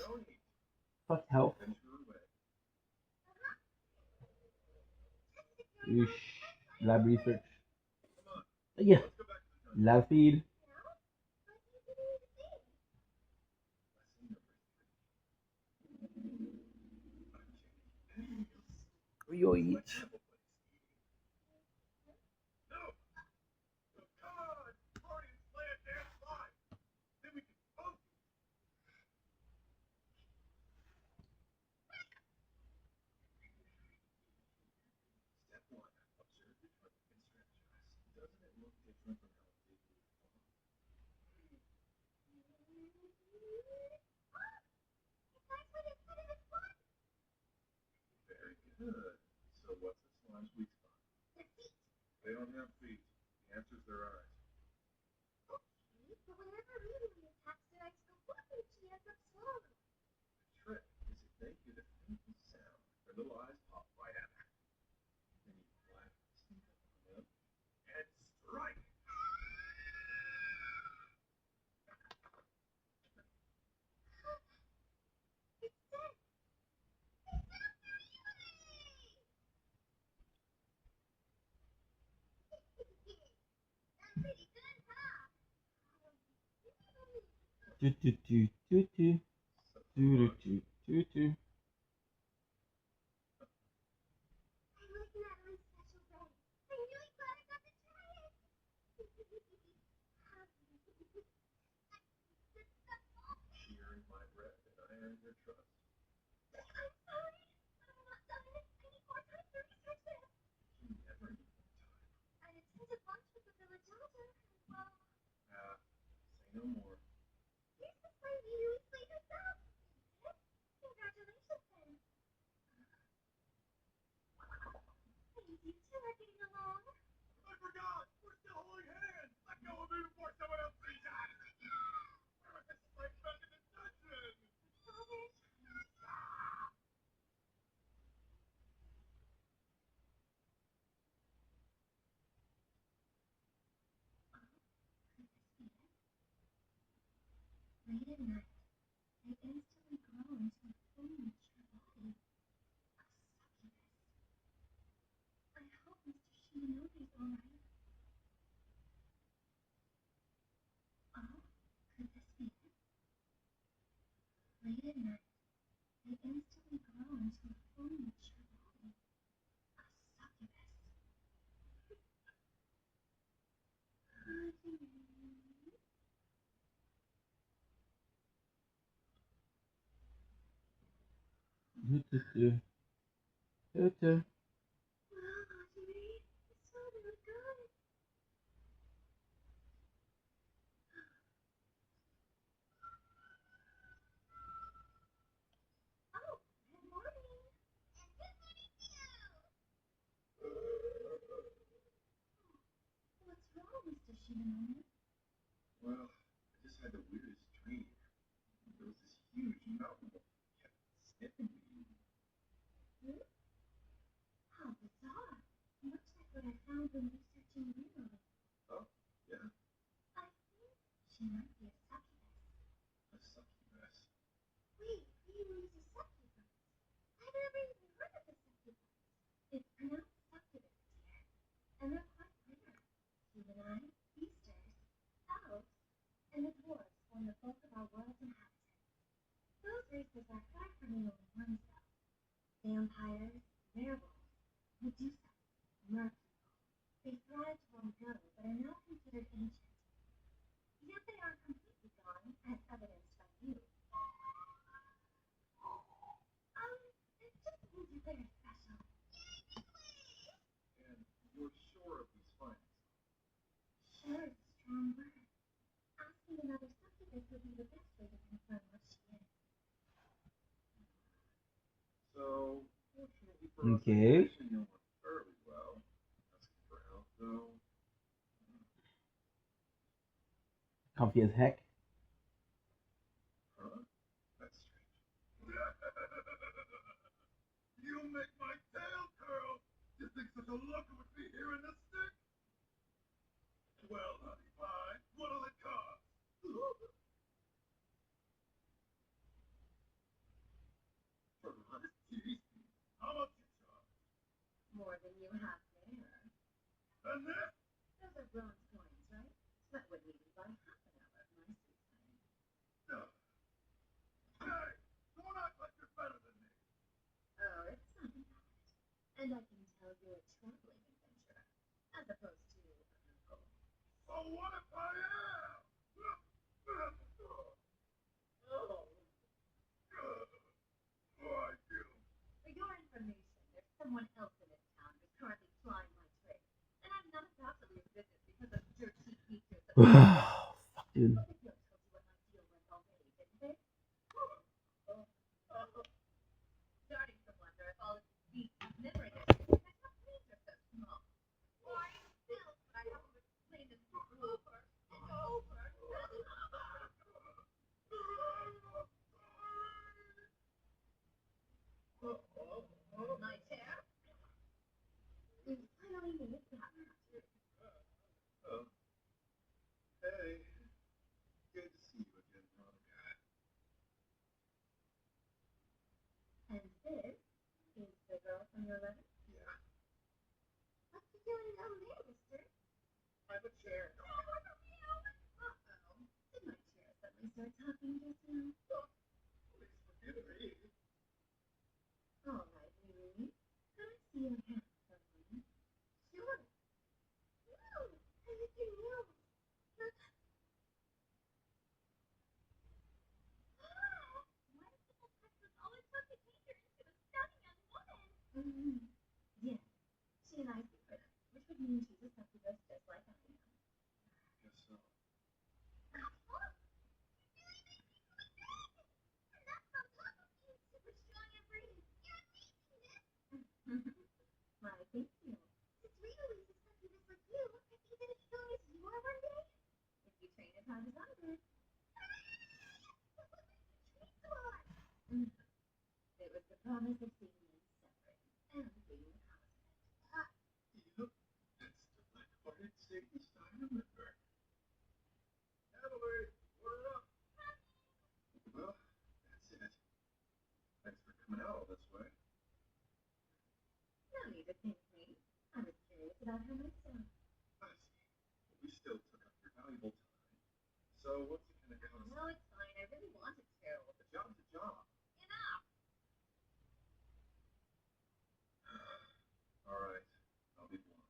Fuck health. Oosh. Lab research. Yeah. Lab feed. Yo, eat. Very good. So what's the slime's weak spot? They don't have feet. The answer's their eyes. But whenever Lily attacks the next compartment, she ends up swallowing. The trick is if they hear the faintest sound, their little eyes pop right at her. Then you flat sneak up on them and strike. It's dead. Pretty good, huh? Do do do do do do do do do. I like Natalie's special way. I'm really glad I got to try it. She earned my bread and I earned her trust. I'm sorry, but I'm not done. I need more time to research this. You never need more time. I attended lunch with the village elder, and well, Say no more. here's the slave you really slayed yourself. Congratulations, then. And you two are getting along. I forgot! We're still holding hands! Let go of me before someone else sees us! Where was this slave back in the dungeon? Father. Late at night, they instantly grow into a fully mature body. A succubus. I hope Mr. Shinanobe's alright. Oh, could this be it? Late at night, they instantly grow into a fully mature body. A succubus. Do do do do do. Wow, Audrey, it smelled really good. Oh, good morning. And good morning too. What's wrong, Mr. Shinanobe? Well, I just had the weirdest dream. There was this huge mountain wolf kept sniffing me. How bizarre. Much like what I found when researching Lily. Oh, yeah? I think she might be a succubus. A succubus. Wait, Lily is a succubus. I've never even heard of a succubus. It's pronounced succubus, dear. And they're quite rare. Human-eyed, beasters, elves, and the dwarves form the bulk of our world's inhabitants. Those races are far from the only ones, though. Vampires, werewolves, Medusa, merpeople. They thrived long ago, but are now considered ancient. Yet they aren't completely gone, as evidenced by you. It just means you're very special. And you're sure of these findings? Sure is a strong word. Asking another succubus would be the best way to confirm what she is. So, fortunately for us, Okay. I actually know one fairly well. Asking for help, though. Comfy as heck. Huh? That's strange. You make my tail curl! You think such a looker would be here in the stick? Well, honey pie, what'll it cost? How much you charge? More than you have there. And this? Those are bronze coins, right? That would need you by half an hour of my sweet time. No. Hey, don't act like you're better than me. Oh, it's not that. And I can tell you're a traveling adventurer, as opposed to a local. So what if I am? Oh. Why you? For your information, there's someone else in this town who's currently plying my trade. And I'm not about to lose business because of dirty features of Fuck, dude. What if you told you what my deal was already, didn't they? Starting to wonder if all of these memory issues and my needs are so small. Why still would I have to explain this over and over and over? My chair? We finally made it back. Oh. Hey. Good to see you again, Veronica. And this is the girl from your letter? Yeah. What you doing down there, mister? I have a chair. Uh-oh. Did my chair suddenly start talking just now? Please forgive me. All right, Lily. Can I see your hand for a moment? Sure. Woo! I like your nails. Why is the Texas always have to take her into a stunning young woman? Yeah, she and I secret, which would mean she's a succubus just like I am. Guess so. And that's on top of being super strong and brave. You're amazing, Miss. Why, thank you. Since we release a succubus like you, I think that as strong as you are one day, if you train as hard as I did. It was the promise of seeing them separate and being the husband. Yep. That's the light-hearted Satanist I remember. Natalie, order up. Well, that's it. Thanks for coming out all this way. No need to thank me. I was curious about her myself. I see. We still took up your valuable time. So what's it gonna cost? No, it's fine. I really wanted to. A job's a job. Enough. All right. I'll be blunt.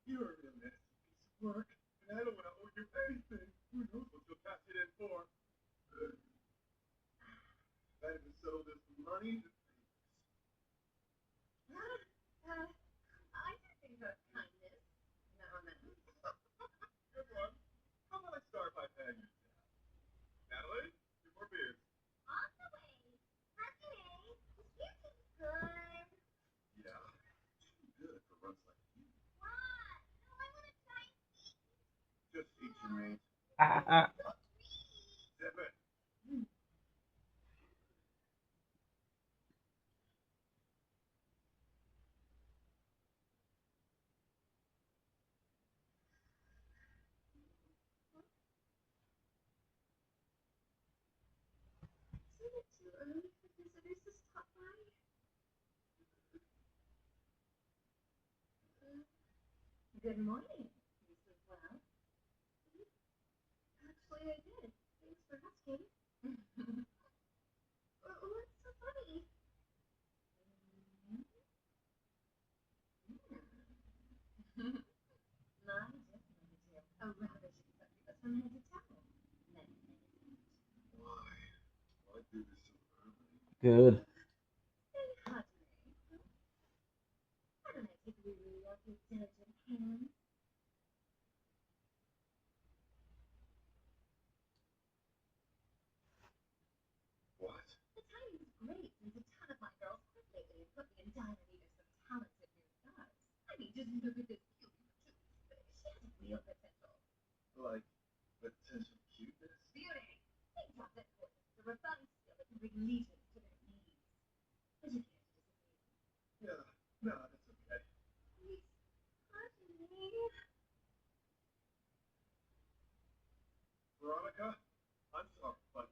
You're a real nasty piece of work, and I don't want to owe you anything. Who knows what you'll cash it in for? That even settle this money and favors. I can think of kindness. Now and then. Good one. How about I start by paying you down? Natalie, 2 more beers. On the way. Okay. Excuse me. Good. Yeah. Too good for runs like you. What? No, I want to try and eat. Just eat your meat. Zip it. Isn't it too early for visitors to stop by? Good morning. You sleep well? Actually, I did. Thanks for asking. What's so funny? My definitely do. A ravishing succubus from head to toe. Many, many things. Why? Why do this so early? Good. Say hi to me. Why don't I take Lulu off your diligent hands? What? The timing's great since a ton of my girls quit lately and put me in dire need of some talented new stars. I mean, just look at this cute patootie. She has real potential. Like potential cuteness? Beauty. Think about that voice. The refined skill that can bring legions to their knees. But you can't disagree. Yeah. No, that's okay. Please, honey. Veronica, I'm sorry, but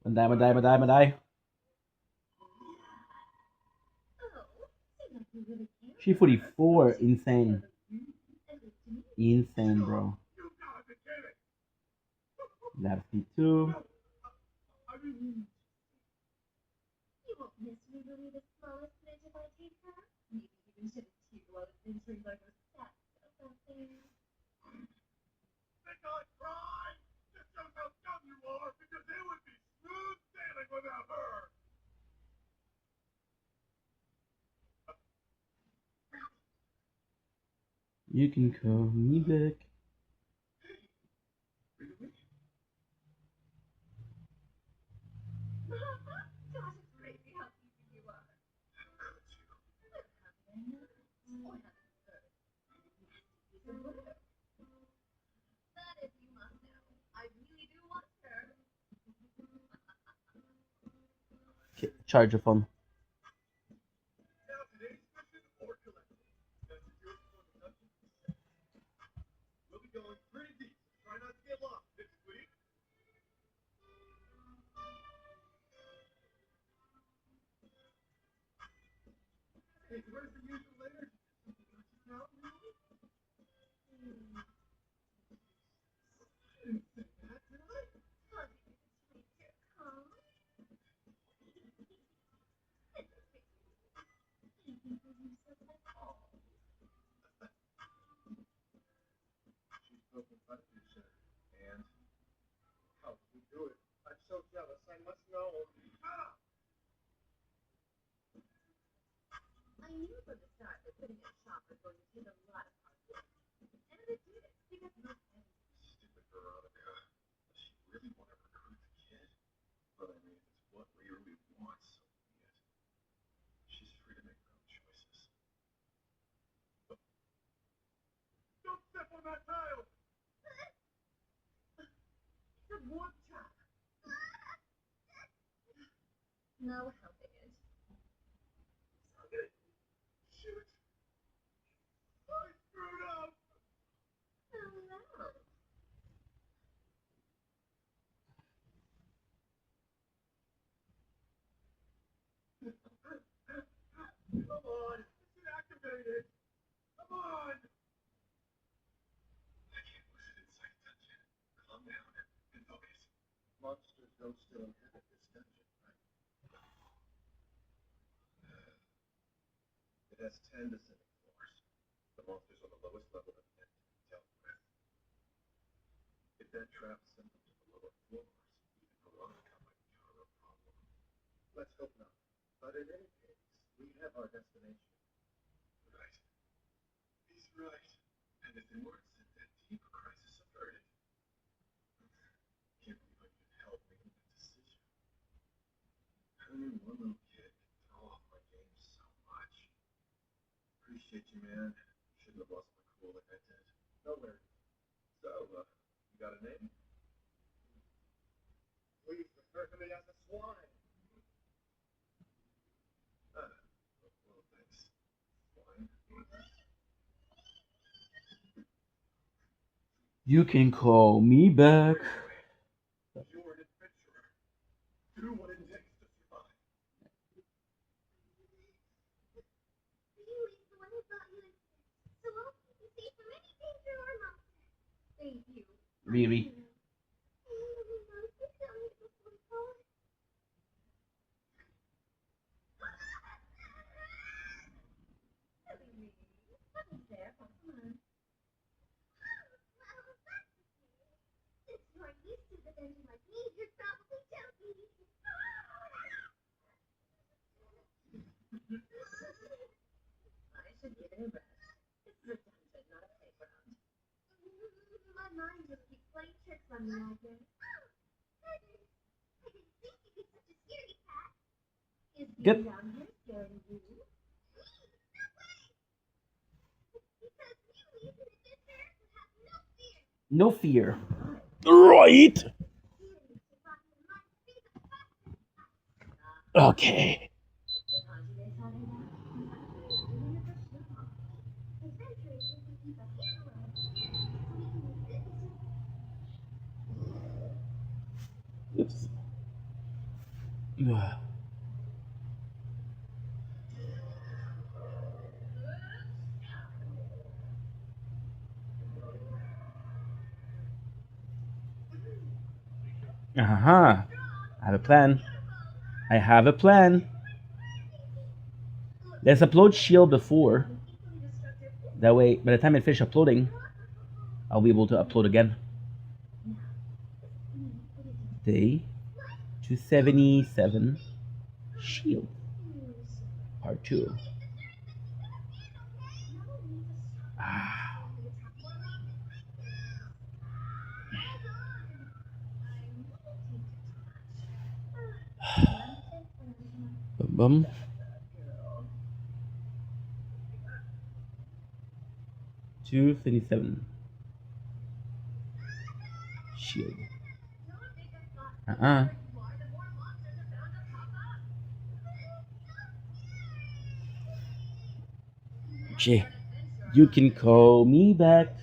มันได้ She 44, insane, bro. That's me too. You won't miss me, Lily, the smallest midge if I take her. Maybe even shed a tear while adventuring by her steps or something. Think I cry? Just shows how dumb you are, because it would be smooth sailing without her. You can call me back. Gosh, it's crazy how easy you are. How could you? How did I know? Or heaven first. Nasty piece of work. But if you must know, I really do want her. Okay, charge your phone. Now today's mission or collection. That's the good for the dungeon. We'll be going pretty deep. Try not to get lost this week. Hey, where's the usual later? Now, really? I didn't say that, did I? She's broken butt picture. And how did we do it? I'm so jealous. I must know. I knew from the start that putting a shop was going to take a lot of hard work. And it did, because most everything. Stupid Veronica. Does she really want to recruit the kid? But I mean, it's what we really want, so be it. She's free to make her own choices. Don't step on that tile! It's a wood trap. No helping it. Shoot! I screwed up! Oh no. Come on! It's activated! Come on! I can't lose it inside the dungeon. Calm down and focus. Monsters don't still inhabit this dungeon, right? It has 10 descending floors. The monsters on the lowest level have yet to be dealt with. If that trap sent them to the lower floors, even Veronica might encounter a problem. Let's hope not. But in any case, we have our destination. Right. He's right. And if they weren't sent that deep, a crisis averted. Can't believe I needed help making that decision. Only one little kid can throw off my game so much. Appreciate you, man. Shouldn't have lost my cool like I did. No worries. So, you got a name? Please refer to me as a swine. Well, thanks. Swine. You can call me back. You're an adventurer. Do what it takes to survive. Really, the one who brought you in. So I'll keep you safe from any danger or monster. Thank you. Really? I should give it a rest. This is a dungeon, not a playground. My mind just keeps playing tricks on me, I guess. I didn't think you'd be such a scaredy cat. Is Get- being down here scaring you? No way! Because you, as an adventurer, would have no fear. No fear. Right. Okay. Oops. Uh-huh. I have a plan. I have a plan. Let's upload Shield before. That way, by the time I finish uploading, I'll be able to upload again. Day 277 Shield Part 2. Ah. Bum bum. 257 Shield. Uh-uh. Jay, you can call me back.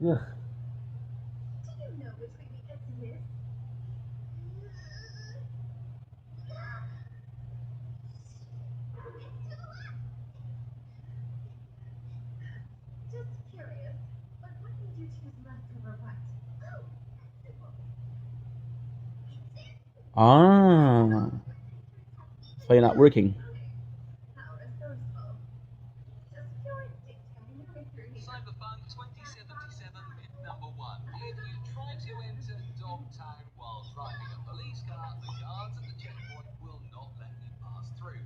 Ugh. Ah. That's why you're not working. Cyberpunk 2077 myth number 1. If you try to enter Dogtown while driving a police car, the guards at the checkpoint will not let you pass through.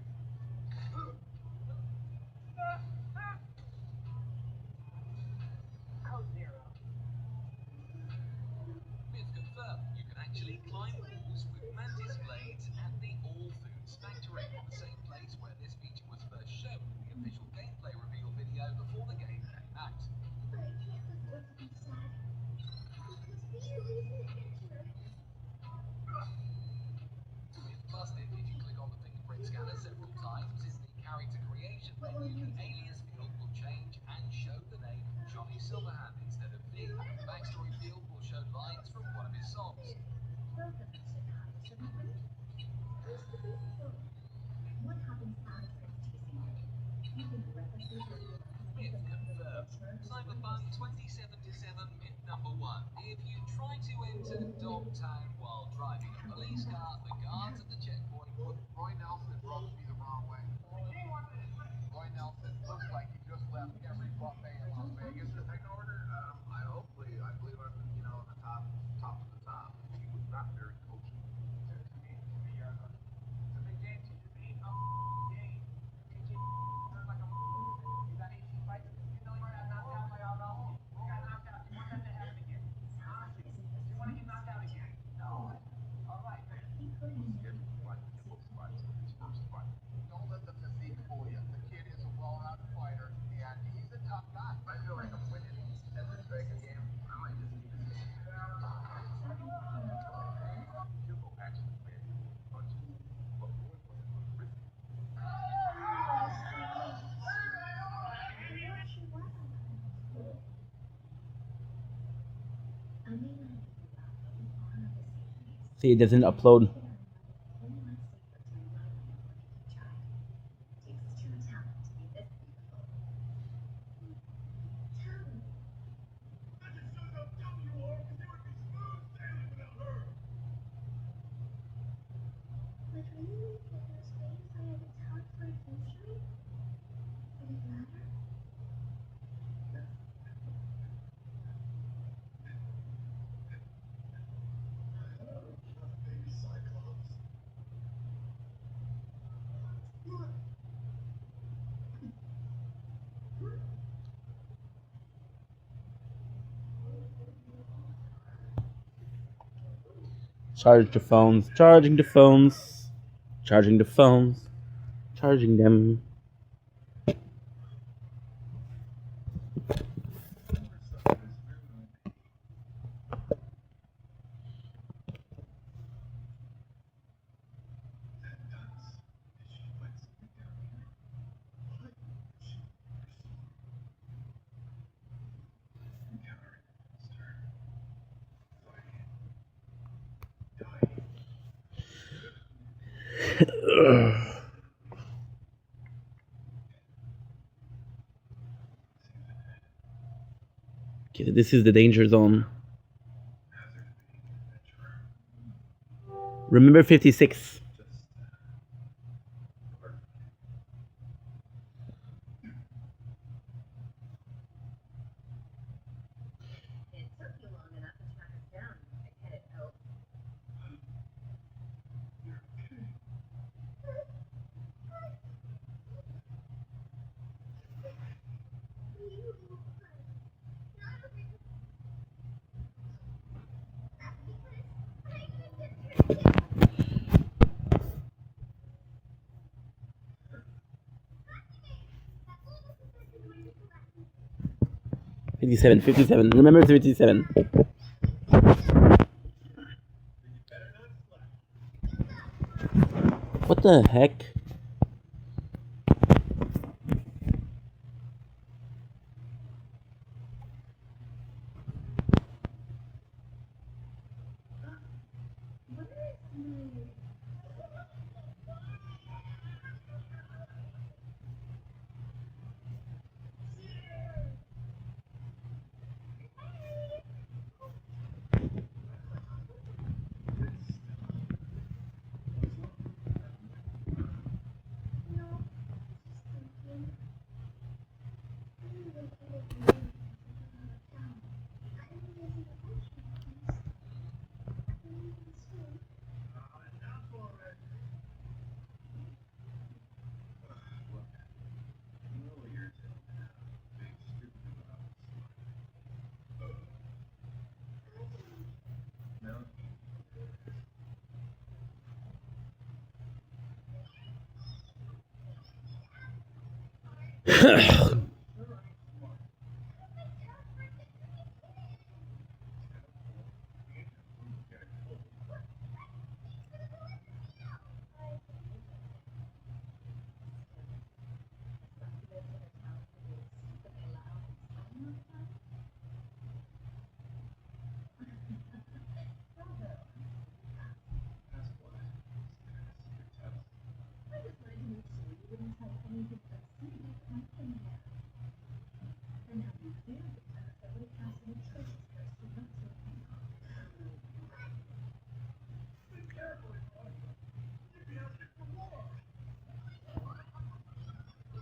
Myth confirmed. You can actually climb walls with mantis blades at the All Foods factory, the same place where this feature was first shown in the official gameplay reveal video before the game came out. Myth busted. If you click on the fingerprint scanner several times in the character creation menu, the alias field will change and show the name Johnny Silverhand instead of V. The backstory field will show lines from one of his songs. Myth confirmed. Cyberpunk 2077 myth number 1. If you try to enter Dogtown while driving a police car, the guards at the checkpoint will... Roy Nelson rubs me the wrong way. Roy Nelson looks like he just left every buffet in Las Vegas. Second order, I believe I'm, the top of the top. He was not very coachable. To me, it's a big game to me. Game. Like a you got 18 fights. You know you got knocked out by Arnold. You got knocked out. You want that to happen again. Honestly, you want to get knocked out again. No. All right, man. Don't let the physique fool you. The kid is a well-rounded fighter, and he's a tough guy. I feel like I'm winning at this Vegas game. I might just need to see. Hugo actually landed punches, but Roy wasn't risky. See, it doesn't upload. Charge the phones, charging the phones, charging the phones, charging them. Okay, this is the danger zone. Remember 56. It took you long enough to track us down, big-headed oaf. '57. Remember 57. What the heck?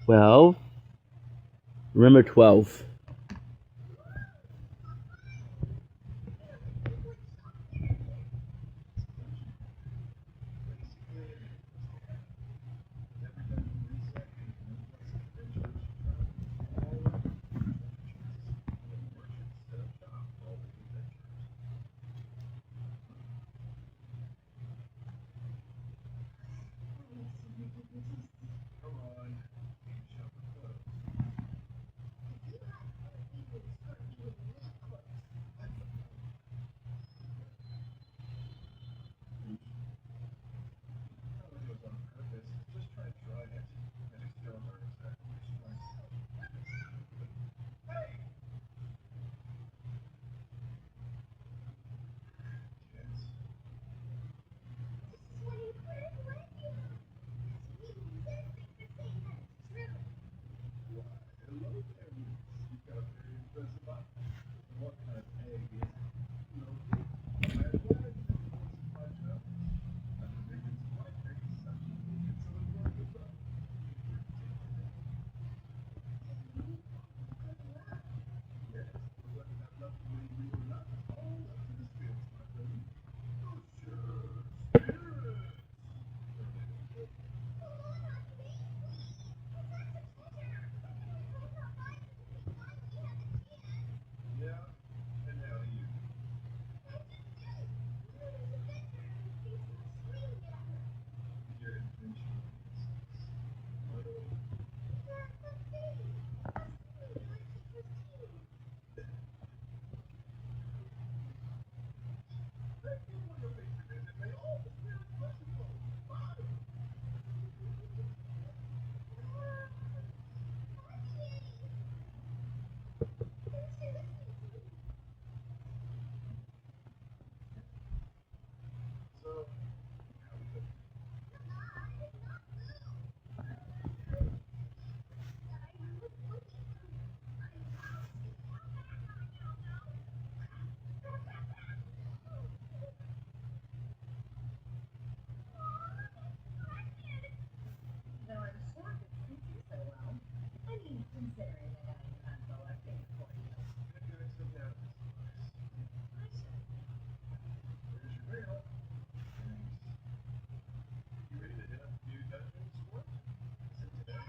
Well, remember 12. You ready to hit up a few dungeons for it? Is it today?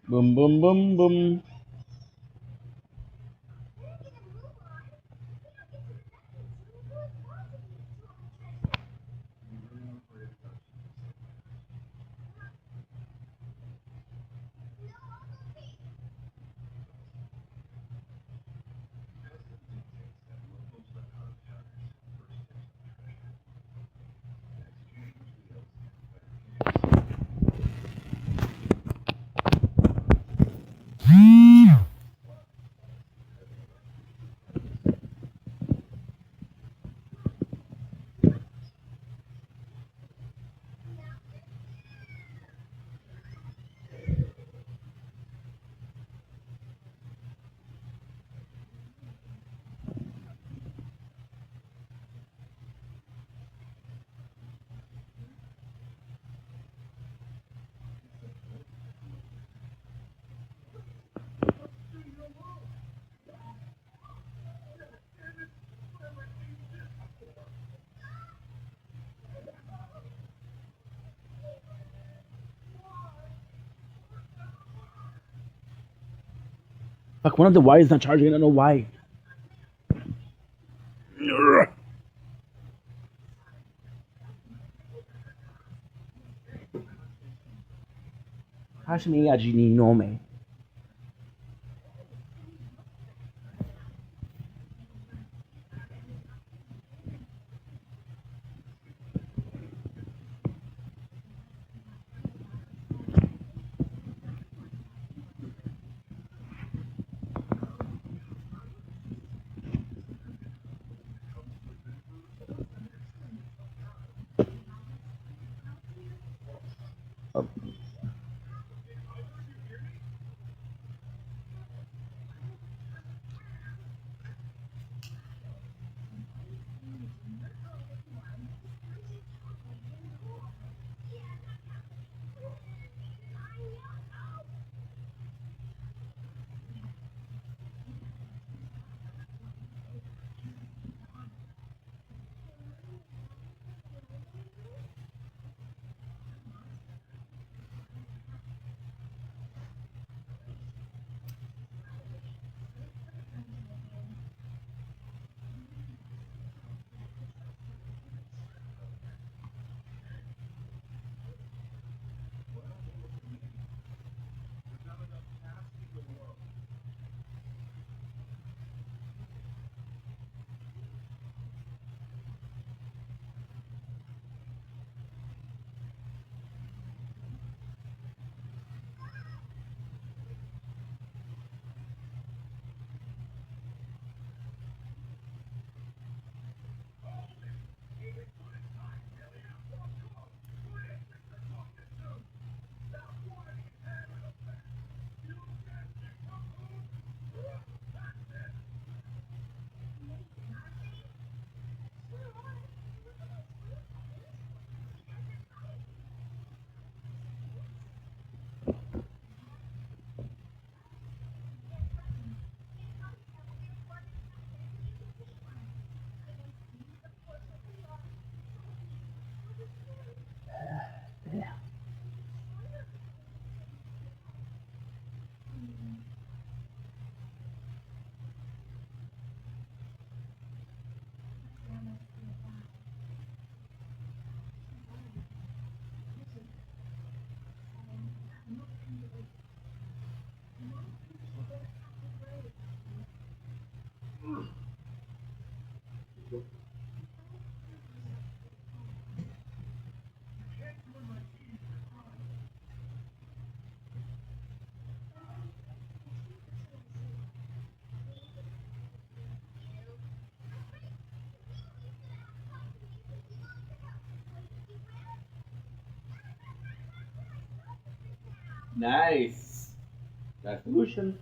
Boom, boom, boom, boom. You really want to play the dungeons? Custom dictates that locals let hunters first tips on treasure. Exchange deals and better camps. Fuck, one of the wires not charging. I don't know why. Hashimi ni nome. Nice. That's solution.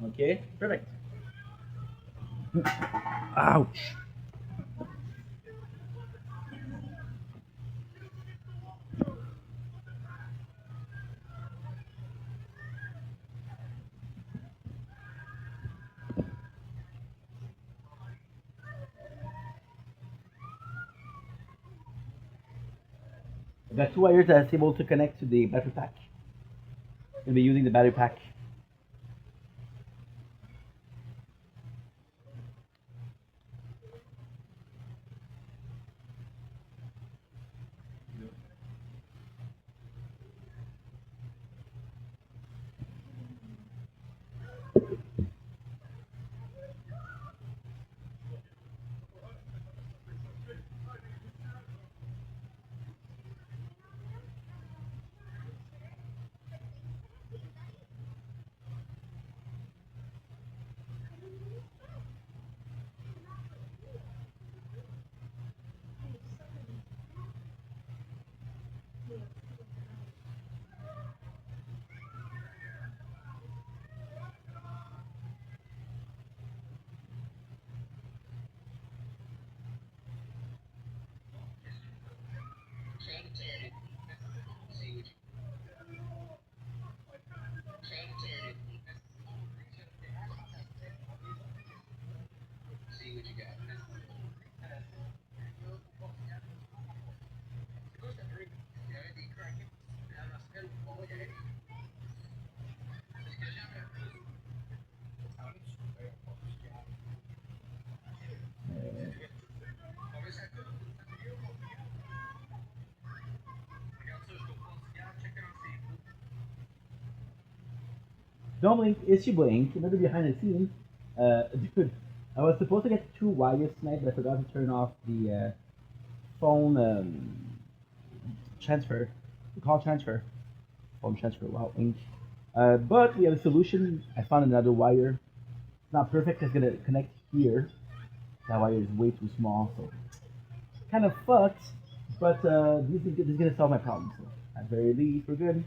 Okay, perfect. Ouch. I've got two wires that's able to connect to the battery pack. Gonna be using the battery pack. Don't blink, it's you blink. Another behind the scenes. Dude, I was supposed to get two wires tonight, but I forgot to turn off the phone transfer, the call transfer, phone transfer. Wow, ink. But we have a solution. I found another wire. It's not perfect. It's gonna connect here. That wire is way too small, so kind of fucked. But this is gonna solve my problem. So at very least, we're good.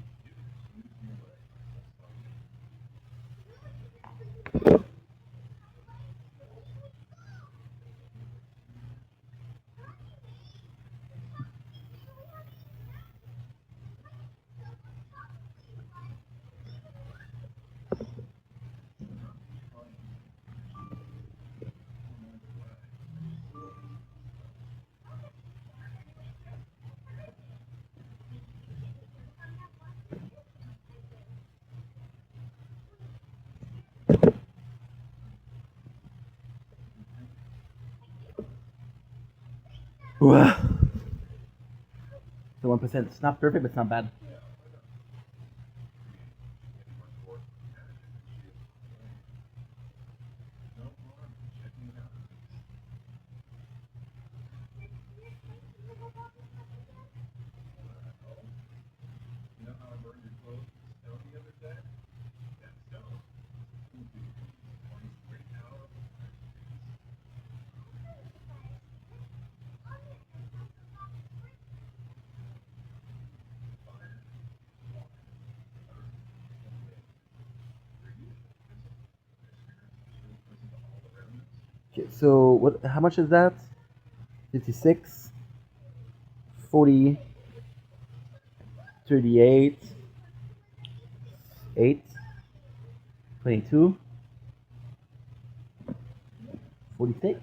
Wow. So 1%. It's not perfect, but it's not bad. Oh, you know how I burned your clothes with snow the other day? That snow. Will be 23 hours of fresh trees. Fire, water, earth, and wind. They're useful principles. Their spirits are still present all around us. Okay, so what? How much is that? 56, 40, 38, 8, 22, 46.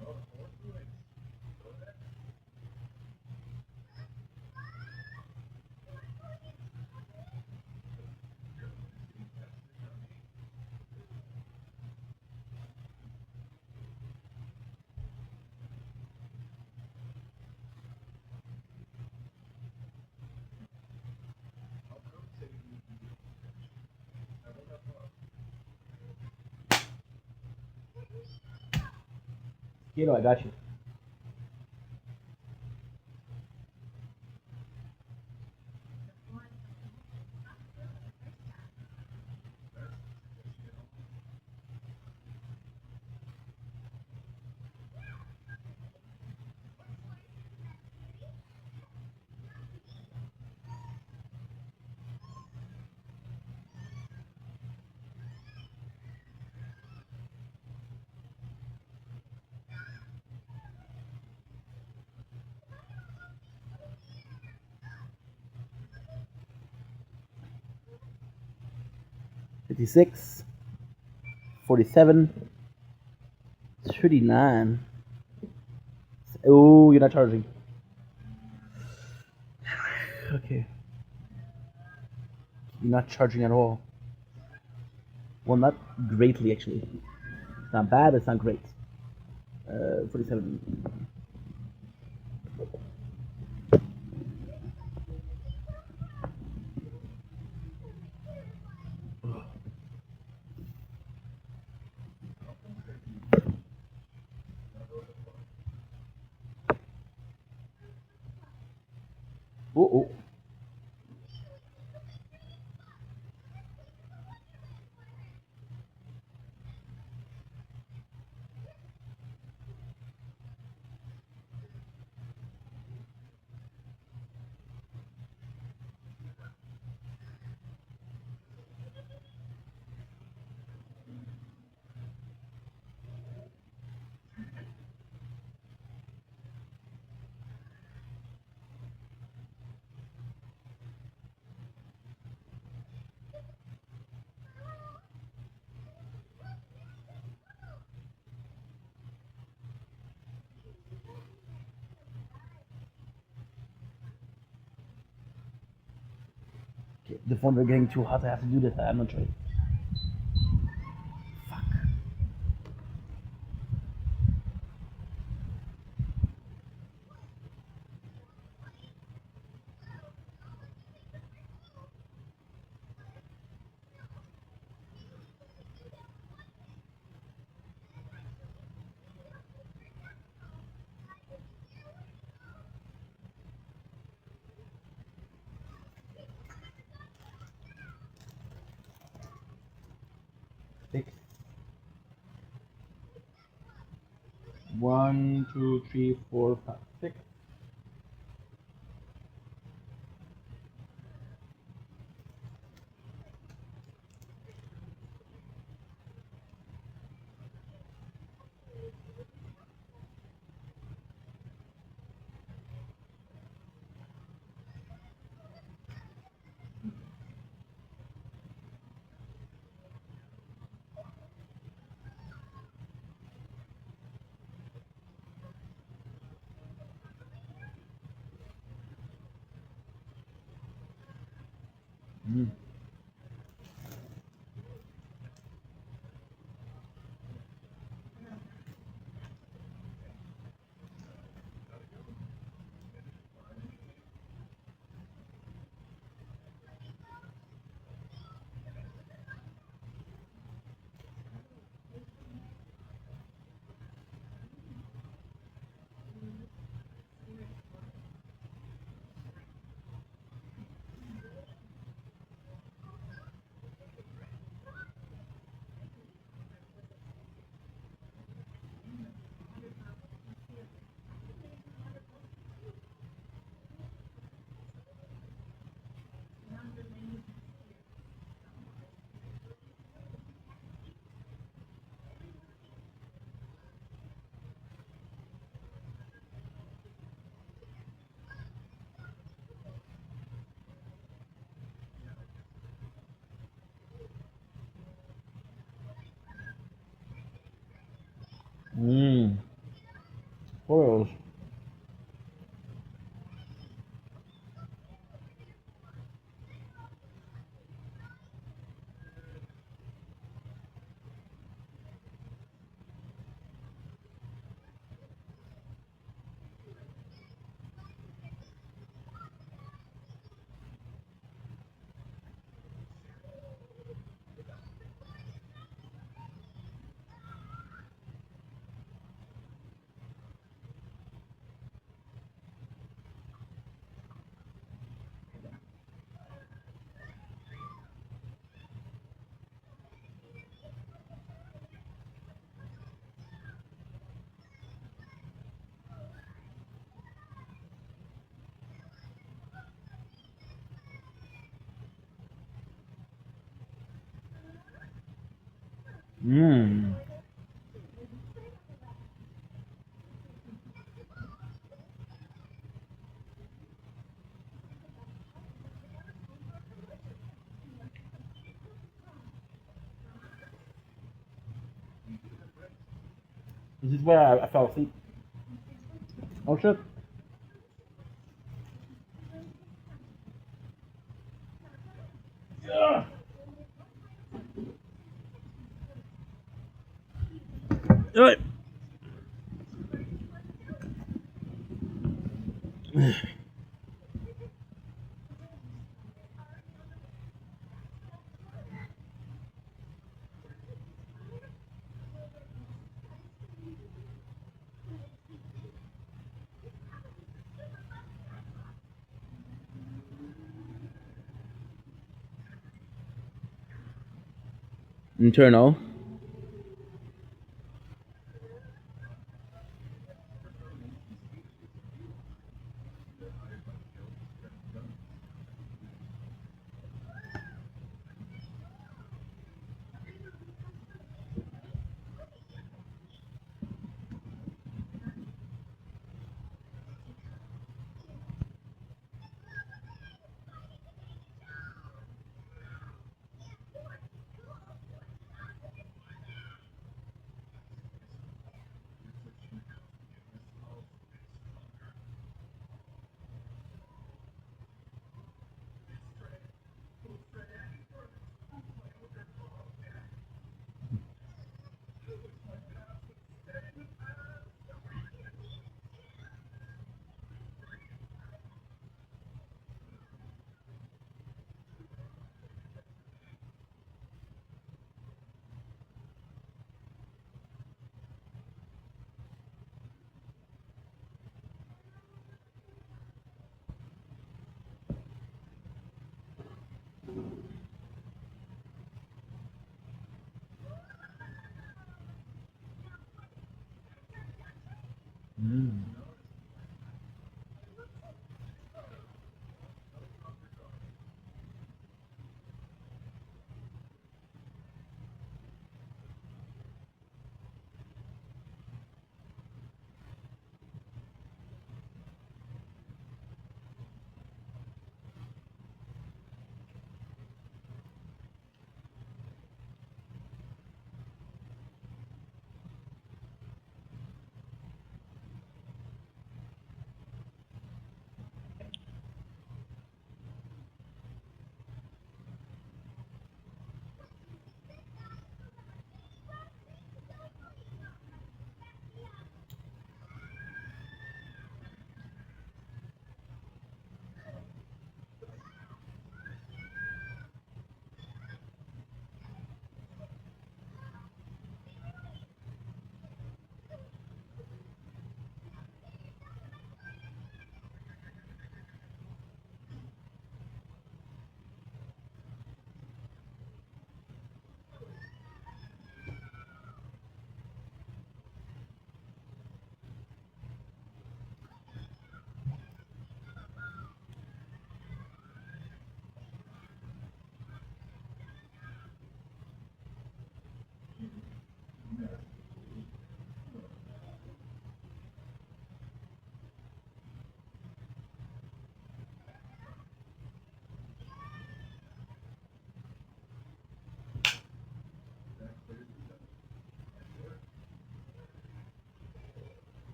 Well, the fourth release. Go ahead. Your one is getting tested on me. I got you. $56, 47, 39. Oh, you're not charging. Okay. You're not charging at all. Well, not greatly, actually. It's not bad, it's not great. 47. Oh, oh. Okay, the phones are getting too hot. I have to do this. I'm not sure. Fuck. Six. 1, 2, 3, 4, 5, 6. Mm. Mm. Foils. Mm. This is where I fell asleep. Oh shit. Yeah. Alright. Internal. Mm.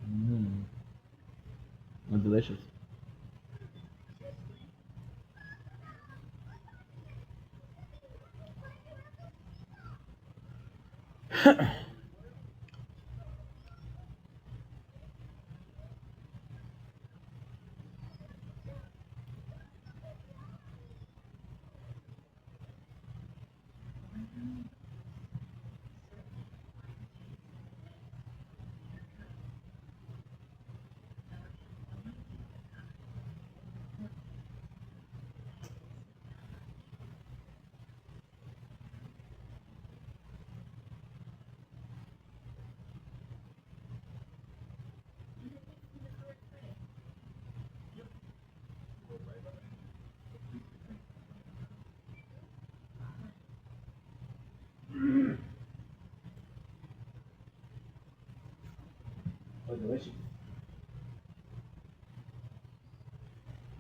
Mm. Oh, delicious. Oh, delicious.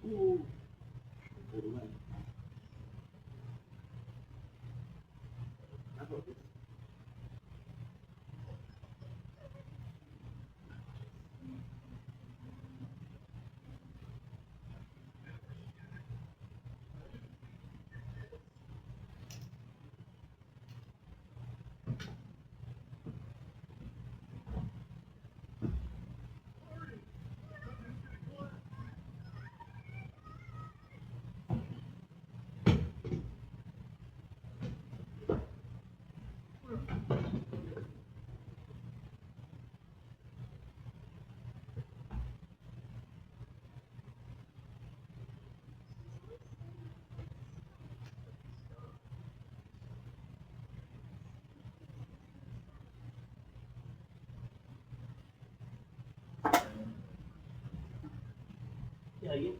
Ooh. Okay,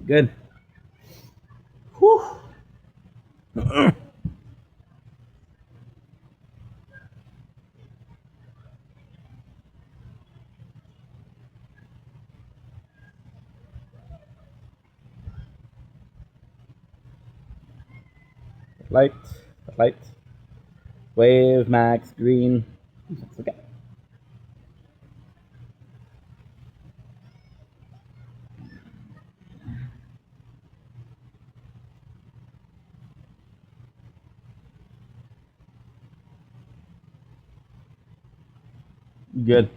good. Whew. 'Light, light. Wave, max, green. Okay. Good.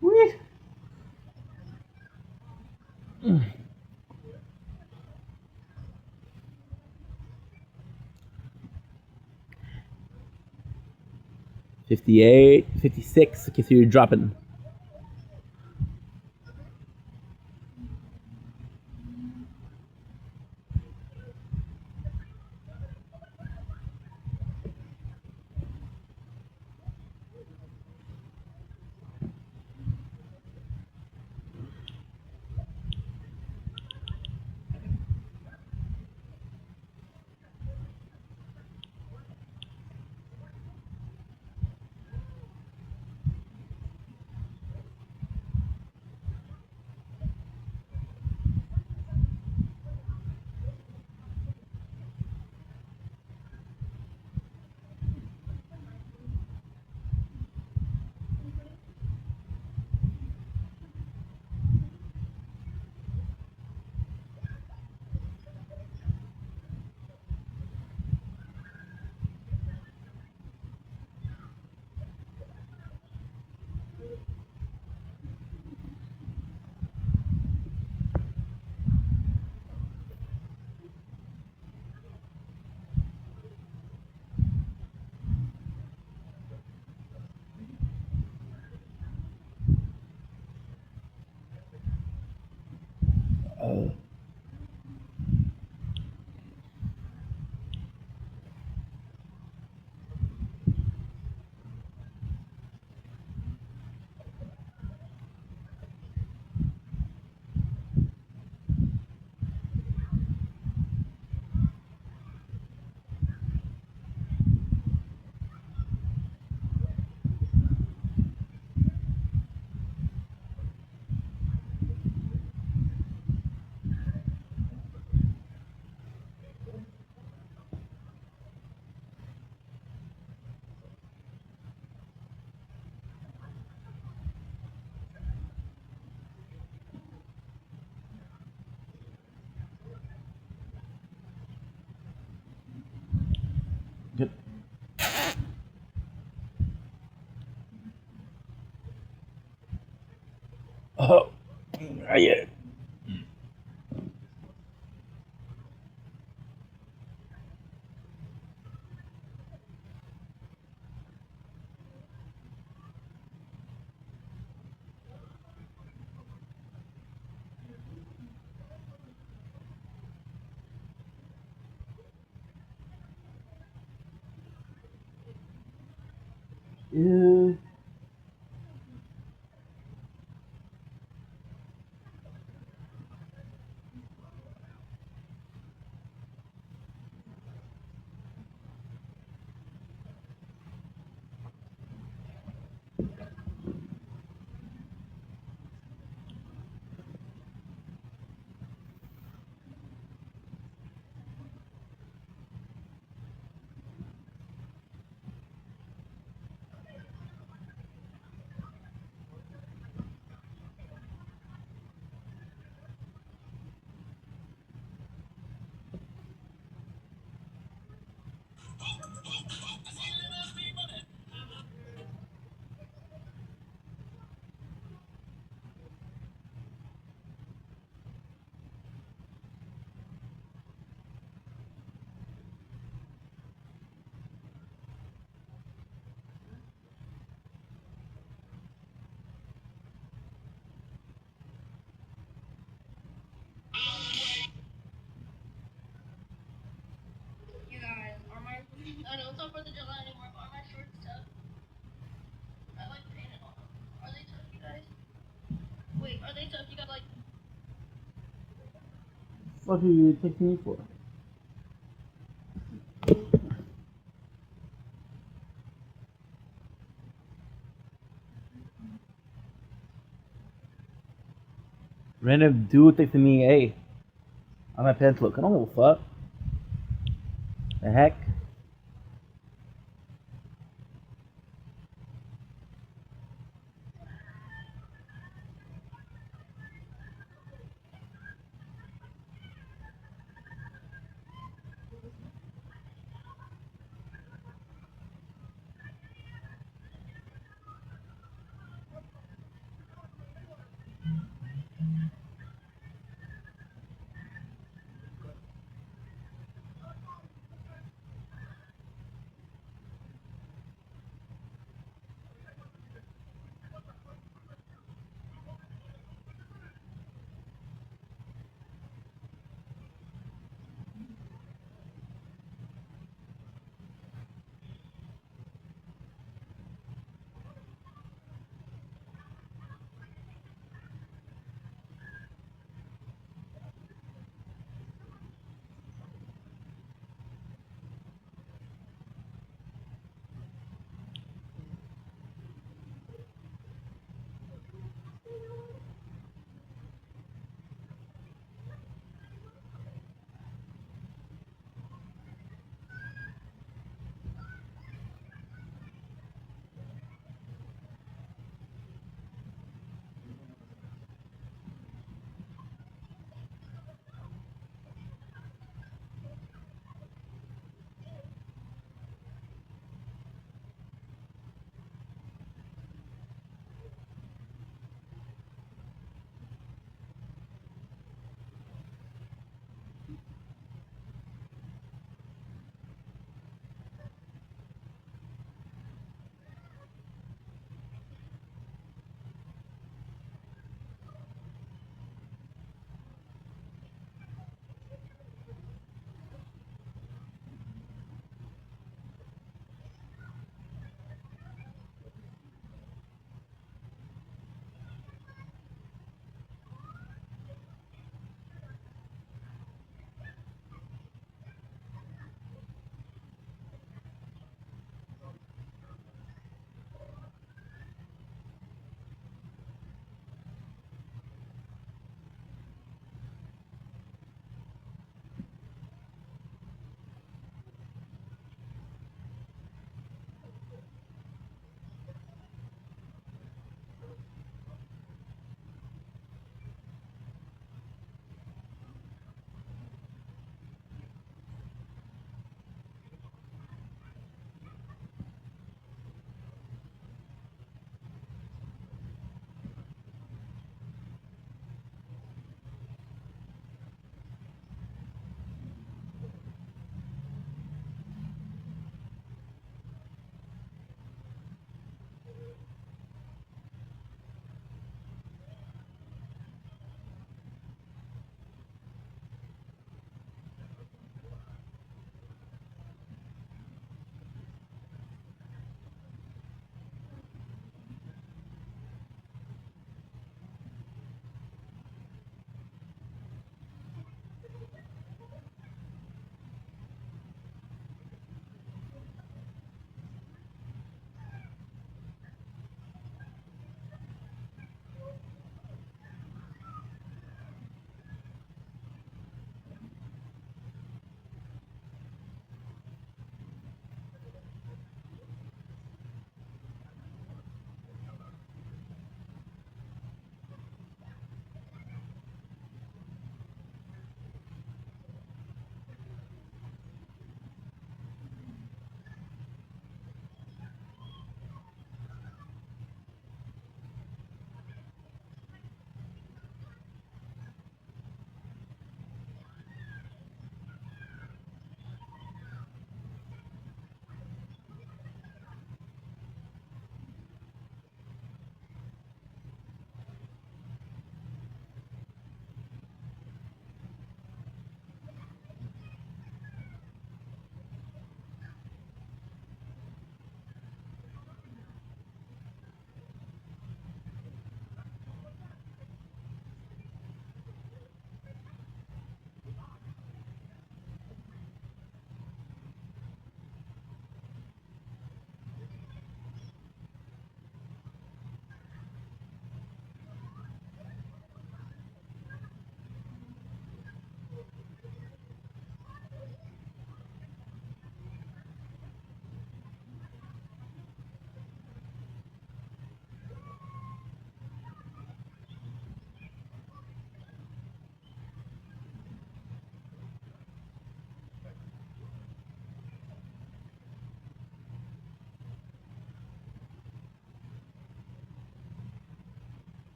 Whee. 58, 56. Okay, so you're dropping. Good. Oh, yeah. Yeah. not 4th of July anymore, but are my shorts tough? I like painted on them. Are they tough, you guys? Wait, are they tough? You got like. What are you taking me for? Random dude texting me, hey, on my pants look. I don't give a fuck. The heck?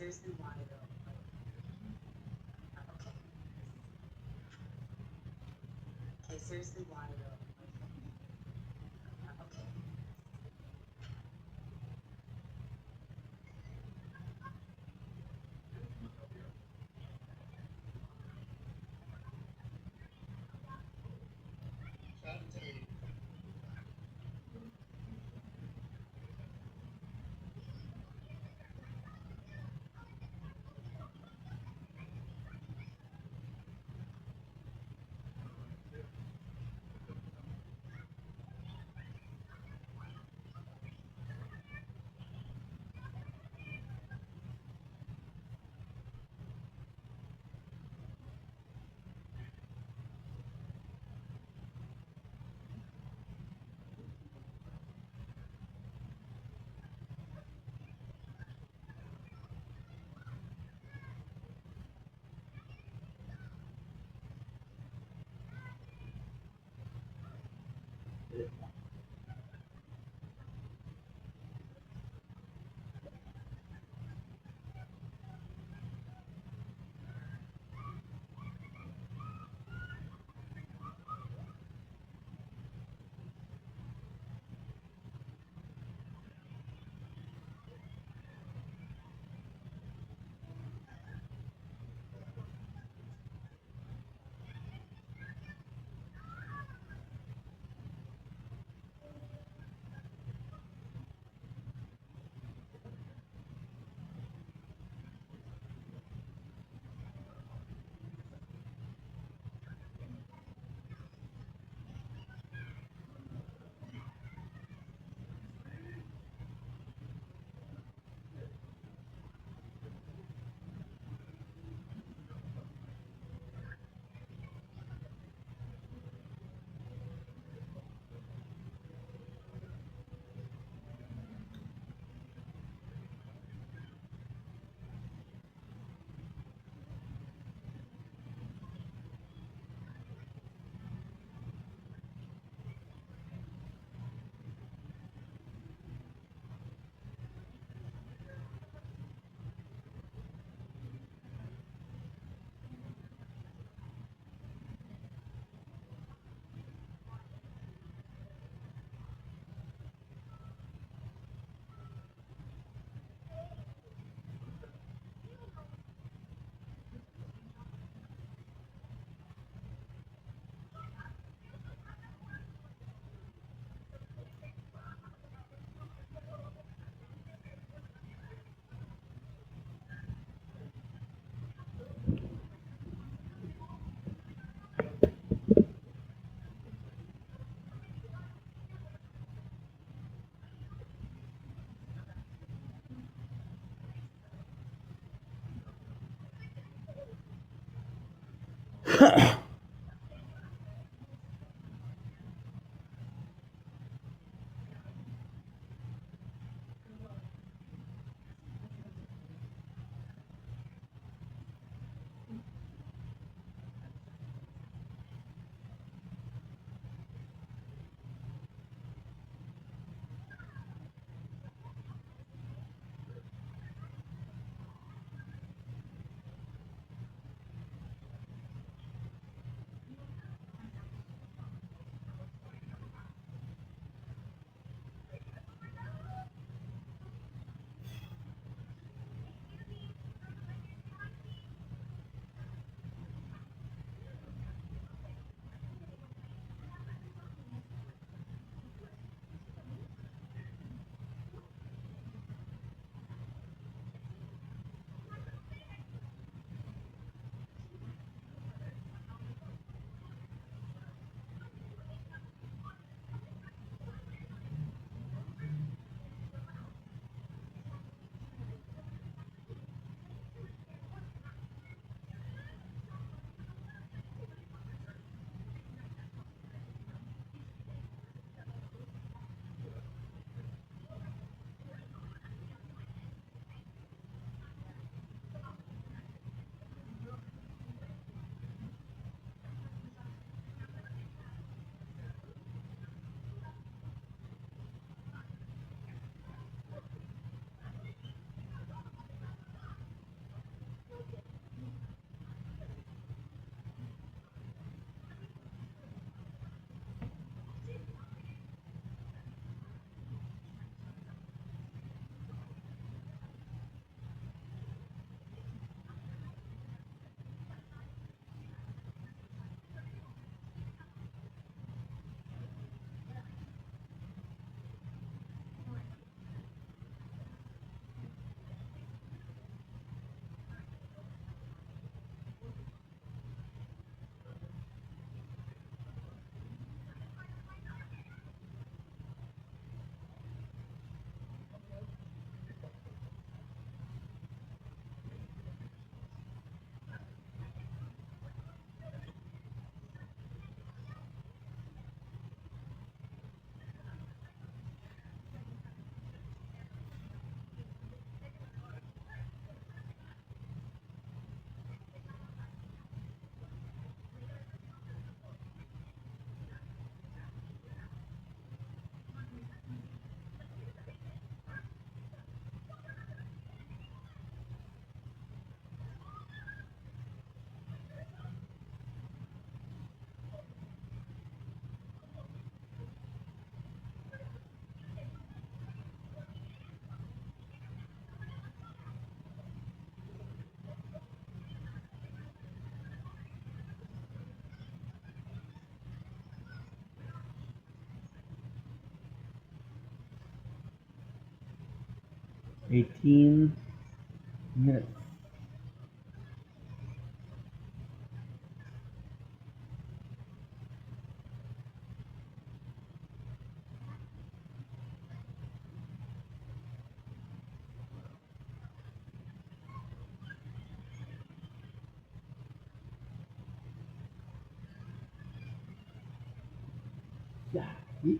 seriously why though? Like, okay. Okay, seriously why though? Like, okay. 18 minutes. Yeah. Yeet.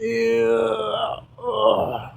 Yeah. Ugh.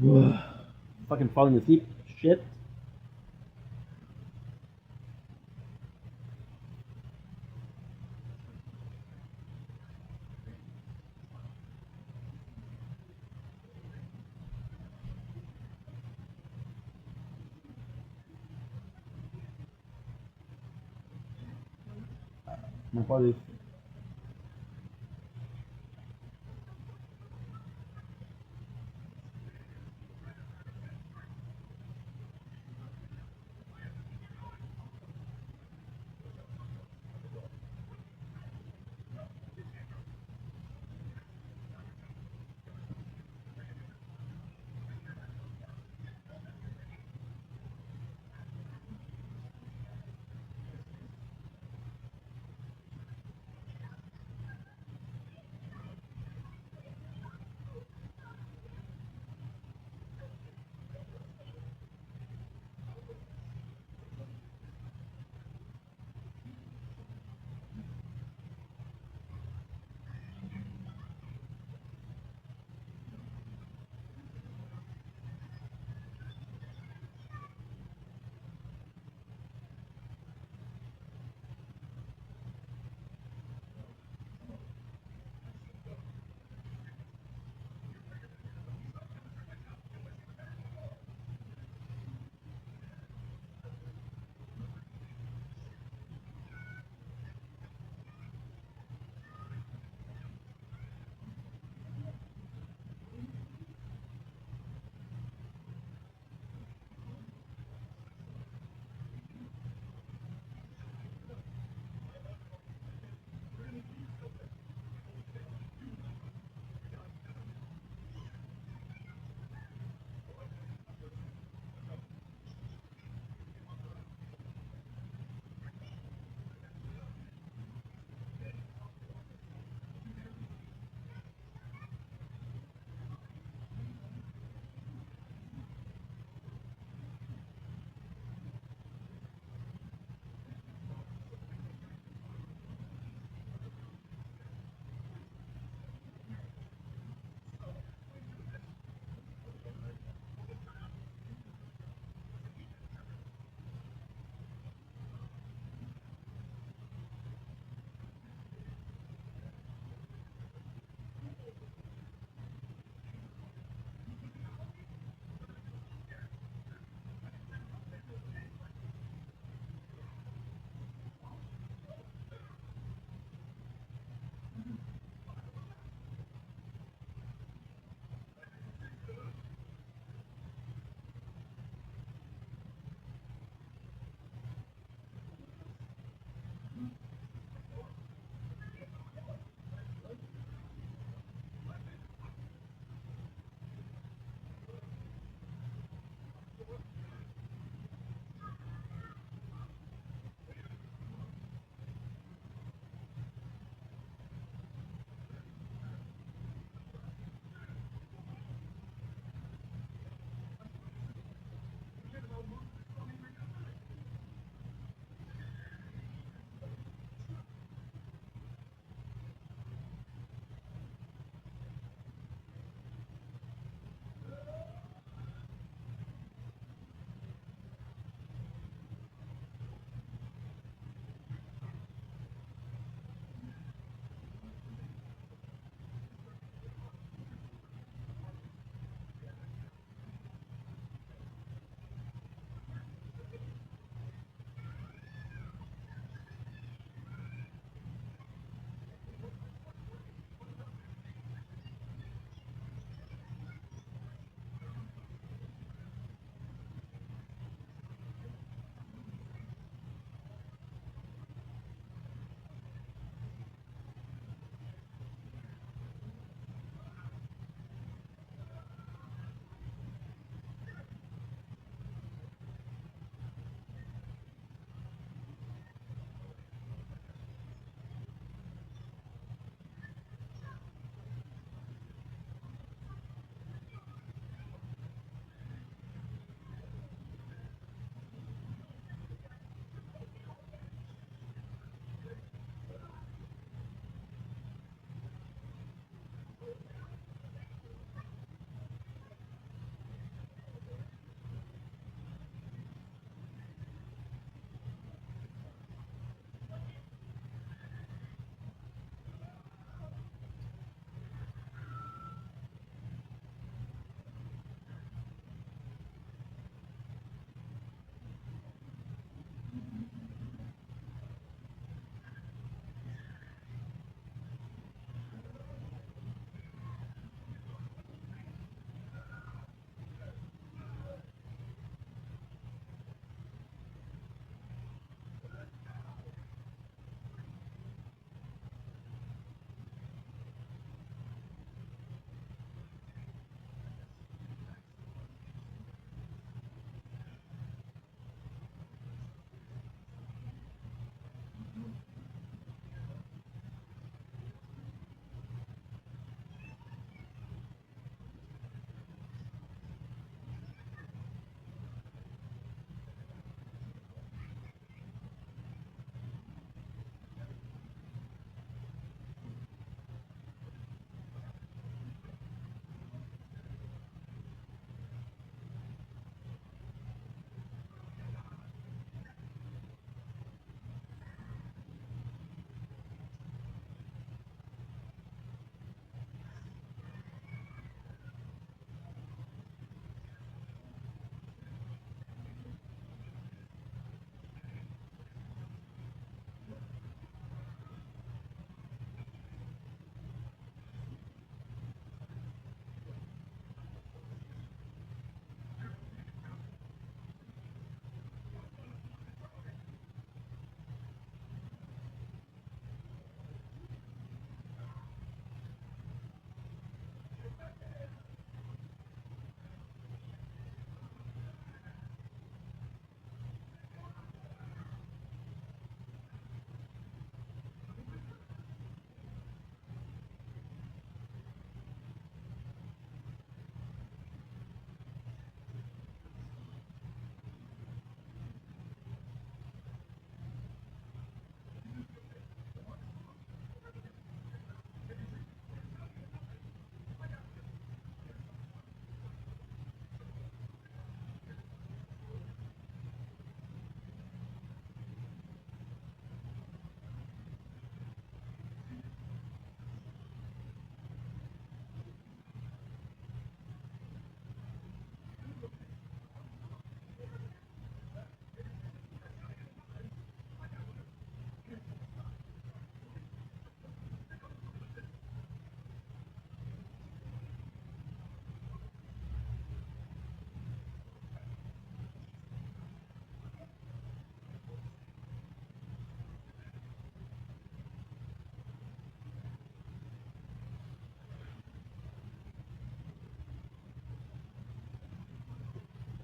Fucking falling asleep. Shit. My apologies.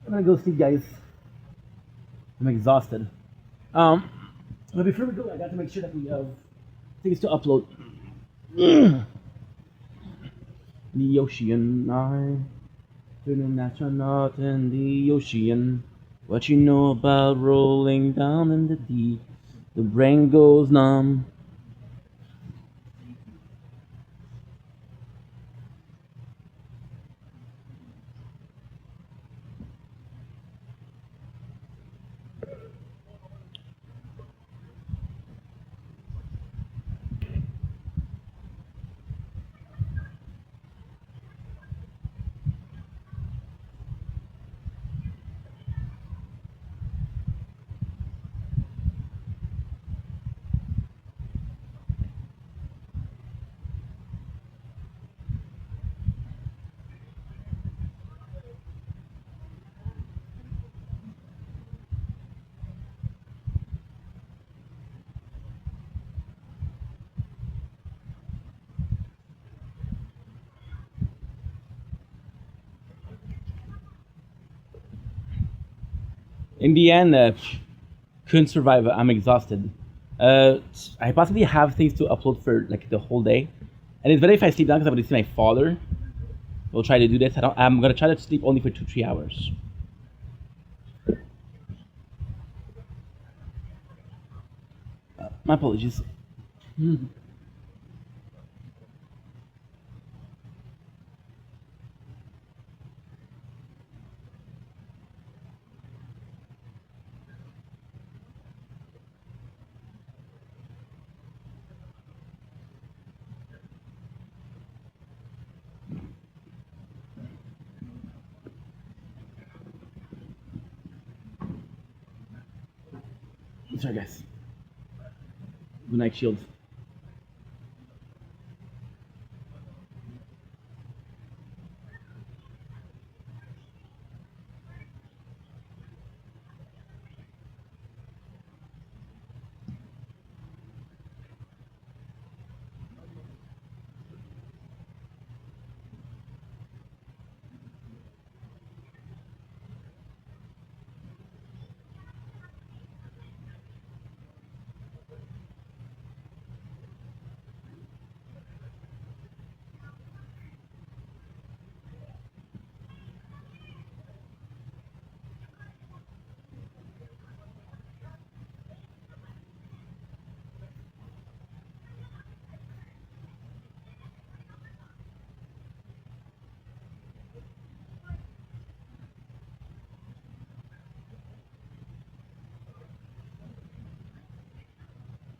I'm gonna go sleep, guys. I'm exhausted. But before we go, I got to make sure that we have things to upload. The ocean, I been an astronaut in the ocean. What you know about rolling down in the deep? The brain goes numb. In the end, couldn't survive. I'm exhausted. I possibly have things to upload for like the whole day, and it's better if I sleep down because I'm gonna see my father. We'll try to do this. I'm gonna try to sleep only for 2-3 hours. My apologies. Sorry, guys. Good night, Shield.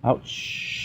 Ouch.